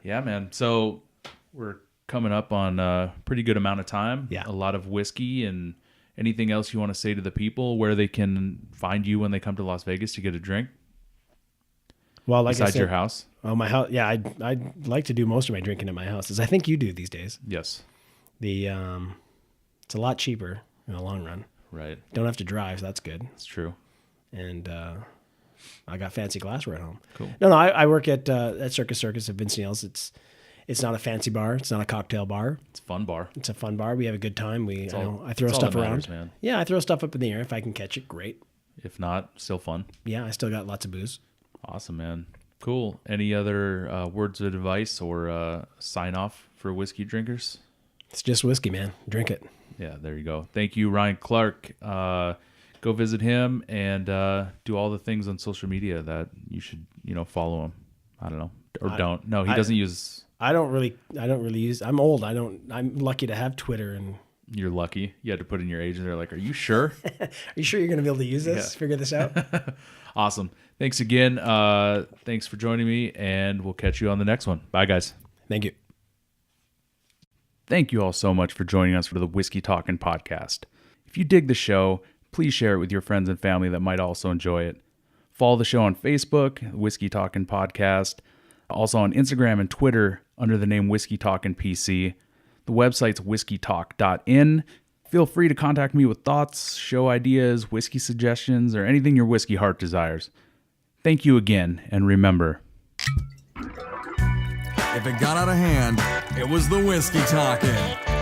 [SPEAKER 1] yeah, man. So we're coming up on a pretty good amount of time.
[SPEAKER 3] Yeah.
[SPEAKER 1] A lot of whiskey and anything else you want to say to the people where they can find you when they come to Las Vegas to get a drink
[SPEAKER 3] Well, like I
[SPEAKER 1] besides
[SPEAKER 3] said,
[SPEAKER 1] your house.
[SPEAKER 3] Oh, my house. Yeah, I'd like to do most of my drinking at my house, as I think you do these days.
[SPEAKER 1] Yes.
[SPEAKER 3] It's a lot cheaper in the long run.
[SPEAKER 1] Right.
[SPEAKER 3] Don't have to drive, so that's good.
[SPEAKER 1] It's true.
[SPEAKER 3] And I got fancy glassware at home.
[SPEAKER 1] Cool.
[SPEAKER 3] No, I work at Circus at Vince Neal's. It's not a fancy bar. It's not a cocktail bar.
[SPEAKER 1] It's a fun bar.
[SPEAKER 3] It's a fun bar. We have a good time. I throw
[SPEAKER 1] it's all
[SPEAKER 3] stuff
[SPEAKER 1] that
[SPEAKER 3] around.
[SPEAKER 1] matters, man.
[SPEAKER 3] Yeah, I throw stuff up in the air. If I can catch it, great.
[SPEAKER 1] If not, still fun.
[SPEAKER 3] Yeah, I still got lots of booze.
[SPEAKER 1] Awesome, man. Cool. Any other words of advice or sign off for whiskey drinkers?
[SPEAKER 3] It's just whiskey, man. Drink it.
[SPEAKER 1] Yeah, there you go. Thank you, Ryan Clark. Go visit him and do all the things on social media that you should, follow him. I don't know, or don't. No, he doesn't use.
[SPEAKER 3] I don't really use. I'm old. I'm lucky to have Twitter and
[SPEAKER 1] You're lucky. You had to put in your age, and they're like, "Are you sure?"
[SPEAKER 3] Are you sure you're going to be able to use this?
[SPEAKER 1] Yeah.
[SPEAKER 3] Figure this out?
[SPEAKER 1] Awesome. Thanks again. Thanks for joining me, and we'll catch you on the next one. Bye, guys.
[SPEAKER 3] Thank you.
[SPEAKER 1] Thank you all so much for joining us for the Whiskey Talkin' podcast. If you dig the show, please share it with your friends and family that might also enjoy it. Follow the show on Facebook, Whiskey Talkin' Podcast, also on Instagram and Twitter under the name Whiskey Talkin' PC. The website's whiskeytalk.in. Feel free to contact me with thoughts, show ideas, whiskey suggestions, or anything your whiskey heart desires. Thank you again, and remember,
[SPEAKER 2] If it got out of hand, it was the whiskey talking.